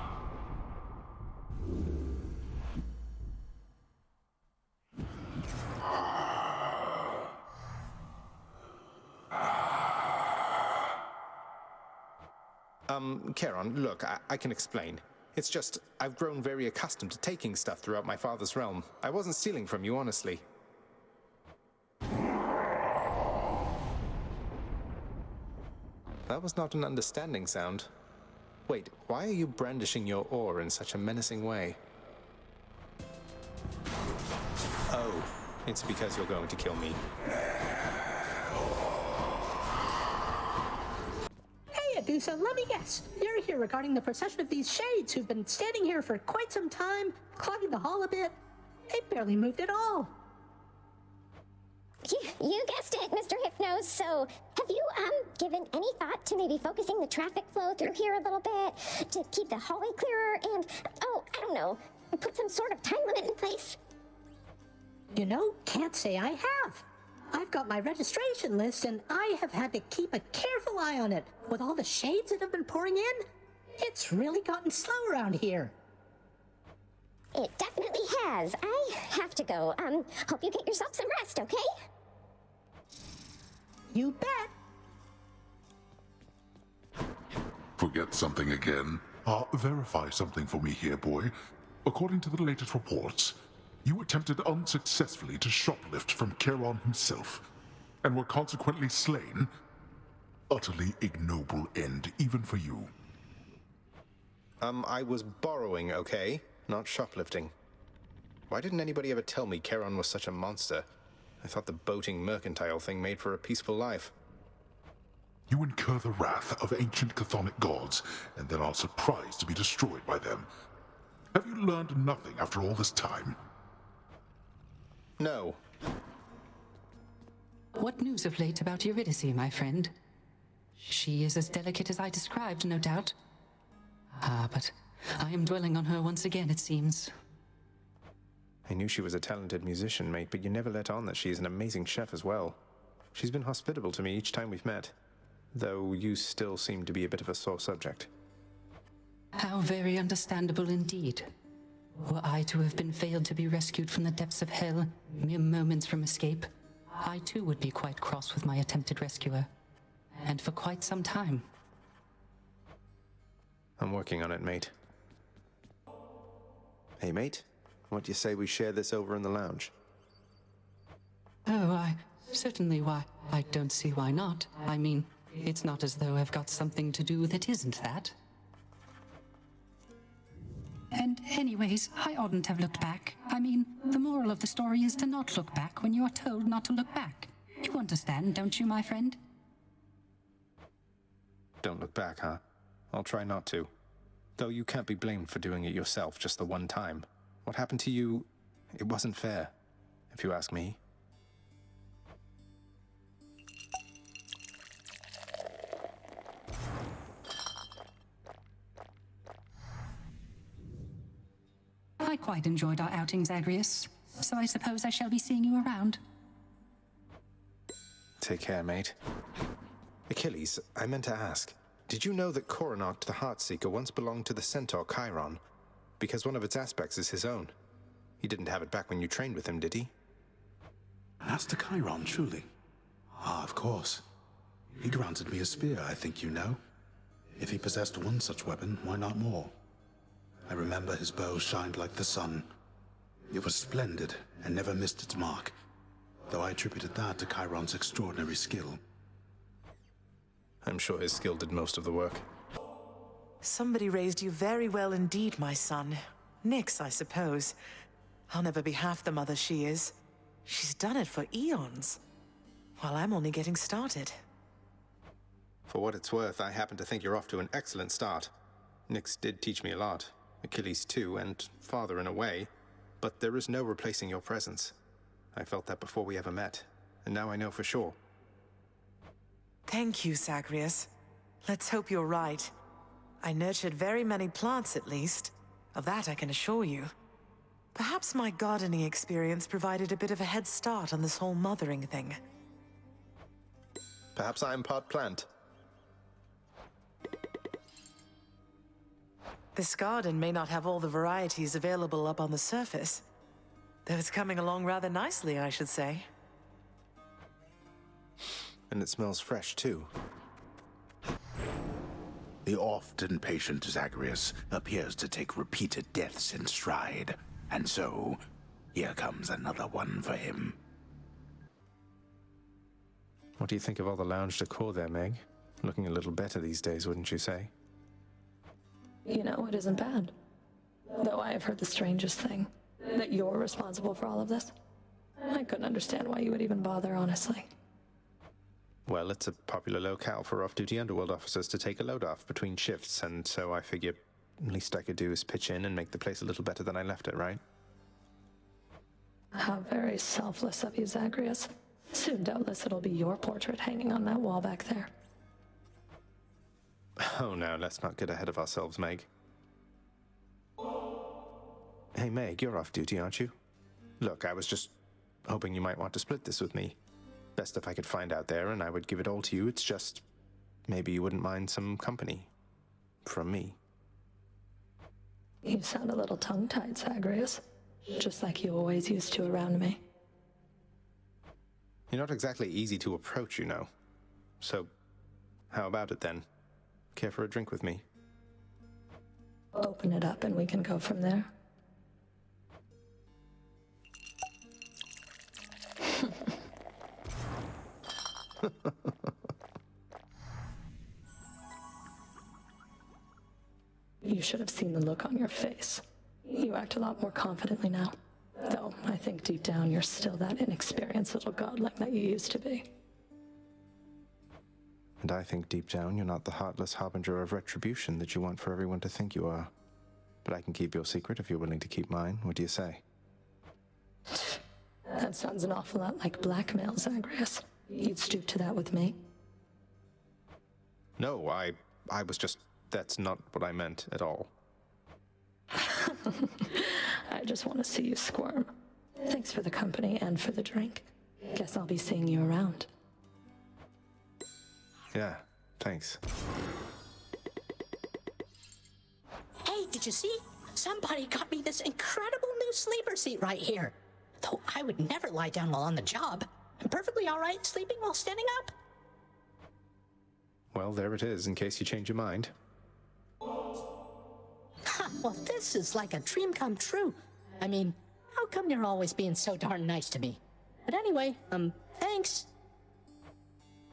Charon, look, I can explain. It's just, I've grown very accustomed to taking stuff throughout my father's realm. I wasn't stealing from you, honestly. That was not an understanding sound. Wait, why are you brandishing your oar in such a menacing way? Oh, it's because you're going to kill me. Hey, Adusa, let me guess. You're here regarding the procession of these shades who've been standing here for quite some time, clogging the hall a bit. They barely moved at all. You guessed it, Mr. Hypnos. So, have you, given any thought to maybe focusing the traffic flow through here a little bit to keep the hallway clearer and, oh, I don't know, put some sort of time limit in place? You know, can't say I have. I've got my registration list and I have had to keep a careful eye on it. With all the shades that have been pouring in, it's really gotten slow around here. It definitely has. I have to go. Hope you get yourself some rest, okay? You bet. Forget something again. Verify something for me here, boy. According to the latest reports, you attempted unsuccessfully to shoplift from Charon himself, and were consequently slain. Utterly ignoble end, even for you. I was borrowing, okay? Not shoplifting. Why didn't anybody ever tell me Charon was such a monster? I thought the boating mercantile thing made for a peaceful life. You incur the wrath of ancient chthonic gods, and then are surprised to be destroyed by them. Have you learned nothing after all this time? No. What news of late about Eurydice, my friend? She is as delicate as I described, no doubt. But I am dwelling on her once again, it seems. I knew she was a talented musician, mate, but you never let on that she is an amazing chef as well. She's been hospitable to me each time we've met, though you still seem to be a bit of a sore subject. How very understandable indeed. Were I to have been failed to be rescued from the depths of hell, mere moments from escape, I too would be quite cross with my attempted rescuer. And for quite some time. I'm working on it, mate. Hey, mate, what do you say we share this over in the lounge? Oh, why, I don't see why not. I mean, it's not as though I've got something to do that isn't that. And anyways, I oughtn't have looked back. I mean, the moral of the story is to not look back when you are told not to look back. You understand, don't you, my friend? Don't look back, huh? I'll try not to. Though you can't be blamed for doing it yourself just the one time. What happened to you, it wasn't fair, if you ask me. I quite enjoyed our outing, Zagreus, so I suppose I shall be seeing you around. Take care, mate. Achilles, I meant to ask, did you know that Coronacht the Heartseeker once belonged to the centaur Chiron? Because one of its aspects is his own. He didn't have it back when you trained with him, did he? That's the Chiron, truly. Ah, of course. He granted me a spear, I think you know. If he possessed one such weapon, why not more? I remember his bow shined like the sun. It was splendid and never missed its mark, though I attributed that to Chiron's extraordinary skill. I'm sure his skill did most of the work. Somebody raised you very well indeed, my son. Nyx, I suppose. I'll never be half the mother she is. She's done it for eons, while I'm only getting started. For what it's worth, I happen to think you're off to an excellent start. Nyx did teach me a lot. Achilles too, and father in a way. But there is no replacing your presence. I felt that before we ever met, and now I know for sure. Thank you, Zagreus. Let's hope you're right. I nurtured very many plants, at least. Of that I can assure you. Perhaps my gardening experience provided a bit of a head start on this whole mothering thing. Perhaps I am part plant. This garden may not have all the varieties available up on the surface, though it's coming along rather nicely, I should say. And it smells fresh, too. The often patient Zagreus appears to take repeated deaths in stride, and so, here comes another one for him. What do you think of all the lounge decor there, Meg? Looking a little better these days, wouldn't you say? You know, it isn't bad. Though I have heard the strangest thing, that you're responsible for all of this. I couldn't understand why you would even bother, honestly. Well, it's a popular locale for off-duty underworld officers to take a load off between shifts, and so I figure least I could do is pitch in and make the place a little better than I left it, right? How very selfless of you, Zagreus. Soon, doubtless, it'll be your portrait hanging on that wall back there. Oh, no, let's not get ahead of ourselves, Meg. Hey, Meg, you're off duty, aren't you? Look, I was just hoping you might want to split this with me. Best if I could find out there, and I would give it all to you. It's just, maybe you wouldn't mind some company. From me. You sound a little tongue-tied, Zagreus. Just like you always used to around me. You're not exactly easy to approach, you know. So, how about it then? Care for a drink with me? Open it up and we can go from there. You should have seen the look on your face. You act a lot more confidently now. Though, I think deep down you're still that inexperienced little godling that you used to be. And I think deep down you're not the heartless harbinger of retribution that you want for everyone to think you are. But I can keep your secret if you're willing to keep mine. What do you say? That sounds an awful lot like blackmail, Zagreus. You'd stoop to that with me? No, I was just... That's not what I meant at all. I just want to see you squirm. Thanks for the company and for the drink. Guess I'll be seeing you around. Yeah, thanks. Hey, did you see? Somebody got me this incredible new sleeper seat right here. Though I would never lie down while on the job. I'm perfectly all right sleeping while standing up. Well, there it is, in case you change your mind. Well, this is like a dream come true. I mean, how come you're always being so darn nice to me? But anyway, thanks.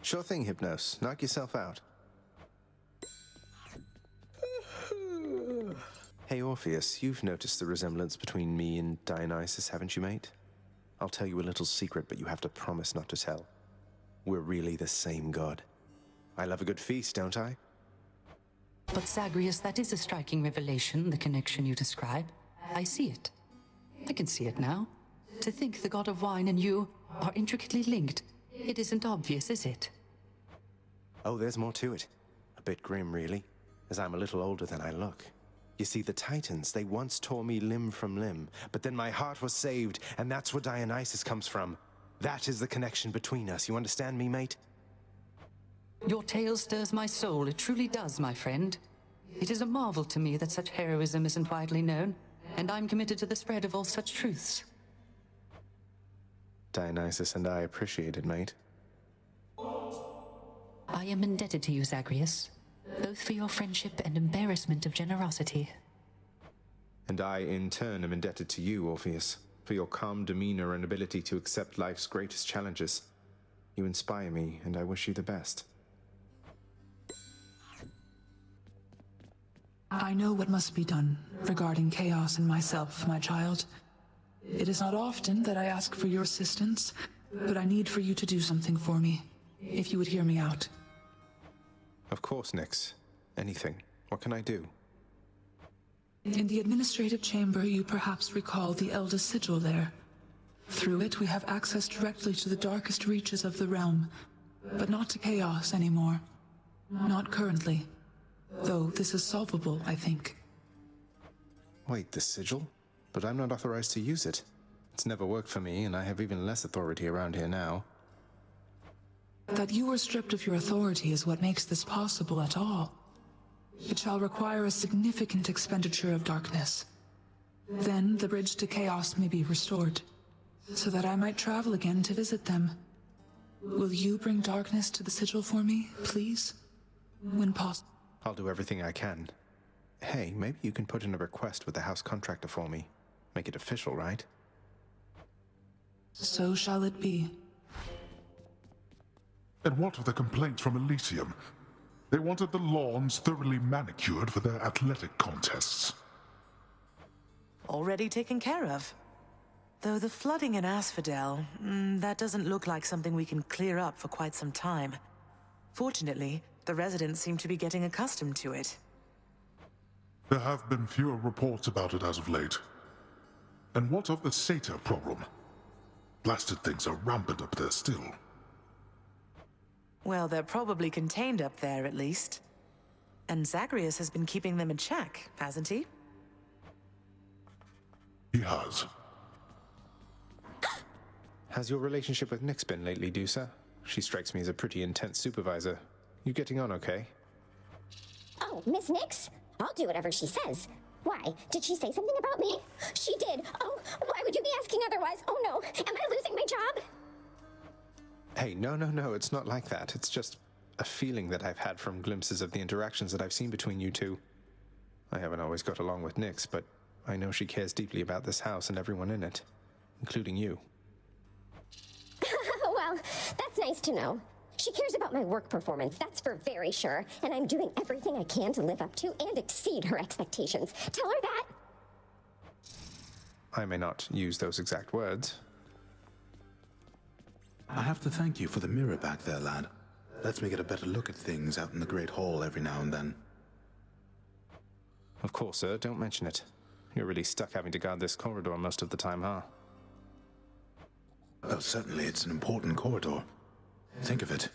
Sure thing, Hypnos. Knock yourself out. Hey, Orpheus, you've noticed the resemblance between me and Dionysus, haven't you, mate? I'll tell you a little secret, but you have to promise not to tell. We're really the same god. I love a good feast, don't I? But Zagreus, that is a striking revelation, the connection you describe. I see it. I can see it now. To think the god of wine and you are intricately linked. It isn't obvious, is it? Oh, there's more to it. A bit grim, really, as I'm a little older than I look. You see, the Titans, they once tore me limb from limb, but then my heart was saved, and that's where Dionysus comes from. That is the connection between us. You understand me, mate? Your tale stirs my soul. It truly does, my friend. It is a marvel to me that such heroism isn't widely known, and I'm committed to the spread of all such truths. Dionysus and I appreciate it, mate. I am indebted to you, Zagreus, both for your friendship and embarrassment of generosity. And I, in turn, am indebted to you, Orpheus, for your calm demeanor and ability to accept life's greatest challenges. You inspire me, and I wish you the best. I know what must be done regarding Chaos and myself, my child. It is not often that I ask for your assistance, but I need for you to do something for me, if you would hear me out. Of course, Nyx. Anything. What can I do? In the administrative chamber, you perhaps recall the Eldest Sigil there. Through it, we have access directly to the darkest reaches of the realm, but not to Chaos anymore. Not currently. Though this is solvable, I think. Wait, the sigil? But I'm not authorized to use it. It's never worked for me, and I have even less authority around here now. That you are stripped of your authority is what makes this possible at all. It shall require a significant expenditure of darkness. Then the bridge to Chaos may be restored, so that I might travel again to visit them. Will you bring darkness to the sigil for me, please? When possible. I'll do everything I can. Hey, maybe you can put in a request with the house contractor for me. Make it official, right? So shall it be. And what of the complaints from Elysium? They wanted the lawns thoroughly manicured for their athletic contests. Already taken care of. Though the flooding in Asphodel, that doesn't look like something we can clear up for quite some time. Fortunately, the residents seem to be getting accustomed to it. There have been fewer reports about it as of late. And what of the satyr problem? Blasted things are rampant up there still. Well, they're probably contained up there, at least. And Zagreus has been keeping them in check, hasn't he? He has. Has your relationship with Nyx been lately, Dusa? She strikes me as a pretty intense supervisor. You getting on okay? Oh, Miss Nyx? I'll do whatever she says. Why? Did she say something about me? She did. Oh, why would you be asking otherwise? Oh no, am I losing my job? Hey, no, it's not like that. It's just a feeling that I've had from glimpses of the interactions that I've seen between you two. I haven't always got along with Nyx, but I know she cares deeply about this house and everyone in it, including you. Well, that's nice to know. She cares about my work performance, that's for very sure, and I'm doing everything I can to live up to and exceed her expectations. Tell her that. I may not use those exact words. I have to thank you for the mirror back there, lad. Lets me get a better look at things out in the Great Hall every now and then. Of course, sir, don't mention it. You're really stuck having to guard this corridor most of the time, huh? Oh, certainly, it's an important corridor. Think of it.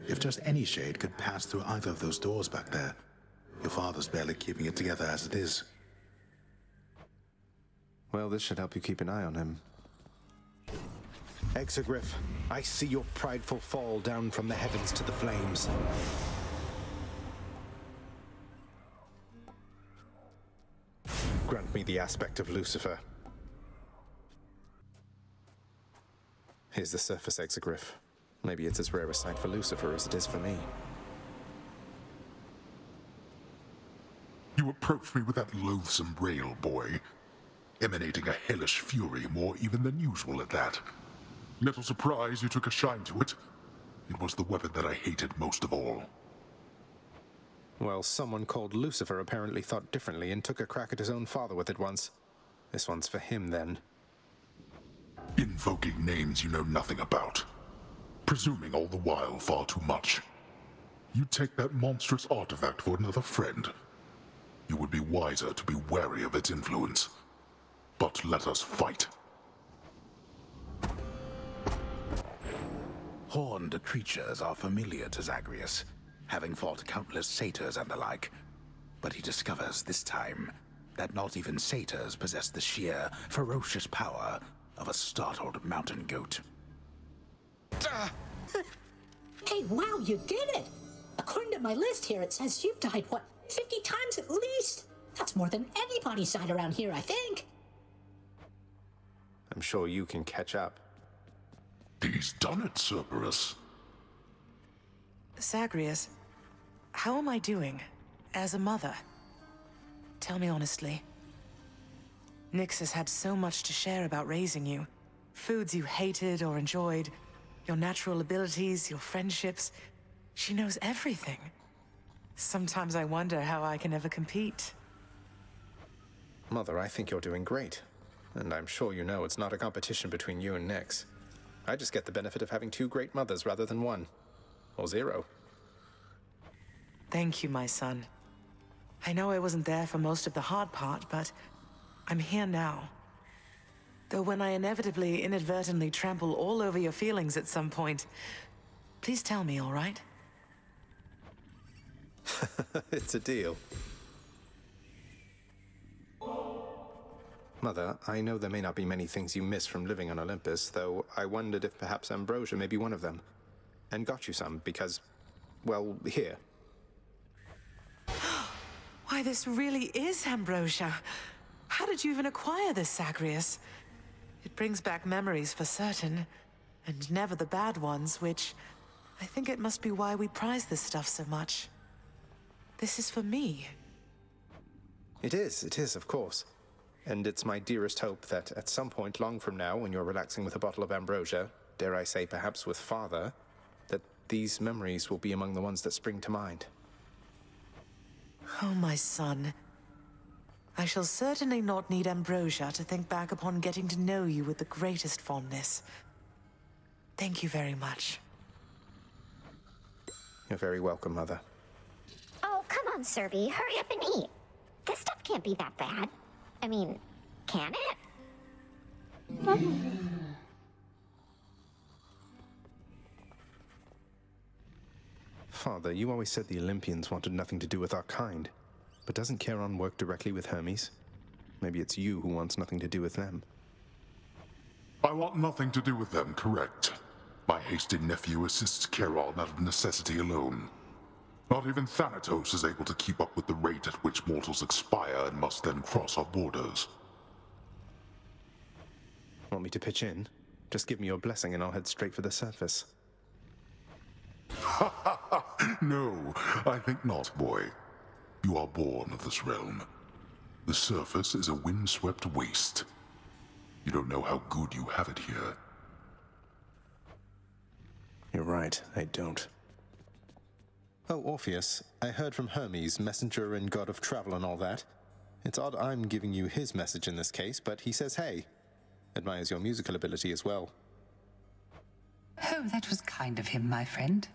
If just any shade could pass through either of those doors back there, your father's barely keeping it together as it is. Well, this should help you keep an eye on him. Exegriff, I see your prideful fall down from the heavens to the flames. Grant me the aspect of Lucifer. Here's the surface, Exegriff. Maybe it's as rare a sight for Lucifer as it is for me. You approached me with that loathsome rail, boy, emanating a hellish fury more even than usual at that. Little surprise you took a shine to it. It was the weapon that I hated most of all. Well, someone called Lucifer apparently thought differently and took a crack at his own father with it once. This one's for him, then. Invoking names you know nothing about. Presuming all the while far too much. You'd take that monstrous artifact for another friend. You would be wiser to be wary of its influence. But let us fight. Horned creatures are familiar to Zagreus, having fought countless satyrs and the like. But he discovers this time that not even satyrs possess the sheer, ferocious power of a startled mountain goat. Hey, wow, you did it! According to my list here, it says you've died, 50 times at least? That's more than anybody's died around here, I think. I'm sure you can catch up. He's done it, Cerberus. Zagreus, how am I doing as a mother? Tell me honestly. Nyx has had so much to share about raising you. Foods you hated or enjoyed, your natural abilities, your friendships. She knows everything. Sometimes I wonder how I can ever compete. Mother, I think you're doing great. And I'm sure you know it's not a competition between you and Nyx. I just get the benefit of having two great mothers rather than one. Or zero. Thank you, my son. I know I wasn't there for most of the hard part, but I'm here now. Though when I inevitably, inadvertently trample all over your feelings at some point, please tell me, all right? It's a deal. Mother, I know there may not be many things you miss from living on Olympus, though I wondered if perhaps ambrosia may be one of them. And got you some, because, well, here. Why, this really is ambrosia. How did you even acquire this, Zagreus? It brings back memories for certain, and never the bad ones, which I think it must be why we prize this stuff so much. This is for me. It is, of course. And it's my dearest hope that at some point long from now, when you're relaxing with a bottle of ambrosia, dare I say perhaps with Father, that these memories will be among the ones that spring to mind. Oh, my son. I shall certainly not need ambrosia to think back upon getting to know you with the greatest fondness. Thank you very much. You're very welcome, Mother. Oh, come on, Serby. Hurry up and eat. This stuff can't be that bad. I mean, can it? Father, you always said the Olympians wanted nothing to do with our kind. But doesn't Charon work directly with Hermes? Maybe it's you who wants nothing to do with them. I want nothing to do with them, correct. My hasty nephew assists Charon out of necessity alone. Not even Thanatos is able to keep up with the rate at which mortals expire and must then cross our borders. Want me to pitch in? Just give me your blessing and I'll head straight for the surface. No, I think not, boy. You are born of this realm. The surface is a windswept waste. You don't know how good you have it here. You're right, I don't. Oh, Orpheus, I heard from Hermes, messenger and god of travel and all that. It's odd I'm giving you his message in this case, but he says hey. Admires your musical ability as well. Oh, that was kind of him, my friend.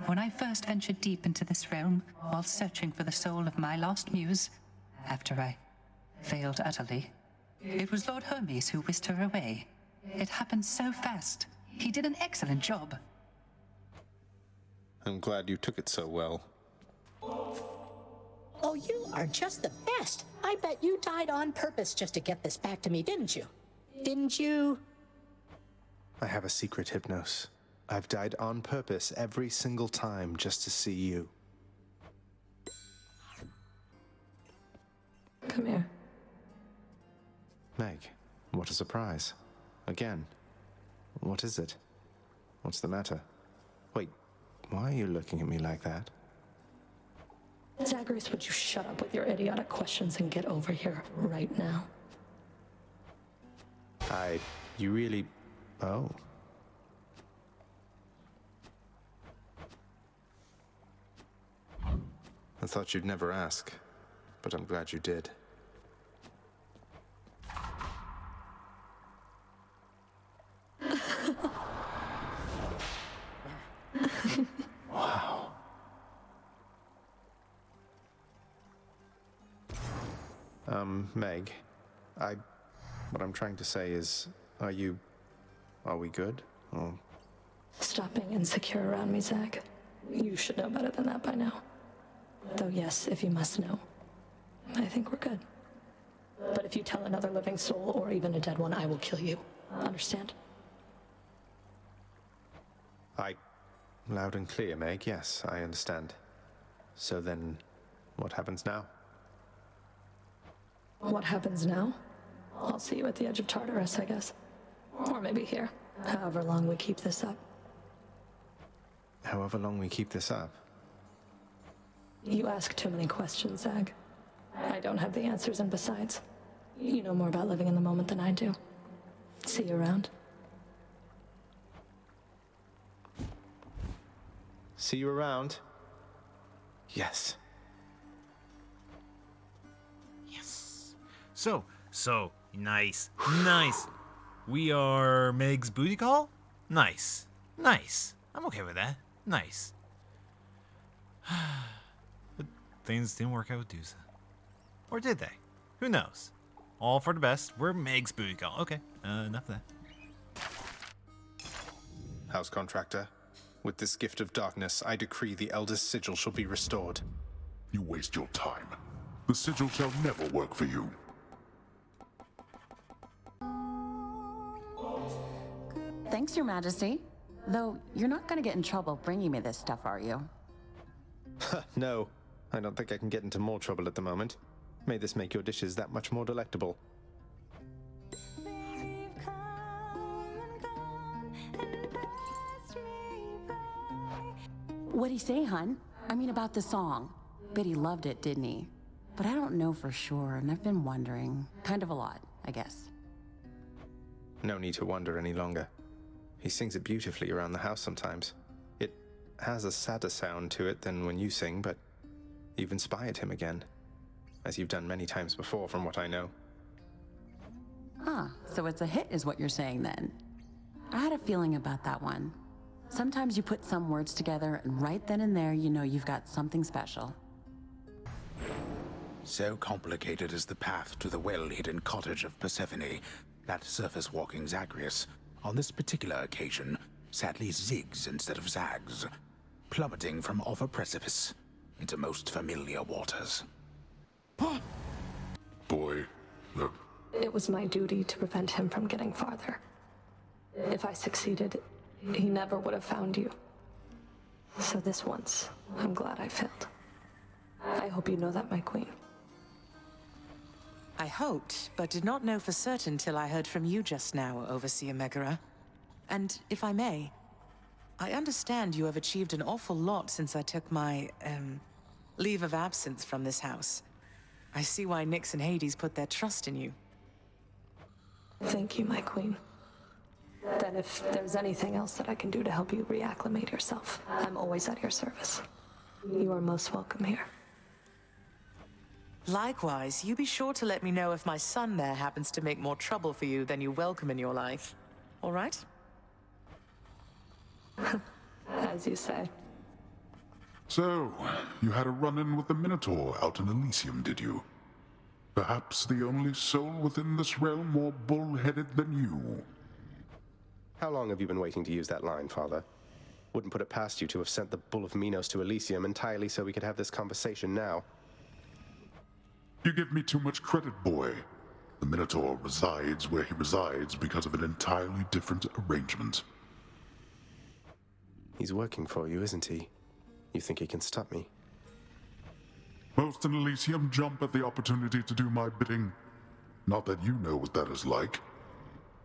When I first ventured deep into this realm, while searching for the soul of my lost muse, after I failed utterly, it was Lord Hermes who whisked her away. It happened so fast. He did an excellent job. I'm glad you took it so well. Oh, you are just the best. I bet you died on purpose just to get this back to me, didn't you? Didn't you? I have a secret, Hypnos. I've died on purpose every single time just to see you. Come here. Meg, what a surprise. Again. What is it? What's the matter? Wait, why are you looking at me like that? Zagreus, would you shut up with your idiotic questions and get over here right now? You really... Oh. I thought you'd never ask, but I'm glad you did. Wow. Meg, what I'm trying to say is, are we good? Or... Stop being insecure around me, Zag. You should know better than that by now. Though yes, if you must know, I think we're good. But if you tell another living soul, or even a dead one, I will kill you. Understand? Loud and clear, Meg, yes, I understand. So then, what happens now? What happens now? I'll see you at the edge of Tartarus, I guess. Or maybe here, however long we keep this up. However long we keep this up. You ask too many questions, Zag. I don't have the answers, and besides, you know more about living in the moment than I do. See you around. See you around. Yes. Yes. So, nice. Nice. We are Meg's booty call? Nice. Nice. I'm okay with that. Nice. But things didn't work out with Dusa. Or did they? Who knows? All for the best. We're Meg's booty call. Okay, enough of that. House contractor, with this gift of darkness, I decree the eldest sigil shall be restored. You waste your time. The sigil shall never work for you. Thanks, Your Majesty. Though, you're not gonna get in trouble bringing me this stuff, are you? No, I don't think I can get into more trouble at the moment. May this make your dishes that much more delectable. What'd he say, hun? I mean about the song. Bet he loved it, didn't he? But I don't know for sure, and I've been wondering. Kind of a lot, I guess. No need to wonder any longer. He sings it beautifully around the house sometimes. It has a sadder sound to it than when you sing, but you've inspired him again. As you've done many times before, from what I know. Ah, so it's a hit is what you're saying then. I had a feeling about that one. Sometimes you put some words together, and right then and there you know you've got something special. So complicated is the path to the well-hidden cottage of Persephone that surface-walking Zagreus, on this particular occasion, sadly zigs instead of zags, plummeting from off a precipice into most familiar waters. Boy, look. It was my duty to prevent him from getting farther. If I succeeded, he never would have found you. So this once, I'm glad I failed. I hope you know that, my queen. I hoped, but did not know for certain till I heard from you just now, Overseer Megara. And if I may, I understand you have achieved an awful lot since I took my, leave of absence from this house. I see why Nyx and Hades put their trust in you. Thank you, my queen. Then if there's anything else that I can do to help you reacclimate yourself, I'm always at your service. You are most welcome here. Likewise, you be sure to let me know if my son there happens to make more trouble for you than you welcome in your life. All right? As you say. So, you had a run-in with the Minotaur out in Elysium, did you? Perhaps the only soul within this realm more bull-headed than you. How long have you been waiting to use that line, Father? Wouldn't put it past you to have sent the Bull of Minos to Elysium entirely so we could have this conversation now. You give me too much credit, boy. The Minotaur resides where he resides because of an entirely different arrangement. He's working for you, isn't he? You think he can stop me? Most in Elysium jump at the opportunity to do my bidding. Not that you know what that is like.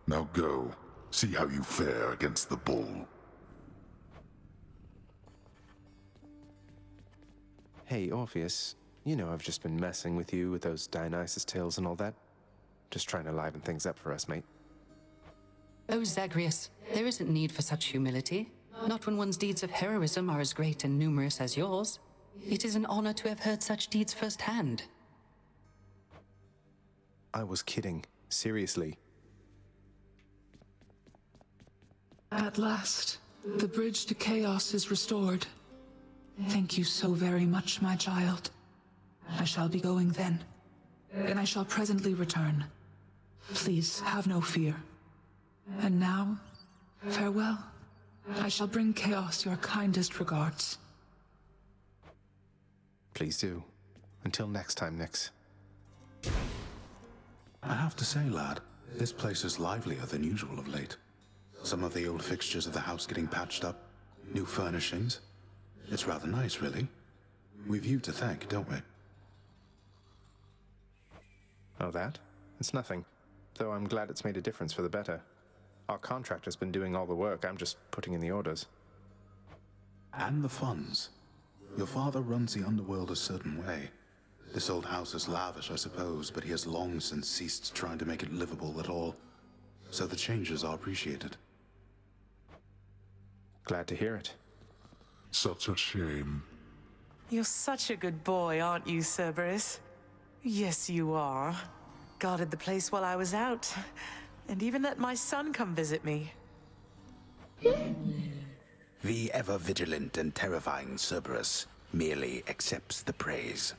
Now go, see how you fare against the bull. Hey, Orpheus, you know I've just been messing with you with those Dionysus tales and all that. Just trying to liven things up for us, mate. Oh, Zagreus, there isn't need for such humility. Not when one's deeds of heroism are as great and numerous as yours. It is an honor to have heard such deeds firsthand. I was kidding. Seriously. At last, the bridge to chaos is restored. Thank you so very much, my child. I shall be going then, and I shall presently return. Please have no fear. And now, farewell. I shall bring Chaos your kindest regards. Please do. Until next time, Nyx. I have to say, lad, this place is livelier than usual of late. Some of the old fixtures of the house getting patched up, new furnishings. It's rather nice, really. We've you to thank, don't we? Oh, that? It's nothing. Though I'm glad it's made a difference for the better. Our contractor's been doing all the work, I'm just putting in the orders. And the funds. Your father runs the underworld a certain way. This old house is lavish, I suppose, but he has long since ceased trying to make it livable at all. So the changes are appreciated. Glad to hear it. Such a shame. You're such a good boy, aren't you, Cerberus? Yes, you are. Guarded the place while I was out, and even let my son come visit me. The ever-vigilant and terrifying Cerberus merely accepts the praise.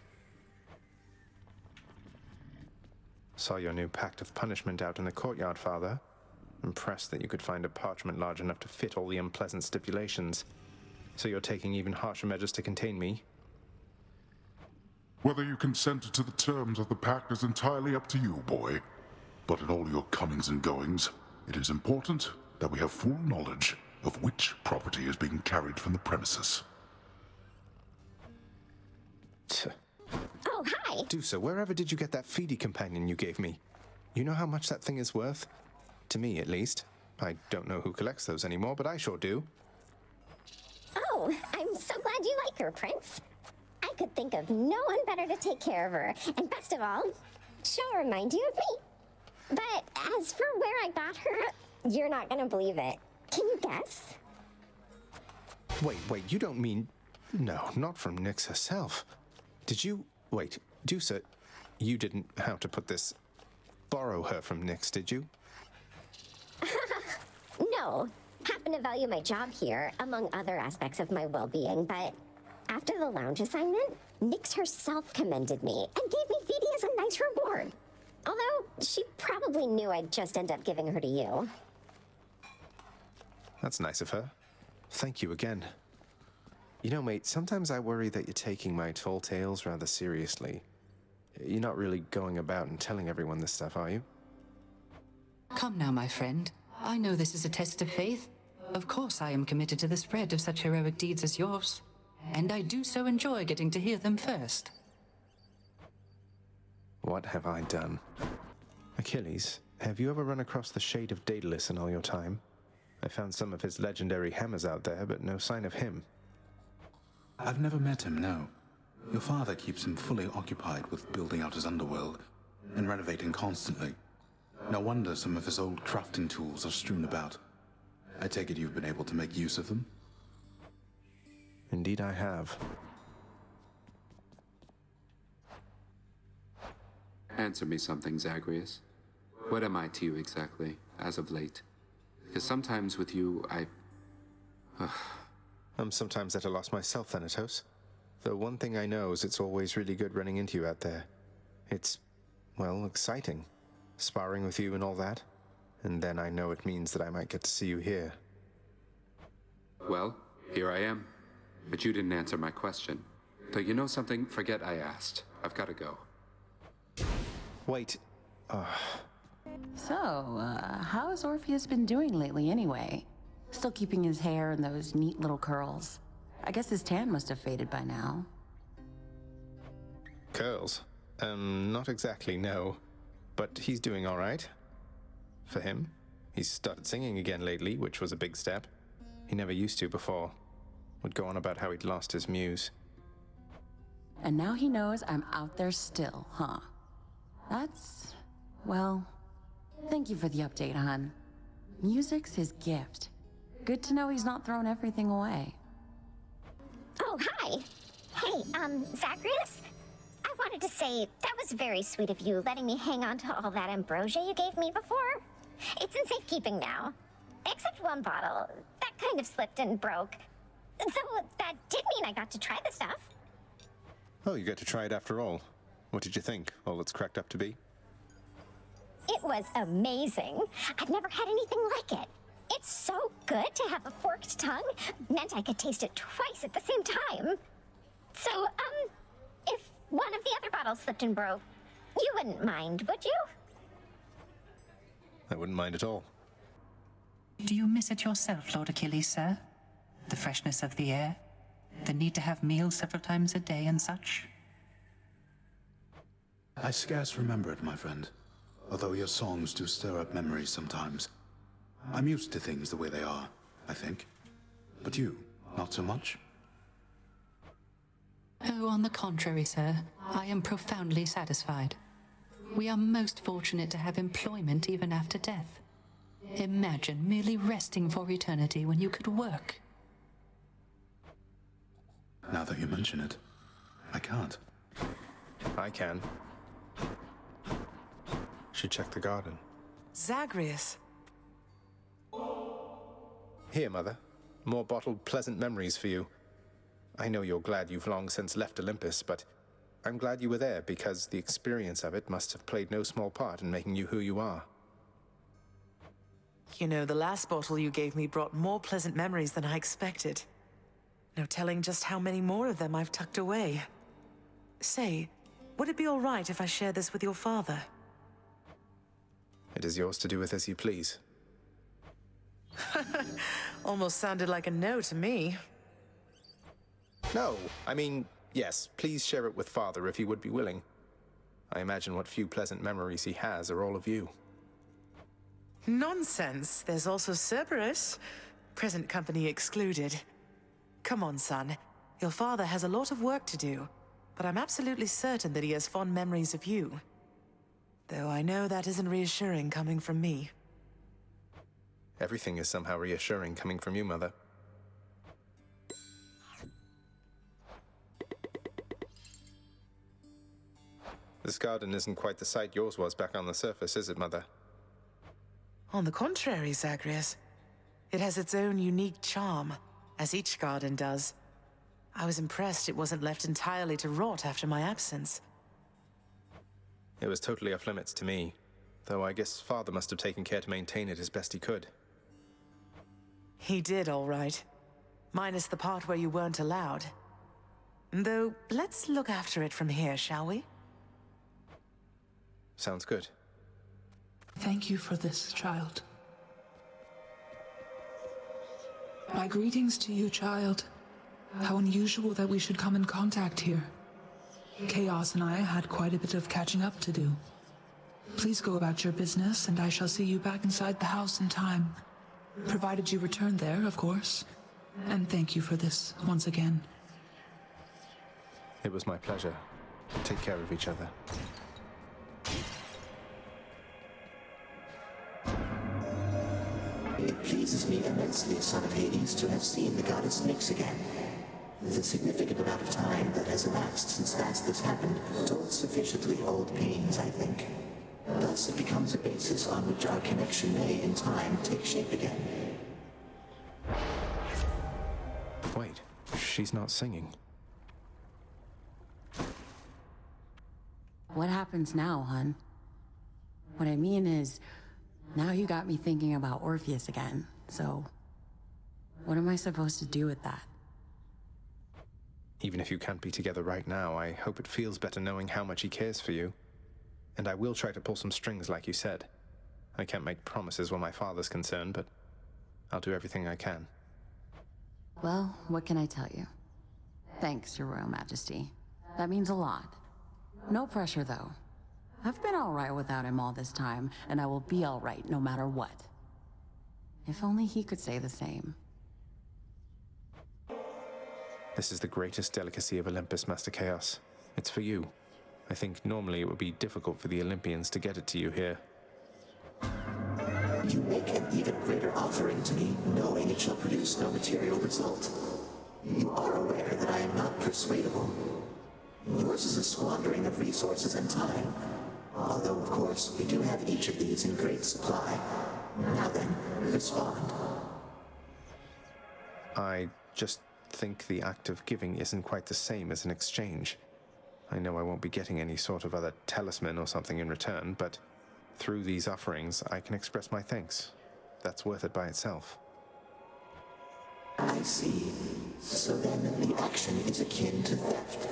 Saw your new pact of punishment out in the courtyard, Father. Impressed that you could find a parchment large enough to fit all the unpleasant stipulations. So you're taking even harsher measures to contain me? Whether you consent to the terms of the pact is entirely up to you, boy. But in all your comings and goings, it is important that we have full knowledge of which property is being carried from the premises. Oh, hi! Dusa, wherever did you get that feedy companion you gave me? You know how much that thing is worth? To me, at least. I don't know who collects those anymore, but I sure do. Oh, I'm so glad you like her, Prince. I could think of no one better to take care of her, and best of all, she'll remind you of me. But as for where I got her, you're not gonna believe it. Can you guess? Wait, you don't mean... No, not from Nyx herself. Did you... Wait, Dusa, you didn't, how to put this, borrow her from Nyx, did you? No. Happen to value my job here, among other aspects of my well-being, but after the lounge assignment, Nyx herself commended me and gave me Feedy as a nice reward. Although, she probably knew I'd just end up giving her to you. That's nice of her. Thank you again. You know, mate, sometimes I worry that you're taking my tall tales rather seriously. You're not really going about and telling everyone this stuff, are you? Come now, my friend. I know this is a test of faith. Of course I am committed to the spread of such heroic deeds as yours. And I do so enjoy getting to hear them first. What have I done? Achilles, have you ever run across the Shade of Daedalus in all your time? I found some of his legendary hammers out there, but no sign of him. I've never met him, no. Your father keeps him fully occupied with building out his underworld and renovating constantly. No wonder some of his old crafting tools are strewn about. I take it you've been able to make use of them? Indeed I have. Answer me something, Zagreus. What am I to you exactly, as of late? Because sometimes with you, I'm sometimes at a loss myself, Thanatos. Though one thing I know is it's always really good running into you out there. It's, well, exciting. Sparring with you and all that. And then I know it means that I might get to see you here. Well, here I am. But you didn't answer my question. Though you know something, forget I asked. I've got to go. Wait. So, how has Orpheus been doing lately anyway? Still keeping his hair in those neat little curls. I guess his tan must have faded by now. Curls? Not exactly, no. But he's doing all right. For him. He's started singing again lately, which was a big step. He never used to before. Would go on about how he'd lost his muse. And now he knows I'm out there still, huh? That's... well... Thank you for the update, hon. Music's his gift. Good to know he's not thrown everything away. Oh, hi. Hey, Zagreus? I wanted to say, that was very sweet of you letting me hang on to all that ambrosia you gave me before. It's in safekeeping now. Except one bottle. That kind of slipped and broke. Though that did mean I got to try the stuff. Oh, you got to try it after all. What did you think? All it's cracked up to be? It was amazing. I've never had anything like it. It's so good to have a forked tongue. Meant I could taste it twice at the same time. So, if one of the other bottles slipped and broke, you wouldn't mind, would you? I wouldn't mind at all. Do you miss it yourself, Lord Achilles, sir? The freshness of the air? The need to have meals several times a day and such? I scarce remember it, my friend. Although your songs do stir up memories sometimes. I'm used to things the way they are, I think. But you, not so much? Oh, on the contrary, sir. I am profoundly satisfied. We are most fortunate to have employment even after death. Imagine merely resting for eternity when you could work. Now that you mention it, I can't. I can. Should check the garden. Zagreus. Here, Mother. More bottled pleasant memories for you. I know you're glad you've long since left Olympus, but I'm glad you were there because the experience of it must have played no small part in making you who you are. You know, the last bottle you gave me brought more pleasant memories than I expected. No telling just how many more of them I've tucked away. Say, would it be all right if I share this with your father? It is yours to do with as you please. Almost sounded like a no to me. No, I mean, yes, please share it with Father if he would be willing. I imagine what few pleasant memories he has are all of you. Nonsense. There's also Cerberus. Present company excluded. Come on, son. Your father has a lot of work to do, but I'm absolutely certain that he has fond memories of you. Though I know that isn't reassuring coming from me. Everything is somehow reassuring coming from you, Mother. This garden isn't quite the sight yours was back on the surface, is it, Mother? On the contrary, Zagreus. It has its own unique charm, as each garden does. I was impressed it wasn't left entirely to rot after my absence. It was totally off limits to me, though I guess Father must have taken care to maintain it as best he could. He did, all right. Minus the part where you weren't allowed. Though, let's look after it from here, shall we? Sounds good. Thank you for this, child. My greetings to you, child. How unusual that we should come in contact here. Chaos and I had quite a bit of catching up to do. Please go about your business, and I shall see you back inside the house in time. Provided you return there, of course. And thank you for this, once again. It was my pleasure. Take care of each other. It pleases me immensely, son of Hades, to have seen the goddess Nyx again. The significant amount of time that has elapsed since last this happened told sufficiently old pains, I think. Thus it becomes a basis on which our connection may, in time, take shape again. Wait, she's not singing. What happens now, hun? What I mean is, now you got me thinking about Orpheus again, so what am I supposed to do with that? Even if you can't be together right now, I hope it feels better knowing how much he cares for you. And I will try to pull some strings like you said. I can't make promises where my father's concerned, but I'll do everything I can. Well, what can I tell you? Thanks, Your Royal Majesty. That means a lot. No pressure, though. I've been all right without him all this time, and I will be all right no matter what. If only he could say the same. This is the greatest delicacy of Olympus, Master Chaos. It's for you. I think normally it would be difficult for the Olympians to get it to you here. You make an even greater offering to me, knowing it shall produce no material result. You are aware that I am not persuadable. Yours is a squandering of resources and time. Although, of course, we do have each of these in great supply. Now then, respond. I just think the act of giving isn't quite the same as an exchange. I know I won't be getting any sort of other talisman or something in return, but through these offerings, I can express my thanks. That's worth it by itself. I see. So then the action is akin to theft.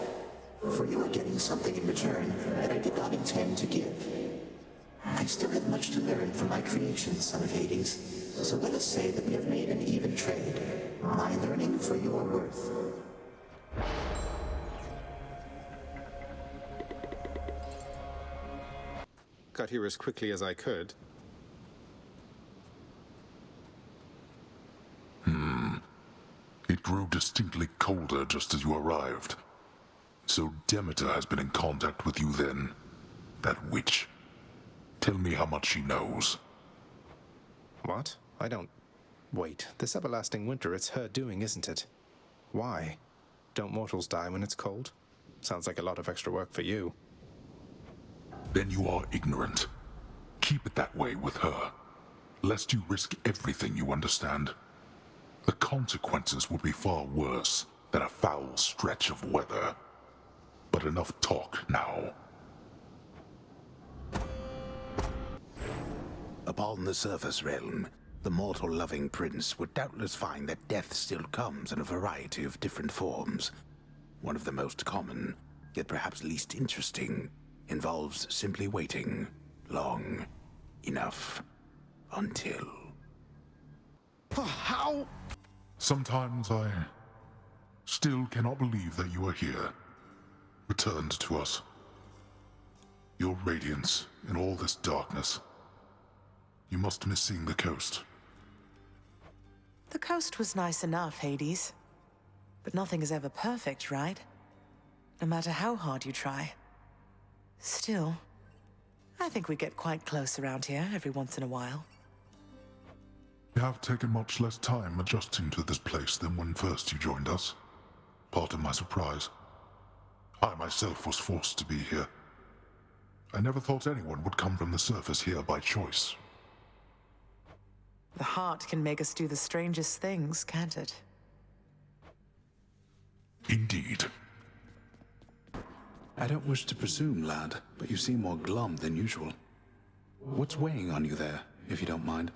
For you are getting something in return that I did not intend to give. I still have much to learn from my creations, son of Hades, so let us say that we have made an even trade. My learning for your worth. Got here as quickly as I could. It grew distinctly colder just as you arrived. So Demeter has been in contact with you then? That witch. Tell me how much she knows. What? I don't... Wait, this everlasting winter, it's her doing, isn't it? Why? Don't mortals die when it's cold? Sounds like a lot of extra work for you. Then you are ignorant. Keep it that way with her, lest you risk everything, you understand. The consequences would be far worse than a foul stretch of weather. But enough talk now. Upon the surface realm, the mortal-loving prince would doubtless find that death still comes in a variety of different forms. One of the most common, yet perhaps least interesting, involves simply waiting long enough until... How? Sometimes I still cannot believe that you are here, returned to us. Your radiance in all this darkness. You must miss seeing the coast. The coast was nice enough, Hades. But nothing is ever perfect, right? No matter how hard you try. Still, I think we get quite close around here every once in a while. You have taken much less time adjusting to this place than when first you joined us. Part of my surprise. I myself was forced to be here. I never thought anyone would come from the surface here by choice. The heart can make us do the strangest things, can't it? Indeed. I don't wish to presume, lad, but you seem more glum than usual. What's weighing on you there, if you don't mind?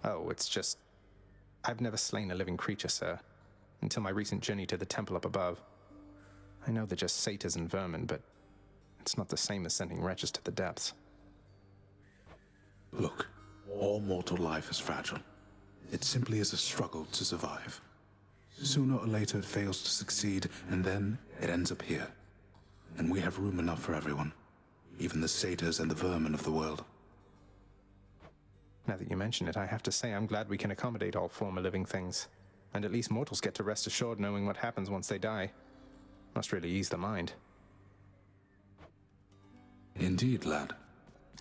Oh, it's just... I've never slain a living creature, sir. Until my recent journey to the temple up above. I know they're just satyrs and vermin, but it's not the same as sending wretches to the depths. Look, all mortal life is fragile. It simply is a struggle to survive. Sooner or later it fails to succeed, and then it ends up here. And we have room enough for everyone. Even the satyrs and the vermin of the world. Now that you mention it, I have to say I'm glad we can accommodate all former living things. And at least mortals get to rest assured knowing what happens once they die. Must really ease the mind. Indeed, lad.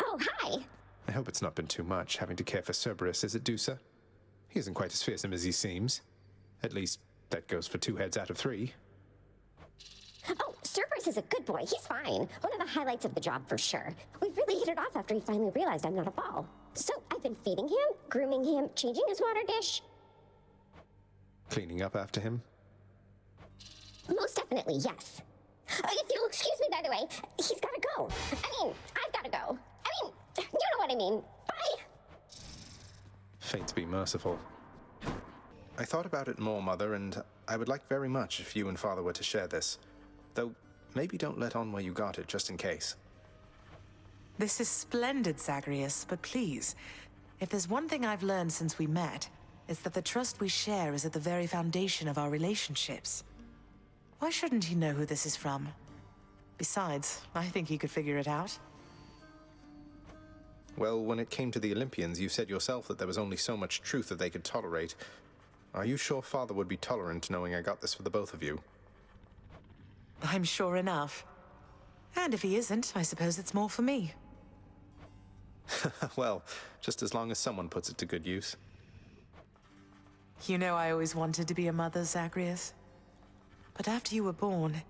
Oh, hi! I hope it's not been too much, having to care for Cerberus, is it, Dusa? He isn't quite as fearsome as he seems. At least, that goes for 2 heads out of 3. Oh, Cerberus is a good boy. He's fine. One of the highlights of the job for sure. We really hit it off after he finally realized I'm not a ball. So I've been feeding him, grooming him, changing his water dish. Cleaning up after him? Most definitely, yes. If you'll excuse me, by the way, he's gotta go. I mean, I've gotta go. I mean, you know what I mean. Bye! Fate be merciful. I thought about it more, Mother, and I would like very much if you and Father were to share this. Though, maybe don't let on where you got it, just in case. This is splendid, Zagreus, but please, if there's one thing I've learned since we met, it's that the trust we share is at the very foundation of our relationships. Why shouldn't he know who this is from? Besides, I think he could figure it out. Well, when it came to the Olympians, you said yourself that there was only so much truth that they could tolerate. Are you sure Father would be tolerant knowing I got this for the both of you? I'm sure enough. And if he isn't, I suppose it's more for me. Well, just as long as someone puts it to good use. You know I always wanted to be a mother, Zagreus. But after you were born,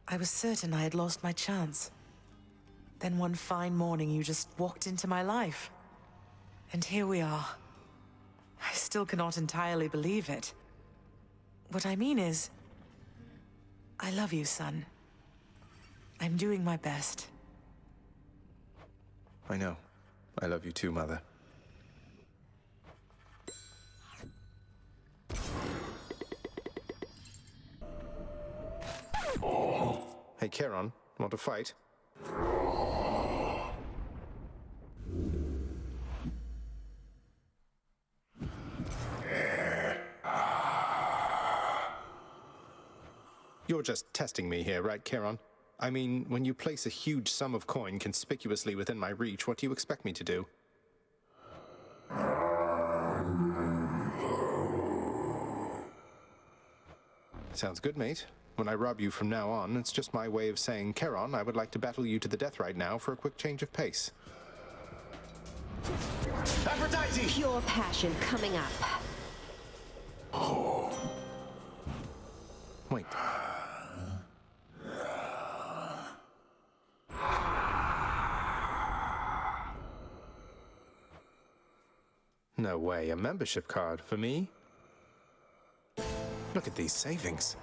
I was certain I had lost my chance. Then one fine morning you just walked into my life. And here we are. I still cannot entirely believe it. What I mean is, I love you, son. I'm doing my best. I know. I love you too, Mother. Hey, Charon, want to fight? You're just testing me here, right, Charon? I mean, when you place a huge sum of coin conspicuously within my reach, what do you expect me to do? Sounds good, mate. When I rob you from now on, it's just my way of saying, Charon, I would like to battle you to the death right now for a quick change of pace. Aphrodite! Pure passion coming up. Wait. No way, a membership card for me? Look at these savings.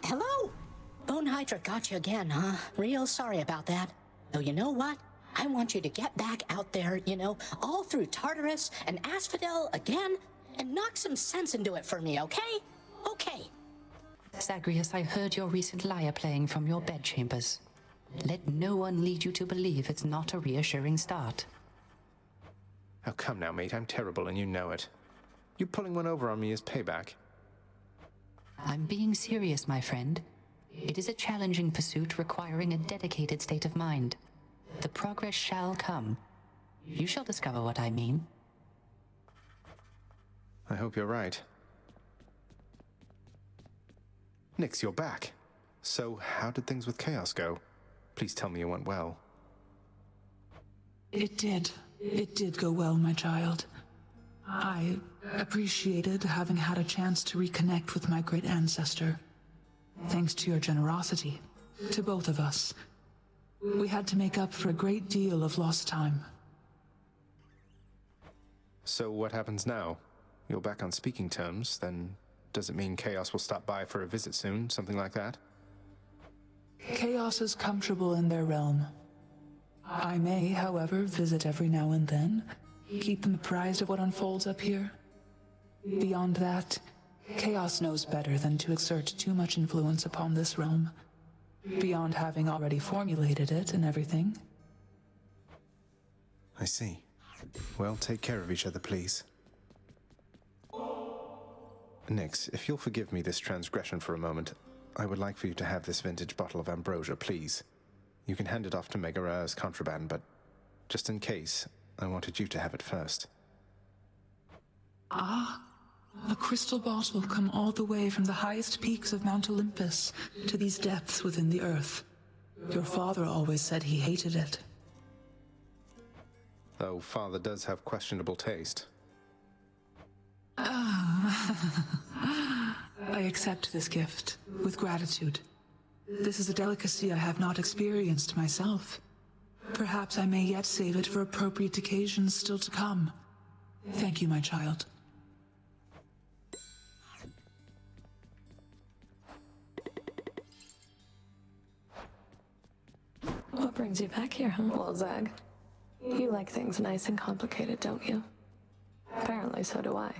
Hello? Bone Hydra got you again, huh? Real sorry about that. Though you know what? I want you to get back out there, all through Tartarus and Asphodel again, and knock some sense into it for me, okay? Okay. Zagreus, I heard your recent lyre playing from your bedchambers. Let no one lead you to believe it's not a reassuring start. Oh, come now, mate. I'm terrible and you know it. You pulling one over on me is payback. I'm being serious, my friend. It is a challenging pursuit requiring a dedicated state of mind. The progress shall come. You shall discover what I mean. I hope you're right. Nyx, you're back. So, how did things with Chaos go? Please tell me it went well. It did. It did go well, my child. I appreciated having had a chance to reconnect with my great ancestor. Thanks to your generosity, to both of us. We had to make up for a great deal of lost time. So what happens now? You're back on speaking terms, then does it mean Chaos will stop by for a visit soon, something like that? Chaos is comfortable in their realm. I may, however, visit every now and then, keep them apprised of what unfolds up here. Beyond that, Chaos knows better than to exert too much influence upon this realm, beyond having already formulated it and everything. I see. Well, take care of each other, please. Nyx, if you'll forgive me this transgression for a moment, I would like for you to have this vintage bottle of ambrosia, please. You can hand it off to Megara as contraband, but just in case, I wanted you to have it first. Ah, a crystal bottle come all the way from the highest peaks of Mount Olympus to these depths within the earth. Your father always said he hated it. Though father does have questionable taste. I accept this gift with gratitude. This is a delicacy I have not experienced myself. Perhaps I may yet save it for appropriate occasions still to come. Thank you, my child. What brings you back here, huh? Well, Zag, you like things nice and complicated, don't you? Apparently, so do I.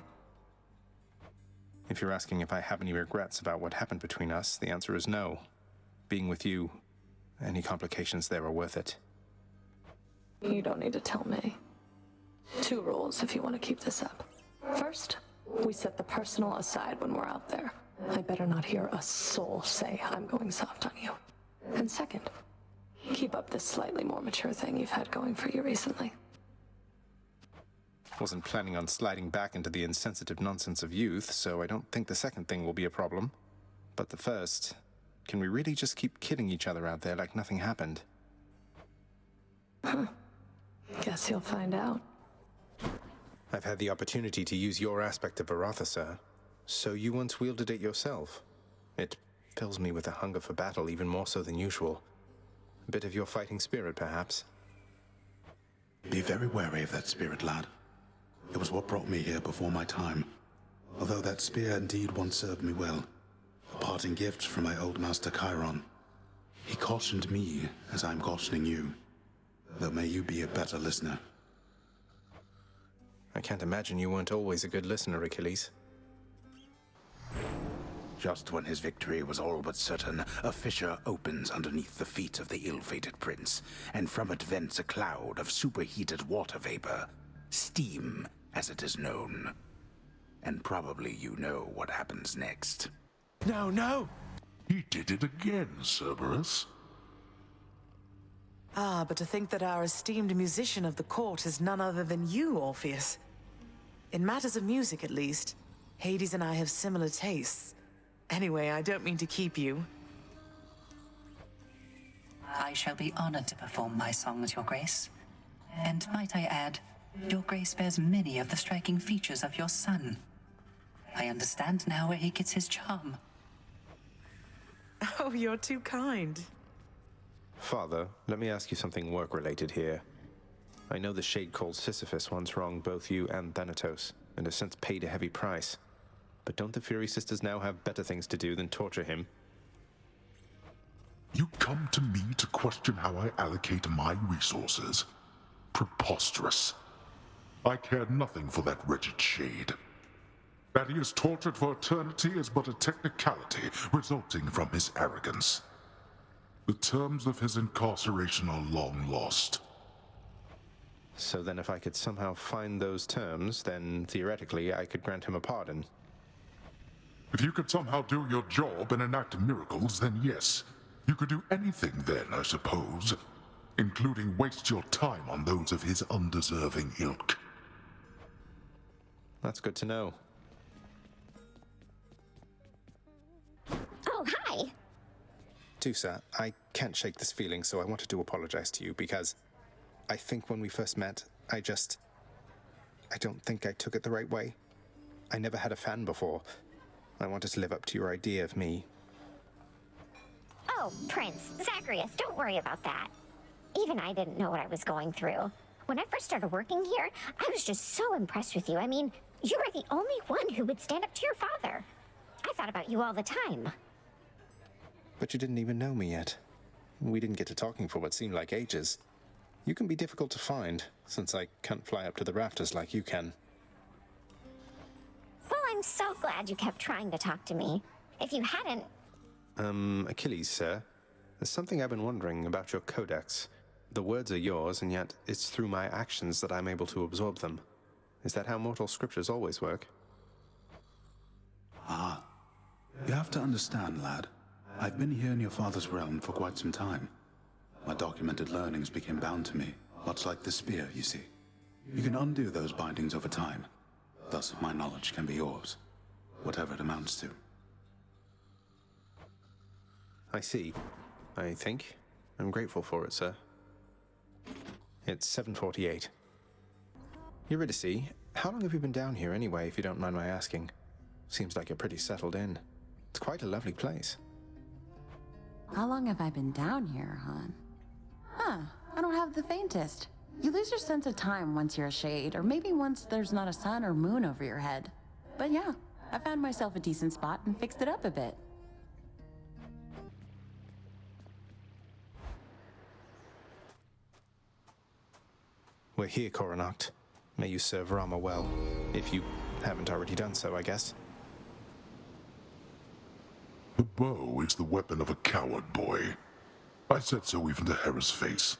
If you're asking if I have any regrets about what happened between us, the answer is no. Being with you, any complications there are worth it. You don't need to tell me. 2 rules if you want to keep this up. First, we set the personal aside when we're out there. I better not hear a soul say I'm going soft on you. And second, keep up this slightly more mature thing you've had going for you recently. Wasn't planning on sliding back into the insensitive nonsense of youth, so I don't think the second thing will be a problem. But the first, can we really just keep kidding each other out there like nothing happened? Huh. Guess you'll find out. I've had the opportunity to use your aspect of Baratha, sir. So you once wielded it yourself. It fills me with a hunger for battle, even more so than usual. A bit of your fighting spirit, perhaps. Be very wary of that spirit, lad. It was what brought me here before my time. Although that spear indeed once served me well. A parting gift from my old master Chiron. He cautioned me as I'm cautioning you. Though may you be a better listener. I can't imagine you weren't always a good listener, Achilles. Just when his victory was all but certain, a fissure opens underneath the feet of the ill-fated prince, and from it vents a cloud of superheated water vapor. Steam, as it is known. And probably you know what happens next. No, no! He did it again, Cerberus. Ah, but to think that our esteemed musician of the court is none other than you, Orpheus. In matters of music, at least, Hades and I have similar tastes. Anyway, I don't mean to keep you. I shall be honored to perform my songs, Your Grace. And might I add, Your Grace bears many of the striking features of your son. I understand now where he gets his charm. Oh, you're too kind. Father, let me ask you something work-related here. I know the Shade called Sisyphus once wronged both you and Thanatos, and has since paid a heavy price. But don't the Fury Sisters now have better things to do than torture him? You come to me to question how I allocate my resources? Preposterous. I care nothing for that wretched Shade. That he is tortured for eternity is but a technicality resulting from his arrogance. The terms of his incarceration are long lost. So then if I could somehow find those terms, then theoretically I could grant him a pardon. If you could somehow do your job and enact miracles, then yes. You could do anything then, I suppose. Including waste your time on those of his undeserving ilk. That's good to know. Oh, hi! Tusa, I can't shake this feeling, so I wanted to apologize to you because I think when we first met, I don't think I took it the right way. I never had a fan before. I wanted to live up to your idea of me. Oh, Prince, Zagreus, don't worry about that. Even I didn't know what I was going through. When I first started working here, I was just so impressed with you. I mean, you were the only one who would stand up to your father. I thought about you all the time. But you didn't even know me yet. We didn't get to talking for what seemed like ages. You can be difficult to find, since I can't fly up to the rafters like you can. Well, I'm so glad you kept trying to talk to me. If you hadn't... Achilles, sir. There's something I've been wondering about your codex. The words are yours, and yet it's through my actions that I'm able to absorb them. Is that how mortal scriptures always work? Ah. You have to understand, lad. I've been here in your father's realm for quite some time. My documented learnings became bound to me, much like the spear, you see. You can undo those bindings over time. Thus, my knowledge can be yours, whatever it amounts to. I see. I think. I'm grateful for it, sir. It's 7:48. Eurydice, how long have you been down here anyway, if you don't mind my asking? Seems like you're pretty settled in. It's quite a lovely place. How long have I been down here, hon? Huh, I don't have the faintest. You lose your sense of time once you're a Shade, or maybe once there's not a sun or moon over your head. But yeah, I found myself a decent spot and fixed it up a bit. We're here, Coronacht. May you serve Rama well, if you haven't already done so, I guess. The bow is the weapon of a coward, boy. I said so even to Hera's face.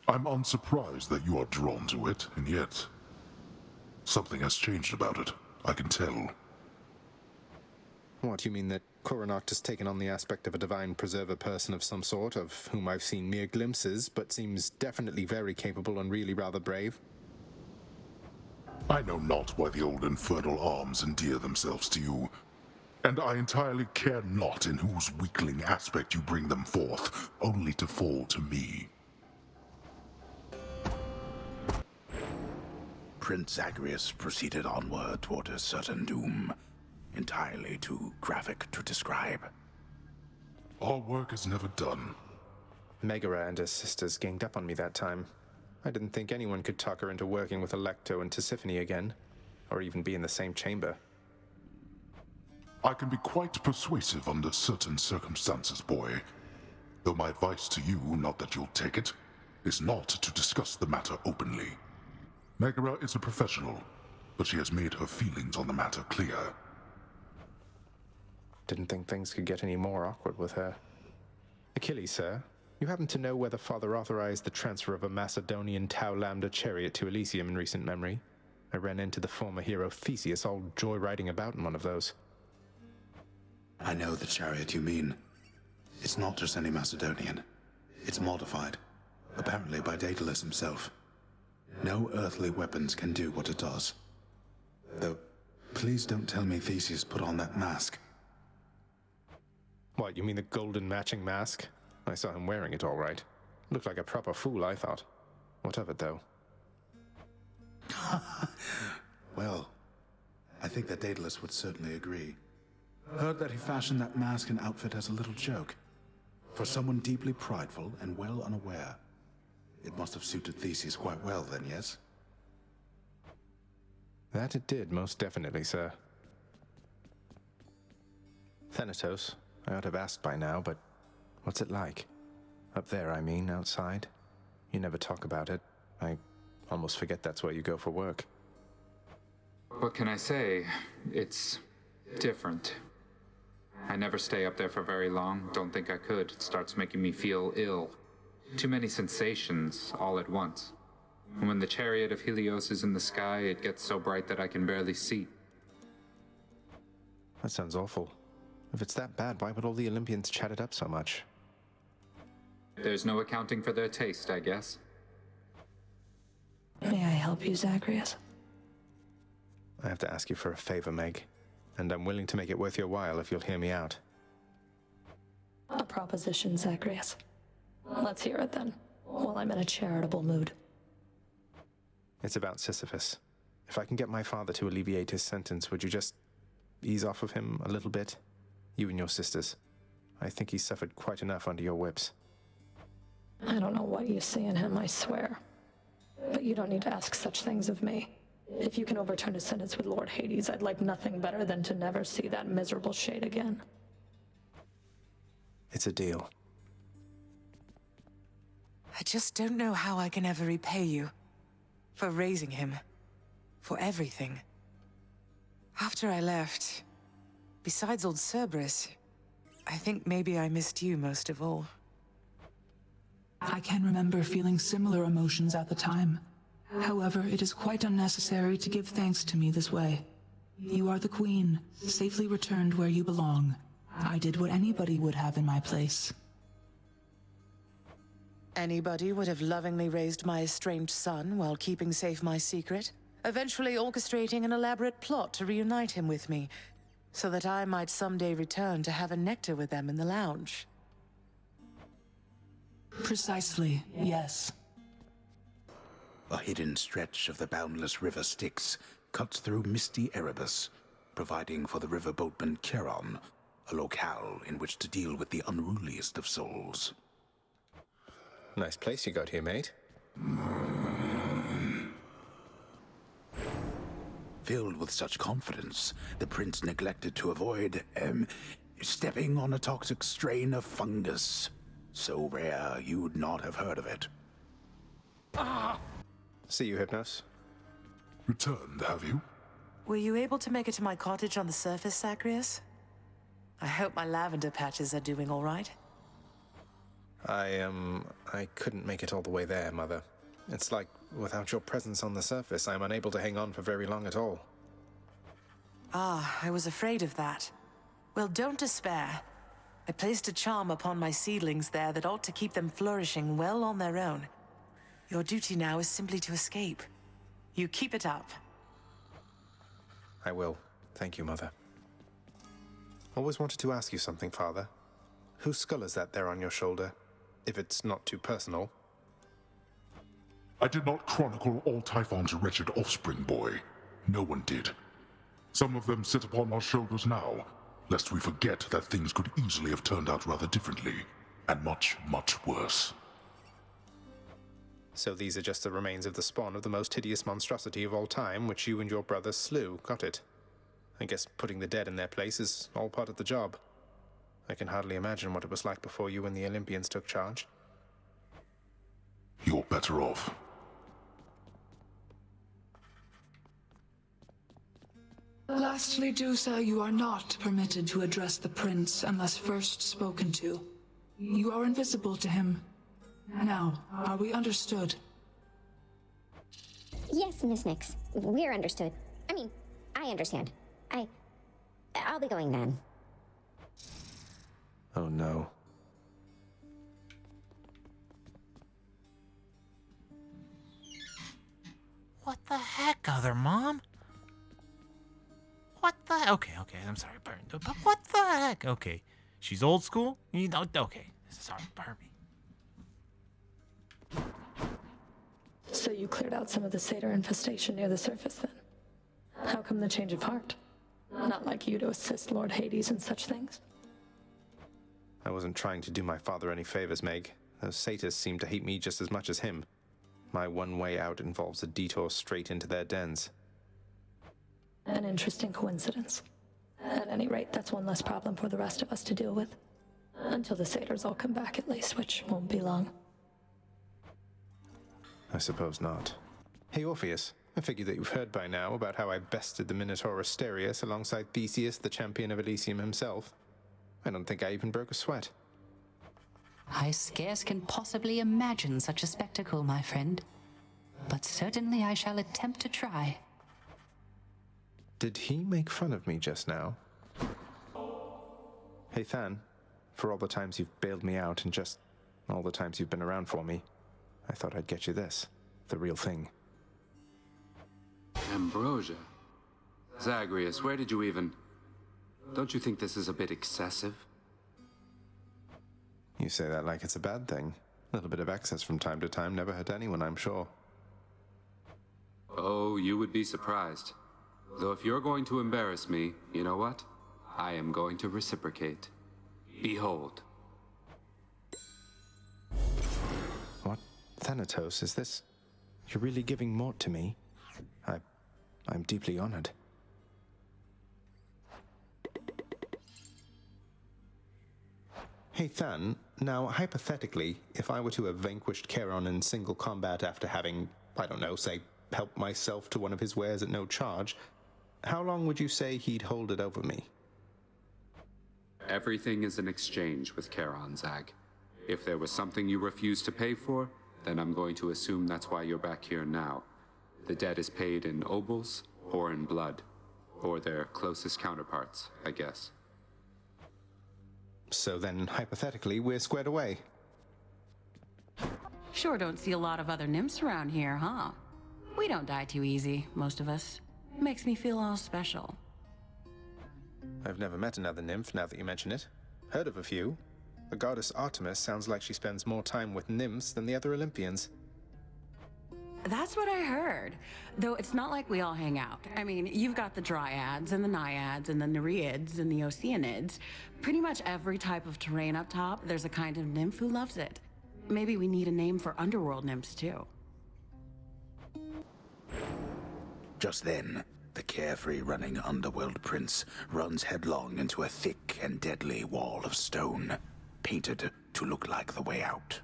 I'm unsurprised that you are drawn to it, and yet... something has changed about it, I can tell. What, you mean that Coronacht has taken on the aspect of a divine preserver person of some sort, of whom I've seen mere glimpses, but seems definitely very capable and really rather brave? I know not why the old infernal arms endear themselves to you, and I entirely care not in whose weakling aspect you bring them forth, only to fall to me. Prince Zagreus proceeded onward toward a certain doom, entirely too graphic to describe. Our work is never done. Megara and her sisters ganged up on me that time. I didn't think anyone could talk her into working with Alecto and Tisiphone again, or even be in the same chamber. I can be quite persuasive under certain circumstances, boy. Though my advice to you, not that you'll take it, is not to discuss the matter openly. Megara is a professional, but she has made her feelings on the matter clear. Didn't think things could get any more awkward with her. Achilles, sir, you happen to know whether Father authorized the transfer of a Macedonian Tau Lambda chariot to Elysium in recent memory? I ran into the former hero Theseus all joyriding about in one of those. I know the chariot you mean. It's not just any Macedonian. It's modified, apparently by Daedalus himself. No earthly weapons can do what it does. Though, please don't tell me Theseus put on that mask. What, you mean the golden matching mask? I saw him wearing it all right. Looked like a proper fool, I thought. What of it, though? Well, I think that Daedalus would certainly agree. Heard that he fashioned that mask and outfit as a little joke. For someone deeply prideful and well unaware. It must have suited Theseus quite well then, yes? That it did, most definitely, sir. Thanatos, I ought to have asked by now, but what's it like? Up there, I mean, outside. You never talk about it. I almost forget that's where you go for work. What can I say? It's different. I never stay up there for very long. Don't think I could. It starts making me feel ill. Too many sensations all at once. And when the chariot of Helios is in the sky, it gets so bright that I can barely see. That sounds awful. If it's that bad, why would all the Olympians chat it up so much? There's no accounting for their taste, I guess. May I help you, Zagreus? I have to ask you for a favor, Meg. And I'm willing to make it worth your while if you'll hear me out. A proposition, Zagreus. Let's hear it then, while I'm in a charitable mood. It's about Sisyphus. If I can get my father to alleviate his sentence, would you just ease off of him a little bit? You and your sisters. I think he's suffered quite enough under your whips. I don't know what you see in him, I swear. But you don't need to ask such things of me. If you can overturn a sentence with Lord Hades, I'd like nothing better than to never see that miserable shade again. It's a deal. I just don't know how I can ever repay you. For raising him. For everything. After I left, besides old Cerberus, I think maybe I missed you most of all. I can remember feeling similar emotions at the time. However, it is quite unnecessary to give thanks to me this way. You are the queen, safely returned where you belong. I did what anybody would have in my place. Anybody would have lovingly raised my estranged son while keeping safe my secret, eventually orchestrating an elaborate plot to reunite him with me, so that I might someday return to have a nectar with them in the lounge. Precisely, yes. A hidden stretch of the boundless river Styx cuts through misty Erebus, providing for the river boatman Charon, a locale in which to deal with the unruliest of souls. Nice place you got here, mate. Filled with such confidence, the prince neglected to avoid, stepping on a toxic strain of fungus. So rare, you'd not have heard of it. See you, Hypnos. Returned, have you? Were you able to make it to my cottage on the surface, Zagreus? I hope my lavender patches are doing all right. I couldn't make it all the way there, Mother. It's like, without your presence on the surface, I'm unable to hang on for very long at all. Ah, I was afraid of that. Well, don't despair. I placed a charm upon my seedlings there that ought to keep them flourishing well on their own. Your duty now is simply to escape. You keep it up. I will. Thank you, Mother. Always wanted to ask you something, Father. Whose skull is that there on your shoulder? If it's not too personal. I did not chronicle all Typhon's wretched offspring, boy. No one did. Some of them sit upon our shoulders now, lest we forget that things could easily have turned out rather differently, and much, much worse. So these are just the remains of the spawn of the most hideous monstrosity of all time, which you and your brother slew, got it? I guess putting the dead in their place is all part of the job. I can hardly imagine what it was like before you and the Olympians took charge. You're better off. Lastly, Dusa, you are not permitted to address the prince unless first spoken to. You are invisible to him. Now, are we understood? Yes, Miss Nix. We're understood. I understand. I'll be going then. Oh no. What the heck, Other Mom? what? Okay, I'm sorry, burn. But what the heck? Okay, she's old school? You know, okay, sorry, burn me. So you cleared out some of the satyr infestation near the surface then? How come the change of heart? Not like you to assist Lord Hades in such things. I wasn't trying to do my father any favors, Meg. Those satyrs seem to hate me just as much as him. My one way out involves a detour straight into their dens. An interesting coincidence. At any rate, that's one less problem for the rest of us to deal with. Until the satyrs all come back at least, which won't be long. I suppose not. Hey, Orpheus. I figure that you've heard by now about how I bested the Minotaur Asterius alongside Theseus, the champion of Elysium himself. I don't think I even broke a sweat. I scarce can possibly imagine such a spectacle, my friend. But certainly I shall attempt to try. Did he make fun of me just now? Hey, Than. For all the times you've bailed me out and just all the times you've been around for me, I thought I'd get you this. The real thing. Ambrosia? Zagreus, where did you even... Don't you think this is a bit excessive? You say that like it's a bad thing. A little bit of excess from time to time never hurt anyone, I'm sure. Oh, you would be surprised. Though if you're going to embarrass me, you know what? I am going to reciprocate. Behold. What? Thanatos, is this... You're really giving Mort to me? I'm deeply honored. Hey, Than, now, hypothetically, if I were to have vanquished Charon in single combat after having, I don't know, say, helped myself to one of his wares at no charge, how long would you say he'd hold it over me? Everything is an exchange with Charon, Zag. If there was something you refused to pay for, then I'm going to assume that's why you're back here now. The debt is paid in obols or in blood, or their closest counterparts, I guess. So then, hypothetically, we're squared away. Sure don't see a lot of other nymphs around here, huh? We don't die too easy, most of us. Makes me feel all special. I've never met another nymph, now that you mention it. Heard of a few. The goddess Artemis sounds like she spends more time with nymphs than the other Olympians. That's what I heard. Though it's not like we all hang out. I mean, you've got the dryads and the naiads and the nereids and the oceanids. Pretty much every type of terrain up top, there's a kind of nymph who loves it. Maybe we need a name for underworld nymphs too. Just then, the carefree running underworld prince runs headlong into a thick and deadly wall of stone, painted to look like the way out.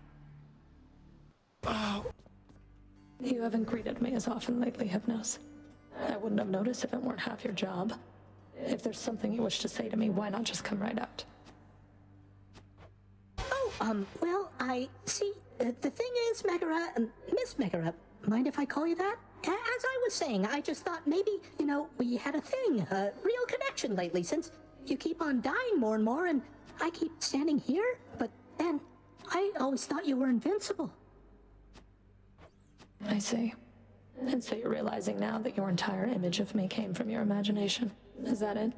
Oh. You haven't greeted me as often lately, Hypnos. I wouldn't have noticed if it weren't half your job. If there's something you wish to say to me, why not just come right out? Oh, well, I see. The thing is, Megara, Miss Megara, mind if I call you that? As I was saying, I just thought maybe, we had a thing, a real connection lately, since you keep on dying more and more, and I keep standing here, but then I always thought you were invincible. I see. And so you're realizing now that your entire image of me came from your imagination. Is that it?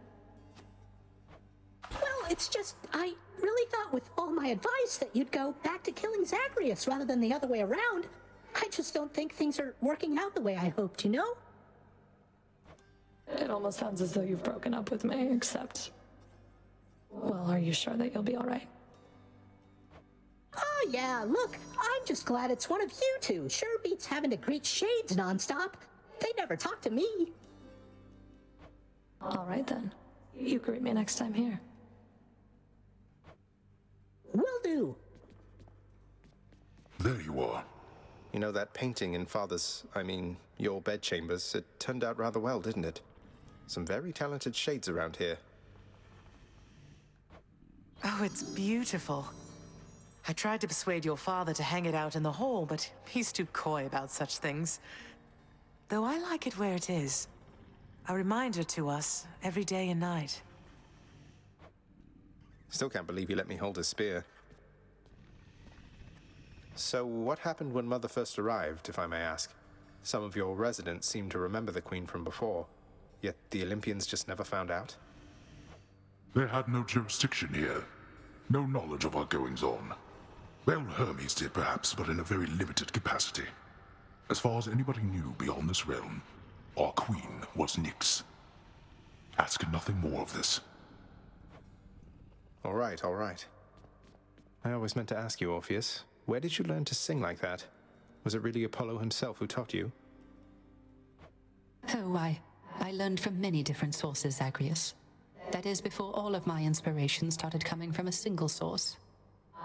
Well, it's just, I really thought with all my advice that you'd go back to killing Zagreus rather than the other way around. I just don't think things are working out the way I hoped, It almost sounds as though you've broken up with me, except... Well, are you sure that you'll be alright? Oh yeah, look, I'm just glad it's one of you two. Sure beats having to greet shades nonstop. They never talk to me. Alright then. You greet me next time here. Will do. There you are. You know, that painting in your bedchambers, it turned out rather well, didn't it? Some very talented shades around here. Oh, it's beautiful. I tried to persuade your father to hang it out in the hall, but he's too coy about such things. Though I like it where it is. A reminder to us every day and night. Still can't believe you let me hold his spear. So, what happened when Mother first arrived, if I may ask? Some of your residents seem to remember the Queen from before. Yet the Olympians just never found out? They had no jurisdiction here. No knowledge of our goings-on. Well, Hermes did perhaps, but in a very limited capacity. As far as anybody knew beyond this realm, our queen was Nyx. Ask nothing more of this. All right, all right. I always meant to ask you, Orpheus, where did you learn to sing like that? Was it really Apollo himself who taught you? Oh, I learned from many different sources, Zagreus. That is, before all of my inspiration started coming from a single source.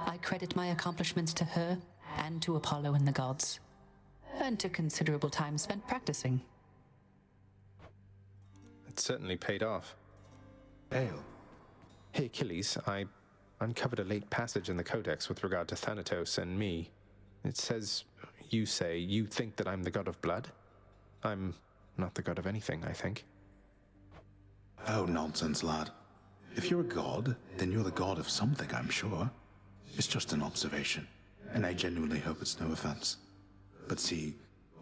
I credit my accomplishments to her, and to Apollo and the gods. And to considerable time spent practicing. It certainly paid off. Ale. Hey, Achilles, I uncovered a late passage in the Codex with regard to Thanatos and me. It says, you say, you think that I'm the god of blood? I'm not the god of anything, I think. Oh, nonsense, lad. If you're a god, then you're the god of something, I'm sure. It's just an observation, and I genuinely hope it's no offense. But see,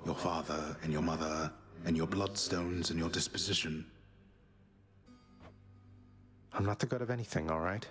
your father and your mother, and your bloodstones and your disposition. I'm not the god of anything, all right?